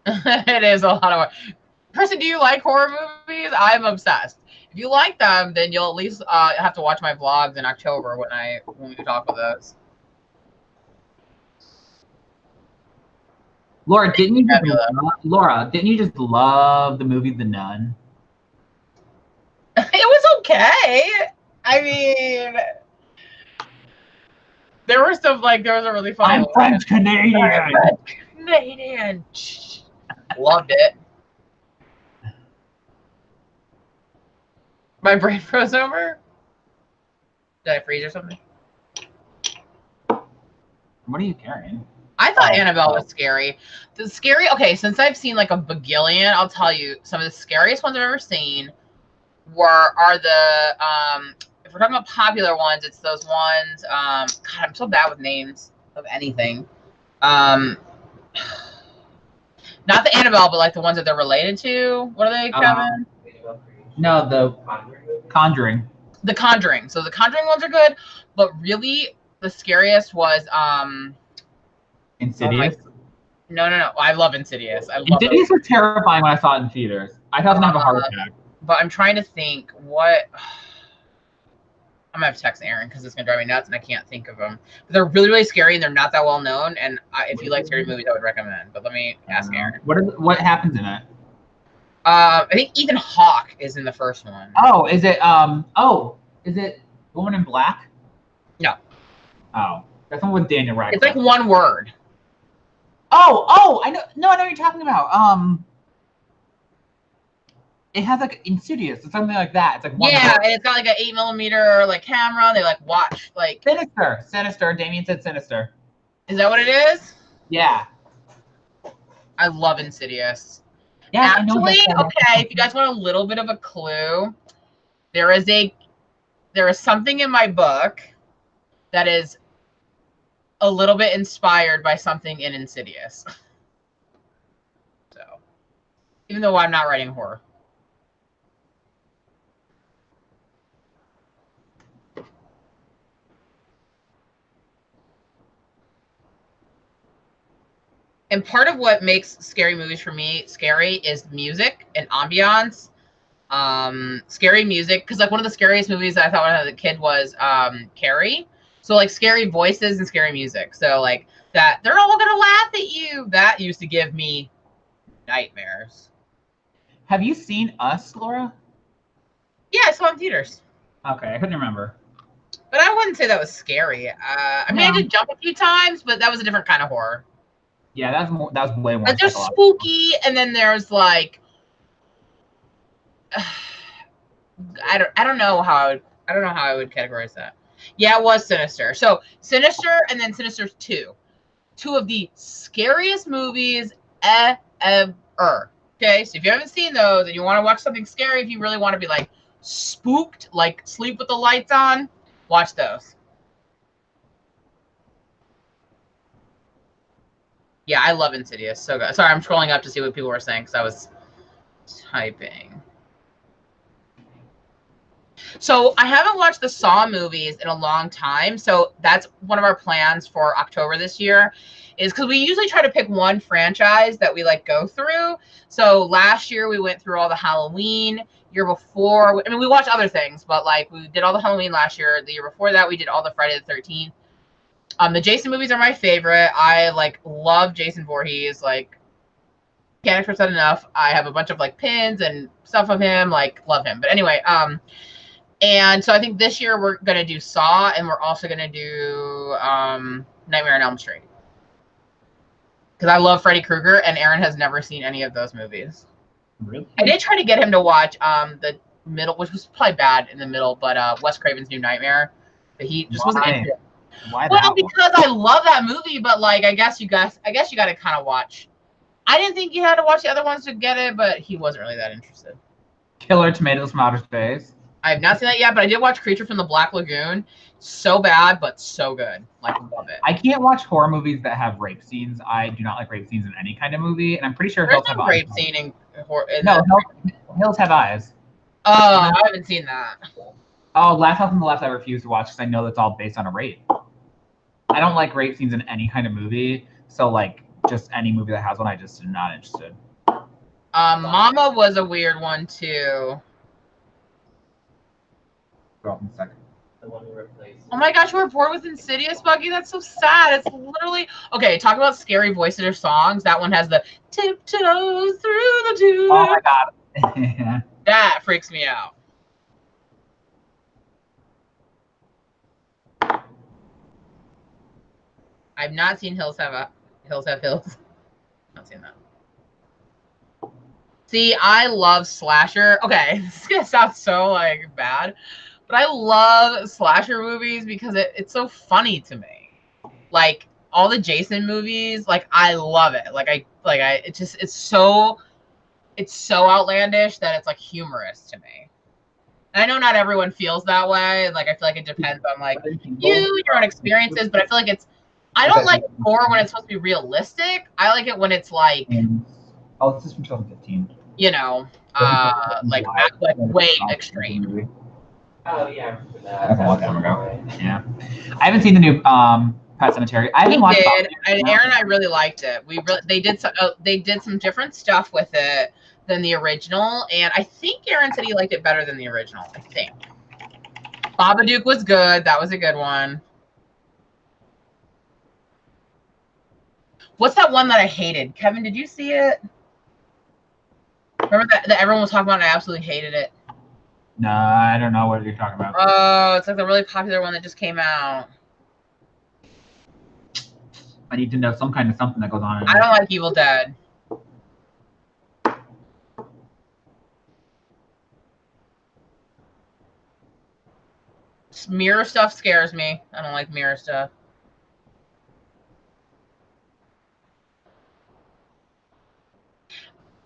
It is a lot of work. Kristen, do you like horror movies? I'm obsessed. If you like them, then you'll at least have to watch my vlogs in October when we talk about those. Laura, didn't you just love the movie The Nun? It was okay. I mean, there was a really funny. I'm French Canadian. Canadian. Loved it. My brain froze over. Did I freeze or something? What are you carrying? I thought Annabelle was scary. Okay, since I've seen like a bagillion, I'll tell you some of the scariest ones I've ever seen are the if we're talking about popular ones, it's those ones. God, I'm so bad with names of anything. Not the Annabelle, but like the ones that they're related to. What are they, Kevin? No, the Conjuring. The Conjuring. So the Conjuring ones are good, but really the scariest was Insidious. No. I love Insidious. Insidious was terrifying when I saw it in theaters. I thought I was gonna have a heart attack. But I'm trying to think what. I'm gonna have to text Aaron because it's gonna drive me nuts, and I can't think of them. But they're really, really scary, and they're not that well known. And if you like scary movies, I would recommend. But let me ask Aaron. What happens in it? I think Ethan Hawke is in the first one. Oh, is it is it Woman in Black? No. Oh, that's the one with Daniel Radcliffe. It's like one word. Oh, I know. No, I know what you're talking about. It has like Insidious or something like that. It's like one yeah, word. and it's got like an 8mm like camera. They like watch like Sinister. Damien said Sinister. Is that what it is? Yeah. I love Insidious. Yeah, actually, okay. If you guys want a little bit of a clue, there is something in my book that is a little bit inspired by something in Insidious. So, even though I'm not writing horror. And part of what makes scary movies for me scary is music and ambiance. Scary music, because like one of the scariest movies that I thought when I was a kid was Carrie. So like scary voices and scary music. So like that they're all gonna laugh at you. That used to give me nightmares. Have you seen Us, Laura? Yeah, I saw it in theaters. Okay, I couldn't remember. But I wouldn't say that was scary. I mean, I did jump a few times, but that was a different kind of horror. Yeah, that was way more. Like there's spooky, and then there's like I don't know how I would categorize that. Yeah, it was Sinister. So Sinister and then Sinister 2. Two of the scariest movies ever. Okay, so if you haven't seen those and you want to watch something scary, if you really want to be like spooked, like sleep with the lights on, watch those. Yeah, I love Insidious. So good. Sorry, I'm scrolling up to see what people were saying because I was typing. So I haven't watched the Saw movies in a long time. So that's one of our plans for October this year is because we usually try to pick one franchise that we like go through. So last year we went through all the Halloween. Year before, I mean, we watched other things, but like we did all the Halloween last year. The year before that, we did all the Friday the 13th. The Jason movies are my favorite. I like love Jason Voorhees. Like, can't express that enough. I have a bunch of like pins and stuff of him. Like, love him. But anyway, and so I think this year we're gonna do Saw, and we're also gonna do Nightmare on Elm Street. because I love Freddy Krueger, and Aaron has never seen any of those movies. Really? I did try to get him to watch the middle, which was probably bad in the middle, but Wes Craven's New Nightmare. But he just wasn't into it. Why Well, that because I love that movie, but like I guess you got to kind of watch. I didn't think you had to watch the other ones to get it, but he wasn't really that interested. Killer Tomatoes from Outer Space. I have not seen that yet, but I did watch Creature from the Black Lagoon. So bad, but so good. Like, love it. I can't watch horror movies that have rape scenes. I do not like rape scenes in any kind of movie, and I'm pretty sure There's Hills Have no Eyes. rape scene in horror. No, Hills Have Eyes. Oh, I haven't seen that. Oh, Last House on the Left I refuse to watch because I know that's all based on a rape. I don't like rape scenes in any kind of movie, so like just any movie that has one, I just am not interested. Mama was a weird one too. Go in a second. The one we replaced. Oh my gosh, we're bored with Insidious, Buggy. That's so sad. It's literally okay. Talk about scary voices or songs. That one has the tiptoes through the tube. Oh my god. That freaks me out. I've not seen Hills Have Hills. Not seen that. See, I love slasher. Okay, this is gonna sound so like bad, but I love slasher movies because it's so funny to me. Like all the Jason movies, like I love it. It's so outlandish that it's like humorous to me. And I know not everyone feels that way. Like I feel like it depends on like your own experiences, but I feel like I don't like horror when it's supposed to be realistic. I like it when it's like Oh, this is from 2015. you know, like way extreme. Oh yeah, I remember that. Yeah, I haven't seen the new Pet Cemetery. I haven't watched did, and Aaron and I really liked it. They did some different stuff with it than the original, and I think Aaron said he liked it better than the original. I think Babadook was good. That was a good one. What's that one that I hated? Kevin, did you see it? Remember that everyone was talking about and I absolutely hated it? No, I don't know what you're talking about. Oh, it's like the really popular one that just came out. I need to know some kind of something that goes on. I don't like Evil Dead. Mirror stuff scares me. I don't like mirror stuff.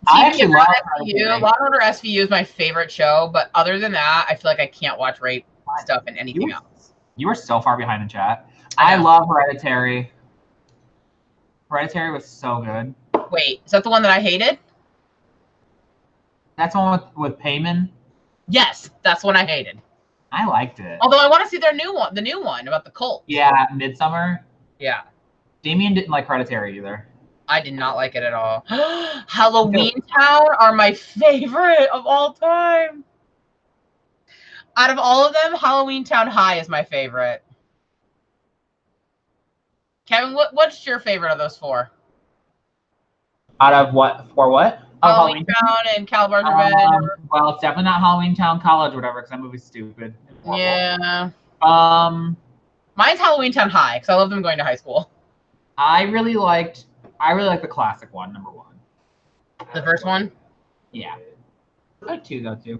I actually love SVU. Law & Order SVU is my favorite show, but other than that, I feel like I can't watch rape stuff and anything else. You were so far behind in chat. I love Hereditary. Hereditary was so good. Wait, is that the one that I hated? That's the one with Payman? Yes, that's the one I hated. I liked it. Although I want to see their new one, the new one about the cult. Yeah, Midsummer. Yeah. Damien didn't like Hereditary either. I did not like it at all. Halloween Town are my favorite of all time. Out of all of them, Halloween Town High is my favorite. Kevin, what's your favorite of those four? Out of what? For what? Halloween Town and Calabar's Revenge. Well, it's definitely not Halloween Town College or whatever, because that movie's stupid. Yeah. Mine's Halloween Town High, because I love them going to high school. I really liked the classic one, number one. The first one? Yeah. I like two, though, too.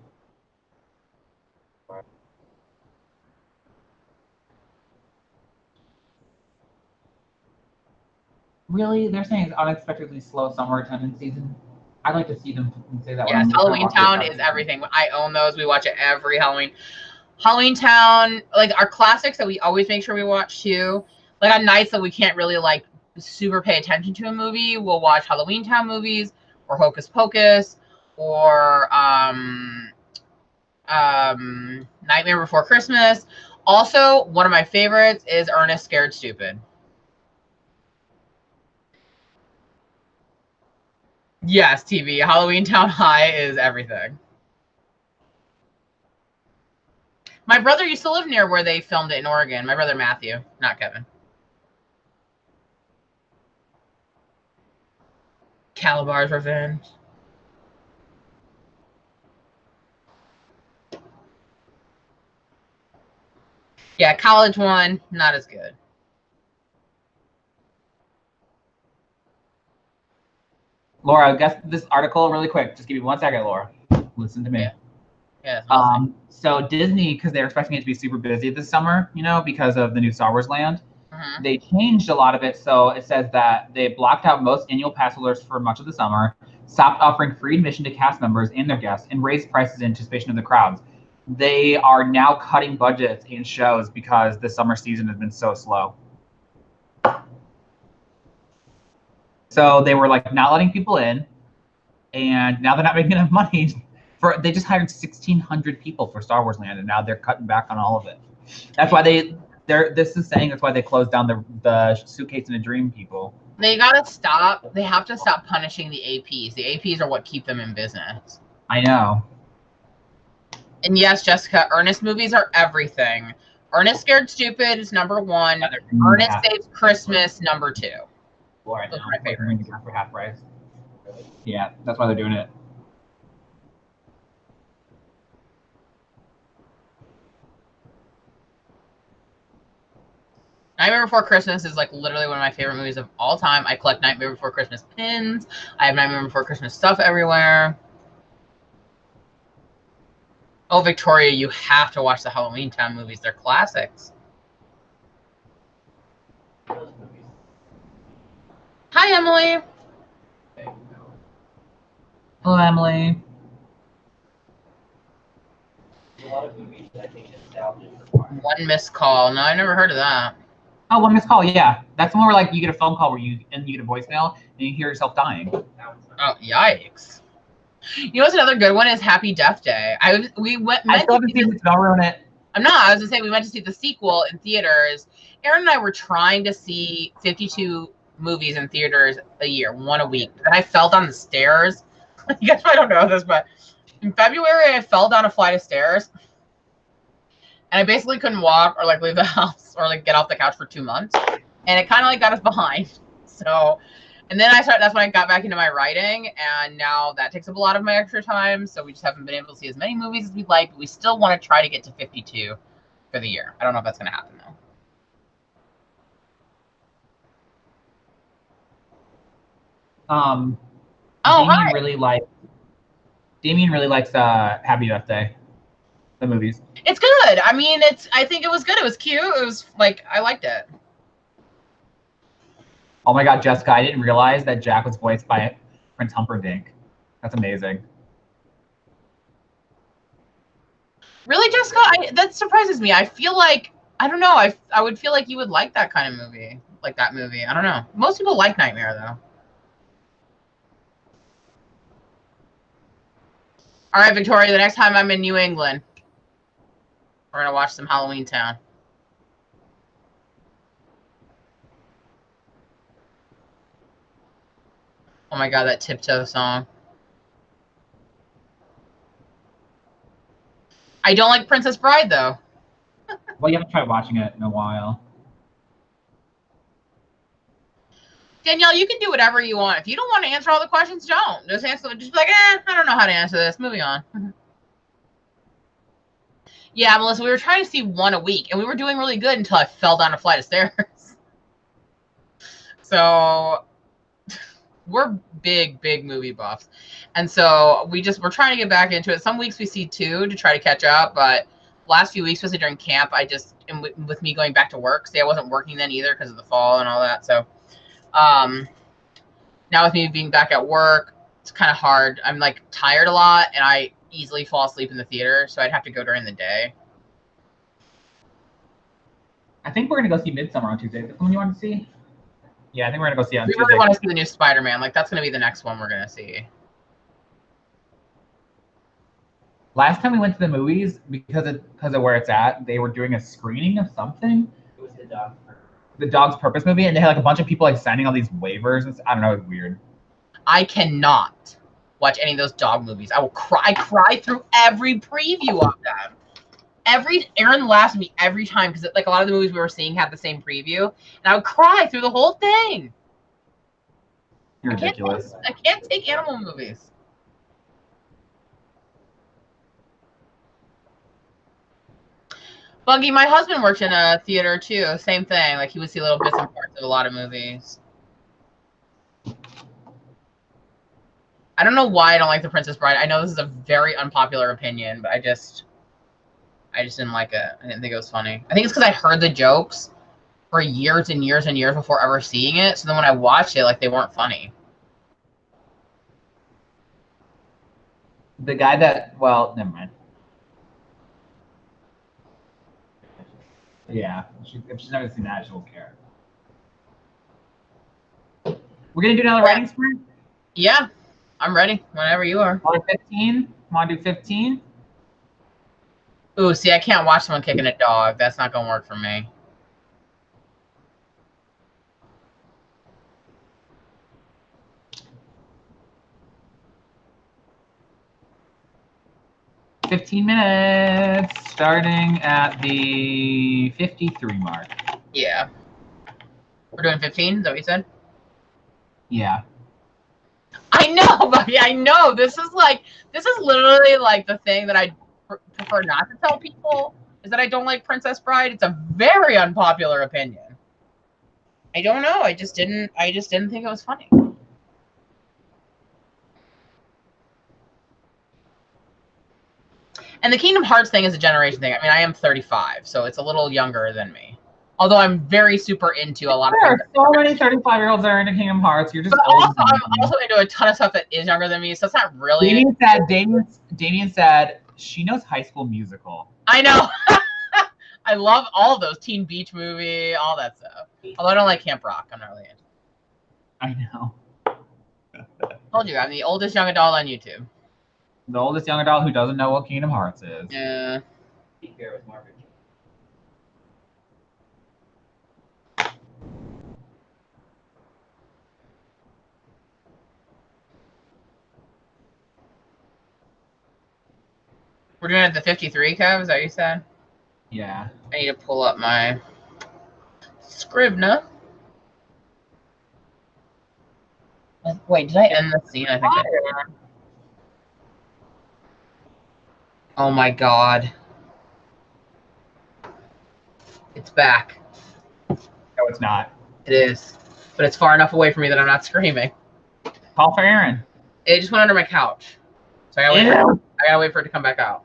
Really? They're saying it's unexpectedly slow summer attendance season? I'd like to see them say that. Yes, Halloween Town is everything. I own those. We watch it every Halloween. Halloween Town, like our classics that we always make sure we watch too. Like on nights that we can't really like super pay attention to a movie, we'll watch Halloween Town movies or Hocus Pocus or Nightmare Before Christmas. Also, one of my favorites is Ernest Scared Stupid. Yes, TV. Halloween Town High is everything. My brother used to live near where they filmed it in Oregon. My brother Matthew, not Kevin. Calabar's Revenge. Yeah, college one, not as good. Laura, guess this article really quick. Just give me 1 second, Laura. Listen to me. Yeah. So Disney, because they're expecting it to be super busy this summer, you know, because of the new Star Wars land, they changed a lot of it. So it says that they blocked out most annual pass holders for much of the summer, stopped offering free admission to cast members and their guests, and raised prices in anticipation of the crowds. They are now cutting budgets in shows because the summer season has been so slow. So they were like not letting people in, and now they're not making enough money. They just hired 1,600 people for Star Wars Land, and now they're cutting back on all of it. That's why this is saying that's why they closed down the Suitcase and a Dream people. They gotta stop. They have to stop punishing the APs. The APs are what keep them in business. I know. And yes, Jessica, Ernest movies are everything. Ernest Scared Stupid is number 1. Ernest Saves Christmas, number 2. Laura, those are my favorites. For half price. Yeah, that's why they're doing it. Nightmare Before Christmas is like literally one of my favorite movies of all time. I collect Nightmare Before Christmas pins. I have Nightmare Before Christmas stuff everywhere. Oh, Victoria, you have to watch the Halloween Town movies. They're classics. Hi, Emily. Hello, Emily. A lot of movies that I think nostalgia for. One Missed Call. No, I never heard of that. Oh, One Missed Call, yeah. That's the one where like you get a phone call where you get a voicemail and you hear yourself dying. Oh, yikes. You know what's another good one is Happy Death Day. We went. I still haven't seen it. Don't ruin it. I'm not. I was gonna say we went to see the sequel in theaters. Aaron and I were trying to see 52 movies in theaters a year, 1 a week. And I fell down the stairs. You guys probably don't know this, but in February I fell down a flight of stairs, and I basically couldn't walk or like leave the house or like get off the couch for 2 months, and it kind of like got us behind. So. And then that's when I got back into my writing, and now that takes up a lot of my extra time, so we just haven't been able to see as many movies as we'd like, but we still want to try to get to 52 for the year. I don't know if that's going to happen, though. Damien really likes Happy Death Day, the movies. It's good. I mean, I think it was good. It was cute. It was, like, I liked it. Oh my God, Jessica, I didn't realize that Jack was voiced by Prince Humperdinck. That's amazing. Really, Jessica? That surprises me. I feel like, I don't know, I would feel like you would like that kind of movie. Like that movie. I don't know. Most people like Nightmare, though. All right, Victoria, the next time I'm in New England, we're going to watch some Halloween Town. Oh my God, that Tiptoe song. I don't like Princess Bride, though. Well, you haven't tried watching it in a while. Danielle, you can do whatever you want. If you don't want to answer all the questions, don't. Just answer. Just be like, I don't know how to answer this. Moving on. Yeah, Melissa, we were trying to see 1 a week, and we were doing really good until I fell down a flight of stairs. So... we're big movie buffs, and so we're trying to get back into it. Some weeks we see 2 to try to catch up, but last few weeks, especially during camp, and with me going back to work, see, I wasn't working then either because of the fall and all that. So now with me being back at work, it's kind of hard. I'm like tired a lot, and I easily fall asleep in the theater, so I'd have to go during the day. I think we're gonna go see Midsummer on Tuesday. Is that the one you want to see? Yeah, I think we're gonna go see it on Tuesday. We really want to see the new Spider-Man. Like, that's gonna be the next one we're gonna see. Last time we went to the movies, because of where it's at, they were doing a screening of something. It was the Dog's Purpose movie, and they had like a bunch of people like signing all these waivers. And I don't know, it's weird. I cannot watch any of those dog movies. I will cry. I cry through every preview of them. Aaron laughs at me every time because like a lot of the movies we were seeing had the same preview, and I would cry through the whole thing. You're ridiculous. I can't take animal movies. Buggy, my husband worked in a theater too. Same thing. Like he would see little bits and parts of a lot of movies. I don't know why I don't like The Princess Bride. I know this is a very unpopular opinion, but I just didn't like it. I didn't think it was funny. I think it's because I heard the jokes for years and years and years before ever seeing it. So then when I watched it, like, they weren't funny. The guy that, well, never mind. Yeah, if she's never seen that, she won't care. We're gonna do another writing sprint? Yeah, I'm ready whenever you are. 15? Want to do 15? Ooh, see, I can't watch someone kicking a dog. That's not gonna work for me. $15 minutes, starting at the 53 mark. Yeah. We're doing 15? Is that what you said? Yeah. I know, buddy. I know. This is literally like the thing that I prefer not to tell people is that I don't like Princess Bride. It's a very unpopular opinion. I don't know. I just didn't think it was funny. And the Kingdom Hearts thing is a generation thing. I mean, I am 35, so it's a little younger than me. Although I'm very super into a lot of things. There are so many 35-year-olds that are into Kingdom Hearts. You're just But old. also, I'm also into a ton of stuff that is younger than me, so it's not really. Damien said she knows High School Musical. I know. I love all of those. Teen Beach Movie, all that stuff. Although I don't like Camp Rock. I'm not really into it. I know. Told you, I'm the oldest young adult on YouTube. The oldest young adult who doesn't know what Kingdom Hearts is. Yeah. Here with Margaret. We're doing it at the 53, Kev? Is that what you said? Yeah. I need to pull up my Scribner. Wait, did I end the scene? I think I did. Oh my god. It's back. No, it's not. It is. But it's far enough away from me that I'm not screaming. Call for Aaron. It just went under my couch. So I gotta wait for it to come back out.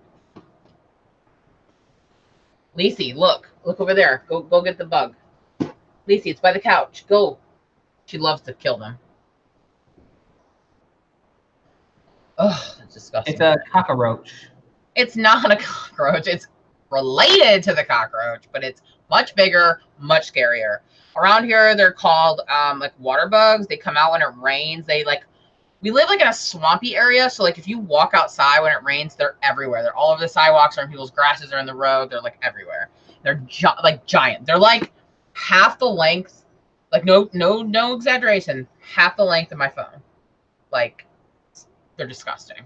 Lacey, look over there. Go get the bug. Lacey, it's by the couch. Go. She loves to kill them. Ugh, that's disgusting. It's a cockroach. It's not a cockroach. It's related to the cockroach, but it's much bigger, much scarier. Around here, they're called like water bugs. They come out when it rains. We live like in a swampy area, so like if you walk outside when it rains, they're everywhere. They're all over the sidewalks, or in people's grasses, or in the road. They're like everywhere. They're like giant. They're like half the length, like no exaggeration, half the length of my phone. Like, they're disgusting.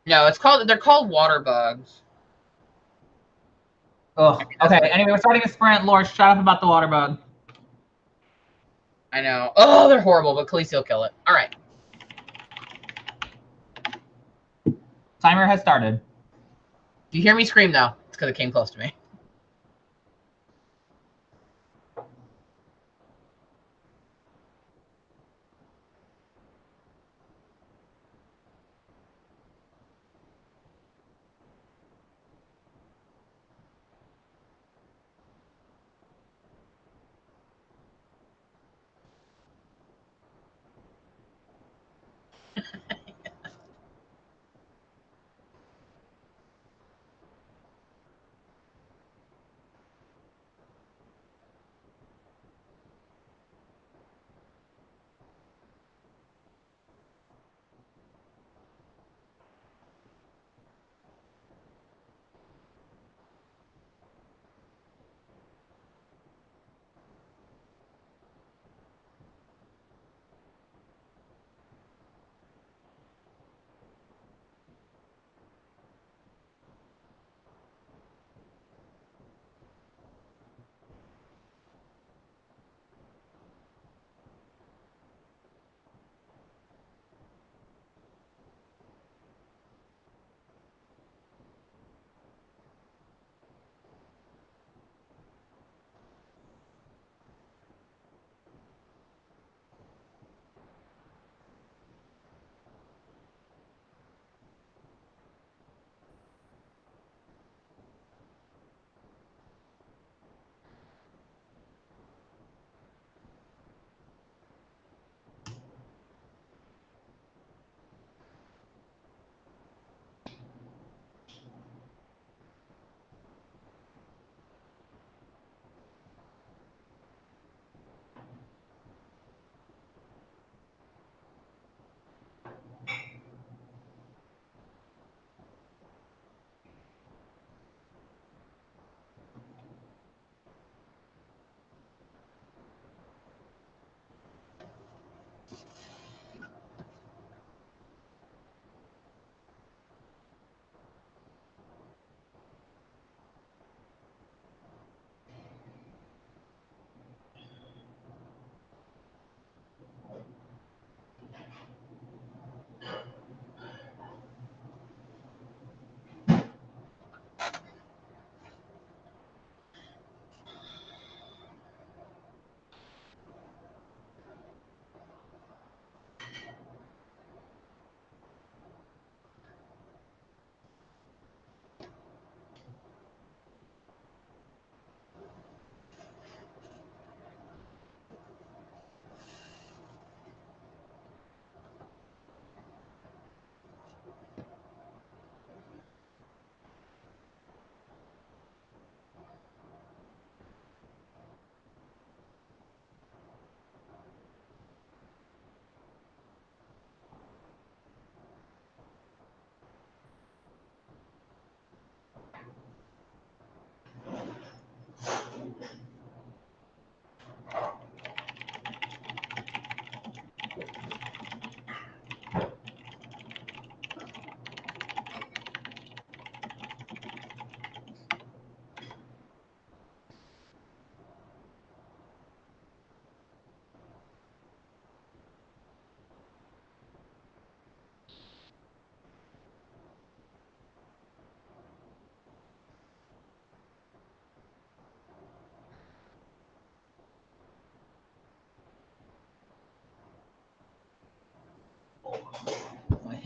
No, they're called water bugs. Ugh. Okay, anyway, we're starting a sprint. Laura, shut up about the water bug. I know. Oh, they're horrible, but Khaleesi will kill it. All right. Timer has started. Do you hear me scream, though? It's because it came close to me.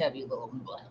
chubby little butt.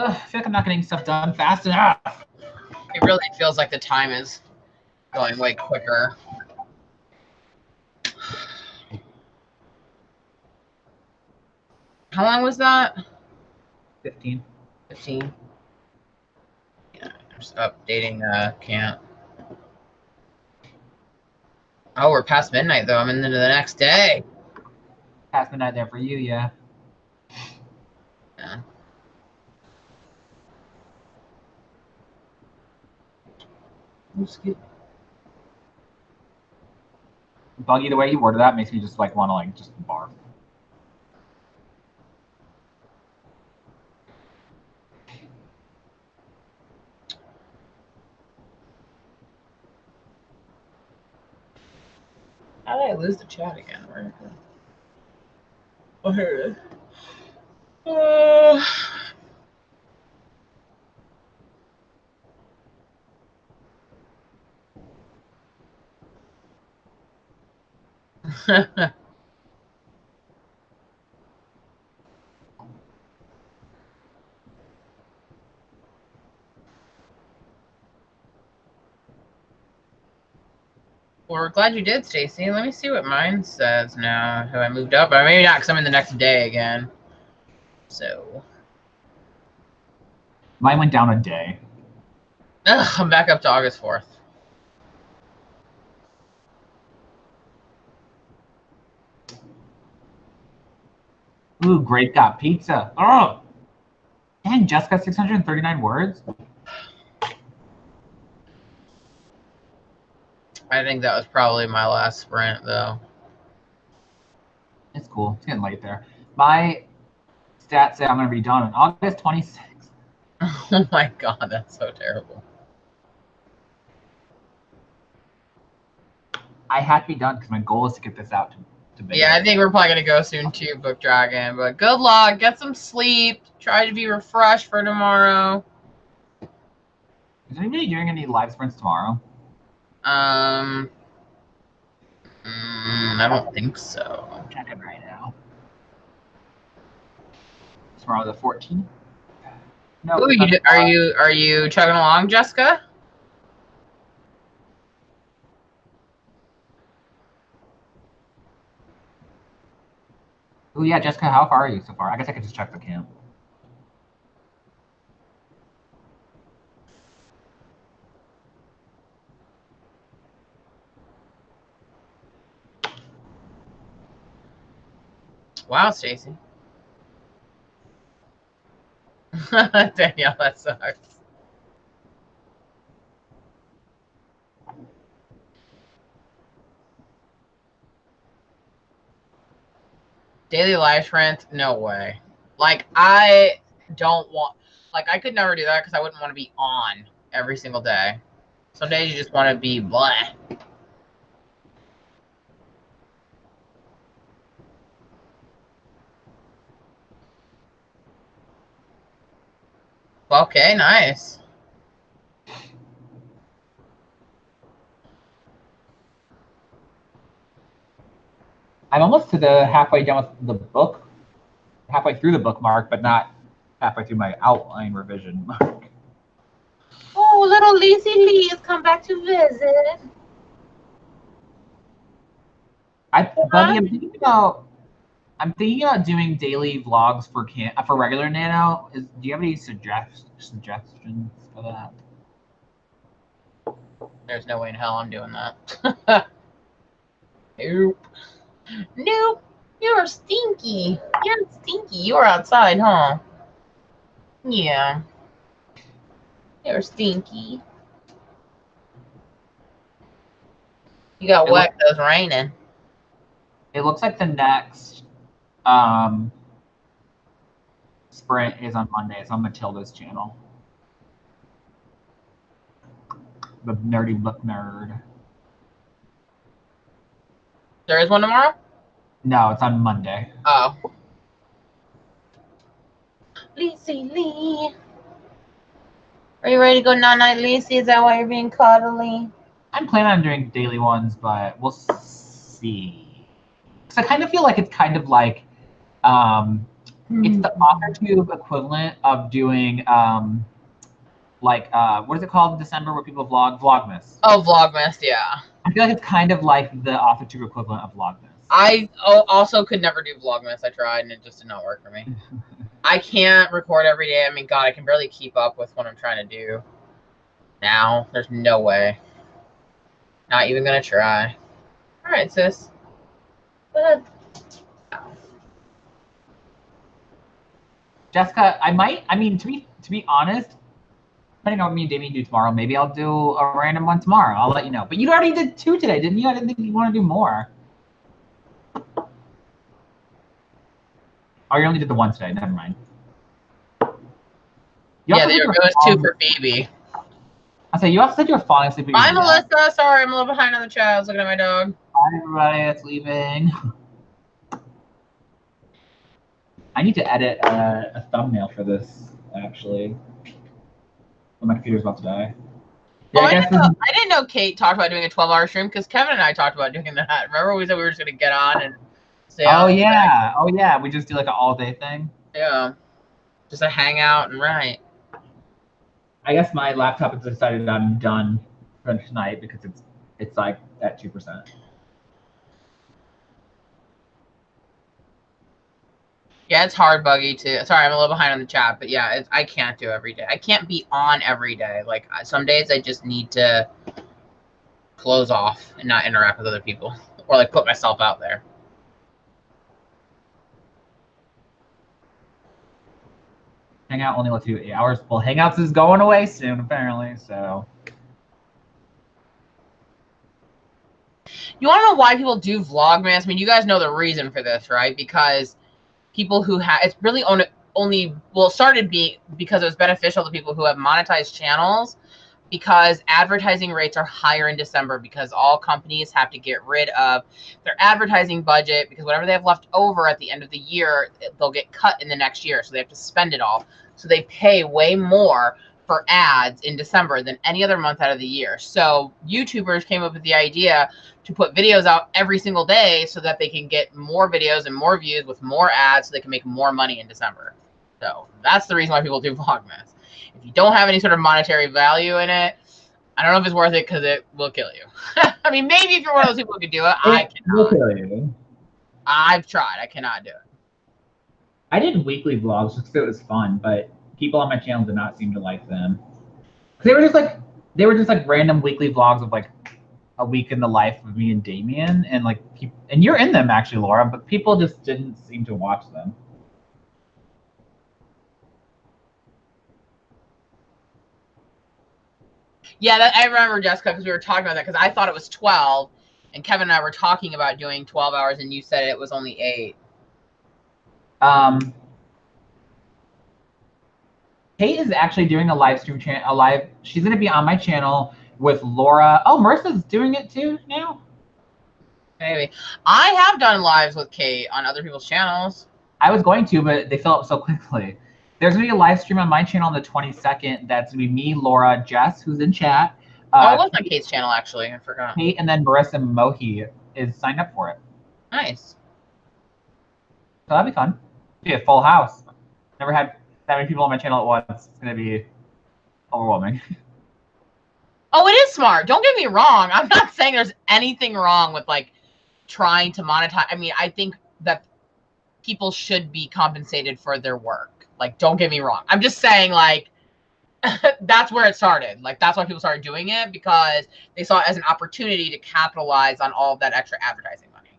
I feel like I'm not getting stuff done fast enough. It really feels like the time is going way quicker. How long was that? 15. 15. Yeah, I'm just updating camp. Oh, we're past midnight though. I'm into the next day. Past midnight there for you, yeah. Yeah. Buggy, the way you worded that makes me just like want to like just barf. How did I lose the chat again? Where is it? Oh, here it is. Well, we're glad you did, Stacy. Let me see what mine says now. Have I moved up? Or maybe not, because I'm in the next day again. So. Mine went down a day. Ugh, I'm back up to August 4th. Ooh, great got pizza. Oh! Dang, Jessica, 639 words? I think that was probably my last sprint, though. It's cool. It's getting late there. My stats say I'm going to be done on August 26th. Oh my god, that's so terrible. I had to be done because my goal is to get this out to beta. Yeah, I think we're probably going to go soon too, Book Dragon. But good luck. Get some sleep. Try to be refreshed for tomorrow. Is anybody doing any live sprints tomorrow? I don't think so. I'm checking right now. Tomorrow the 14th? No. Ooh, are you chugging along, Jessica? Oh yeah, Jessica, how far are you so far? I guess I could just check the camp. Wow, Stacy. Danielle, that sucks. Daily live sprint? No way. Like, I don't want... Like, I could never do that because I wouldn't want to be on every single day. Some days you just want to be blah. Okay, nice. I'm almost to the halfway down with the book, halfway through the bookmark, but not halfway through my outline revision mark. Oh, little Lizzie Lee has come back to visit. Buddy, I'm thinking about doing daily vlogs for regular Nano. Do you have any suggestions for that? There's no way in hell I'm doing that. Nope. Nope. You're stinky. You're stinky. You're outside, huh? Yeah. You're stinky. You got wet because it was raining. It looks like the next sprint is on Monday. It's on Matilda's channel. The nerdy book nerd. There is one tomorrow? No, it's on Monday. Oh. Lizzie Lee. Are you ready to go night-night, Lizzie? Is that why you're being cuddly? I'm planning on doing daily ones, but we'll see. Because I kind of feel like it's kind of like It's the Authortube equivalent of doing what is it called in December where people vlog? Vlogmas. Oh, Vlogmas, yeah. I feel like it's kind of like the Authortube equivalent of Vlogmas. I also could never do Vlogmas. I tried and it just did not work for me. I can't record every day. I mean, God, I can barely keep up with what I'm trying to do now. There's no way. Not even gonna try. All right, sis. Go ahead. Jessica, to be honest, depending on what me and Damien do tomorrow, maybe I'll do a random one tomorrow. I'll let you know. But you already did 2 today, didn't you? I didn't think you want to do more. Oh, you only did the 1 today. Never mind. Yeah, there goes 2 for Phoebe. I say you also said you were falling asleep. Bye, Melissa. Sorry, I'm a little behind on the chat. I was looking at my dog. Bye, everybody. It's leaving. I need to edit a thumbnail for this, actually. My computer's about to die. Yeah, I didn't know Kate talked about doing a 12-hour stream because Kevin and I talked about doing that. Remember we said we were just going to get on and stay on? Oh, yeah. Oh, yeah. We just do like an all-day thing. Yeah. Just a hangout and write. I guess my laptop has decided I'm done for tonight because it's like at 2%. Yeah, it's hard, Buggy, too. Sorry, I'm a little behind on the chat, but yeah, I can't do every day. I can't be on every day. Like, some days I just need to close off and not interact with other people or, like, put myself out there. Hangout only lets you 8 hours. Well, Hangouts is going away soon, apparently, so. You want to know why people do Vlogmas? I mean, you guys know the reason for this, right? Because people who have, it's really started being because it was beneficial to people who have monetized channels, because advertising rates are higher in December because all companies have to get rid of their advertising budget because whatever they have left over at the end of the year, they'll get cut in the next year. So they have to spend it all. So they pay way more for ads in December than any other month out of the year. So YouTubers came up with the idea to put videos out every single day so that they can get more videos and more views with more ads so they can make more money in December. So that's the reason why people do Vlogmas. If you don't have any sort of monetary value in it, I don't know if it's worth it because it will kill you. I mean, maybe if you're one of those people who can do it, I cannot. Will kill you. I've tried. I cannot do it. I did weekly vlogs just because it was fun, but people on my channel did not seem to like them. They were just like random weekly vlogs of like a week in the life of me and Damien, and like and you're in them actually, Laura, but people just didn't seem to watch them. Yeah, I remember, Jessica, because we were talking about that because I thought it was 12, and Kevin and I were talking about doing 12 hours, and you said it was only 8. Kate is actually doing a live stream she's going to be on my channel with Laura. Oh, Marissa's doing it too now? Maybe. I have done lives with Kate on other people's channels. I was going to, but they fill up so quickly. There's going to be a live stream on my channel on the 22nd. That's going to be me, Laura, Jess, who's in chat. It was on Kate's channel, actually. I forgot. Kate, and then Marissa Mohi is signed up for it. Nice. So that'd be fun. Be a full house. Never had that many people on my channel at once. It's going to be overwhelming. Oh, it is smart. Don't get me wrong. I'm not saying there's anything wrong with, like, trying to monetize. I mean, I think that people should be compensated for their work. Like, don't get me wrong. I'm just saying, like, that's where it started. Like, that's why people started doing it, because they saw it as an opportunity to capitalize on all of that extra advertising money.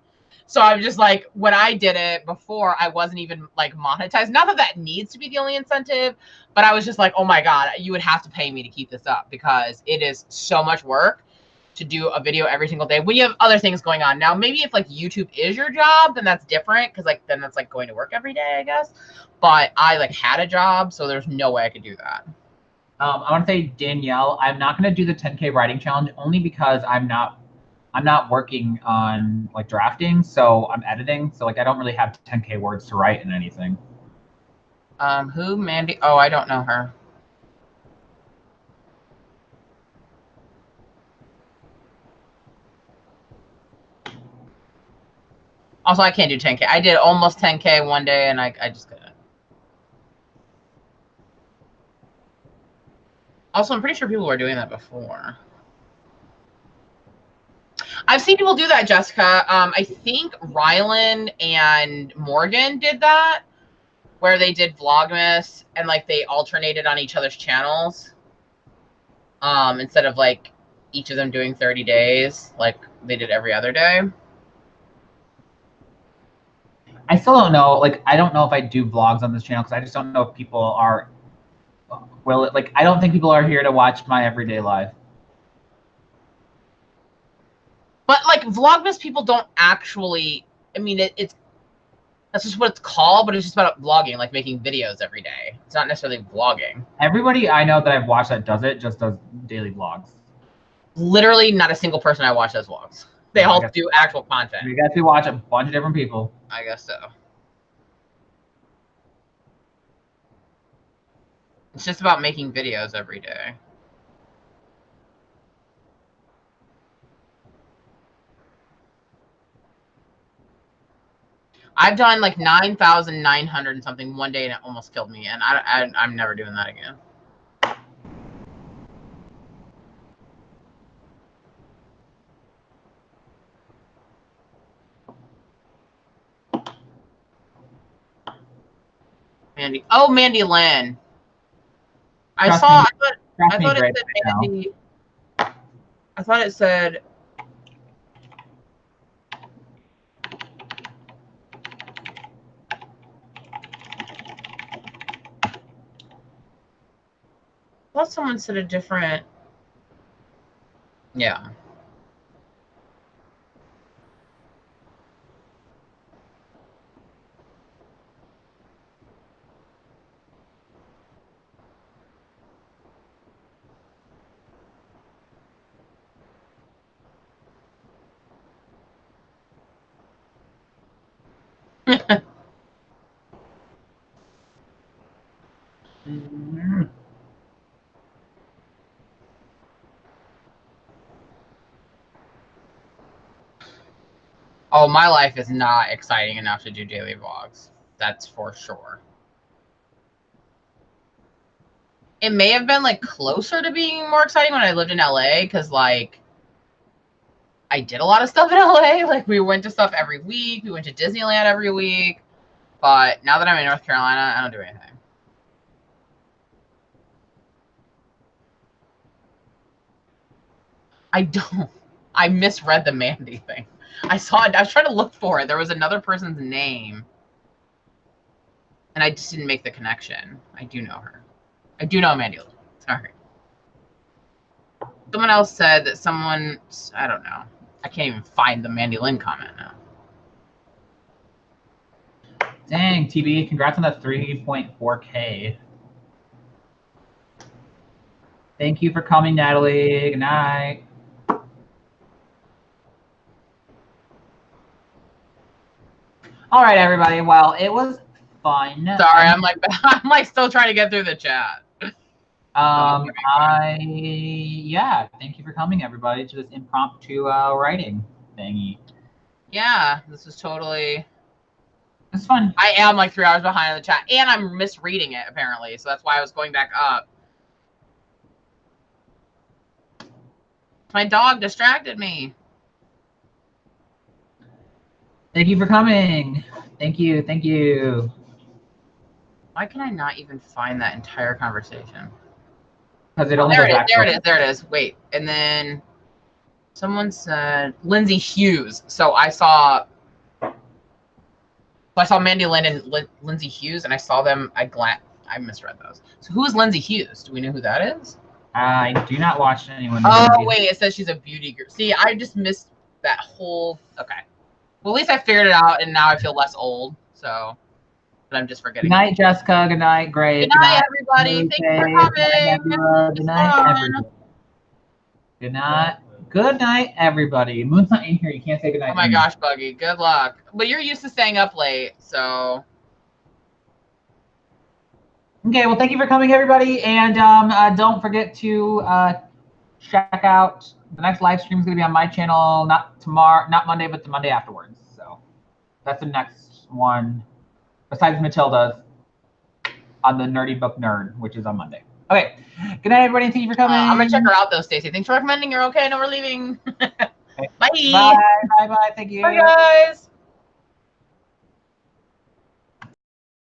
So I'm just like, when I did it before, I wasn't even like monetized. Not that that needs to be the only incentive, but I was just like, oh my God, you would have to pay me to keep this up because it is so much work to do a video every single day when you have other things going on. Now, maybe if like YouTube is your job, then that's different, because like then that's like going to work every day, I guess. But I like had a job, so there's no way I could do that. I want to say, Danielle, I'm not going to do the 10K writing challenge only because I'm not working on like drafting, so I'm editing, so like I don't really have 10K words to write in anything. Who? Mandy? Oh, I don't know her. Also, I can't do 10K. I did almost 10K one day, and I just couldn't. Also, I'm pretty sure people were doing that before. I've seen people do that, Jessica. I think Rylan and Morgan did that, where they did Vlogmas and like they alternated on each other's channels. Instead of like each of them doing 30 days, like they did every other day. I still don't know. Like, I don't know if I do vlogs on this channel because I just don't know if people are. Well, like, I don't think people are here to watch my everyday life. But like Vlogmas, people don't actually. I mean, it's that's just what it's called, but it's just about vlogging, like making videos every day. It's not necessarily vlogging. Everybody I know that I've watched that does it just does daily vlogs. Literally, not a single person I watch does vlogs. They all do actual content. You guys can watch a bunch of different people. I guess so. It's just about making videos every day. I've done like 9,900 and something one day, and it almost killed me. And I'm never doing that again. Mandy. Oh, Mandy Lynn. I thought it said Mandy. I thought it said. I thought someone said a different. Yeah. Oh, my life is not exciting enough to do daily vlogs. That's for sure. It may have been like closer to being more exciting when I lived in LA, because like I did a lot of stuff in LA. Like we went to stuff every week. We went to Disneyland every week. But now that I'm in North Carolina, I don't do anything. I don't. I misread the Mandy thing. I saw it. I was trying to look for it. There was another person's name. And I just didn't make the connection. I do know her. I do know Mandy. Sorry. Someone else said that someone, I don't know. I can't even find the Mandy Lynn comment now. Dang, TB, congrats on that 3.4K. Thank you for coming, Natalie. Good night. All right, everybody. Well, it was fun. Sorry, I'm like still trying to get through the chat. Yeah, thank you for coming, everybody, to this impromptu writing thingy. Yeah, this is totally. It's fun. I am like 3 hours behind in the chat, and I'm misreading it apparently, so that's why I was going back up. My dog distracted me. Thank you for coming. Thank you. Thank you. Why can I not even find that entire conversation? Because it only there goes back. There it is. Wait, and then someone said Lindsay Hughes. So I saw Mandy Lynn and Lindsay Hughes, and I saw them. I misread those. So who is Lindsay Hughes? Do we know who that is? I do not watch anyone. Oh wait, it says she's a beauty guru. See, I just missed that whole. Okay. Well, at least I figured it out, and now I feel less old. So, but I'm just forgetting. Good night, Jessica. Good night, Grace. Good night, everybody. Thank you for coming. Good night, everybody. Good night. Good night, everybody. Moon's not in here. You can't say good night. Oh my gosh, Buggy. Good luck. But you're used to staying up late, so. Okay, well, thank you for coming, everybody, and don't forget to check out the next live stream is going to be on my channel, not tomorrow, not Monday, but the Monday afterwards. So that's the next one, besides Matilda's, on the Nerdy Book Nerd, which is on Monday. Okay. Good night, everybody. Thank you for coming. I'm gonna check her out though, Stacey. Thanks for recommending. You're okay. No, we're leaving. Bye. Bye. Bye. Bye. Thank you. Bye, guys.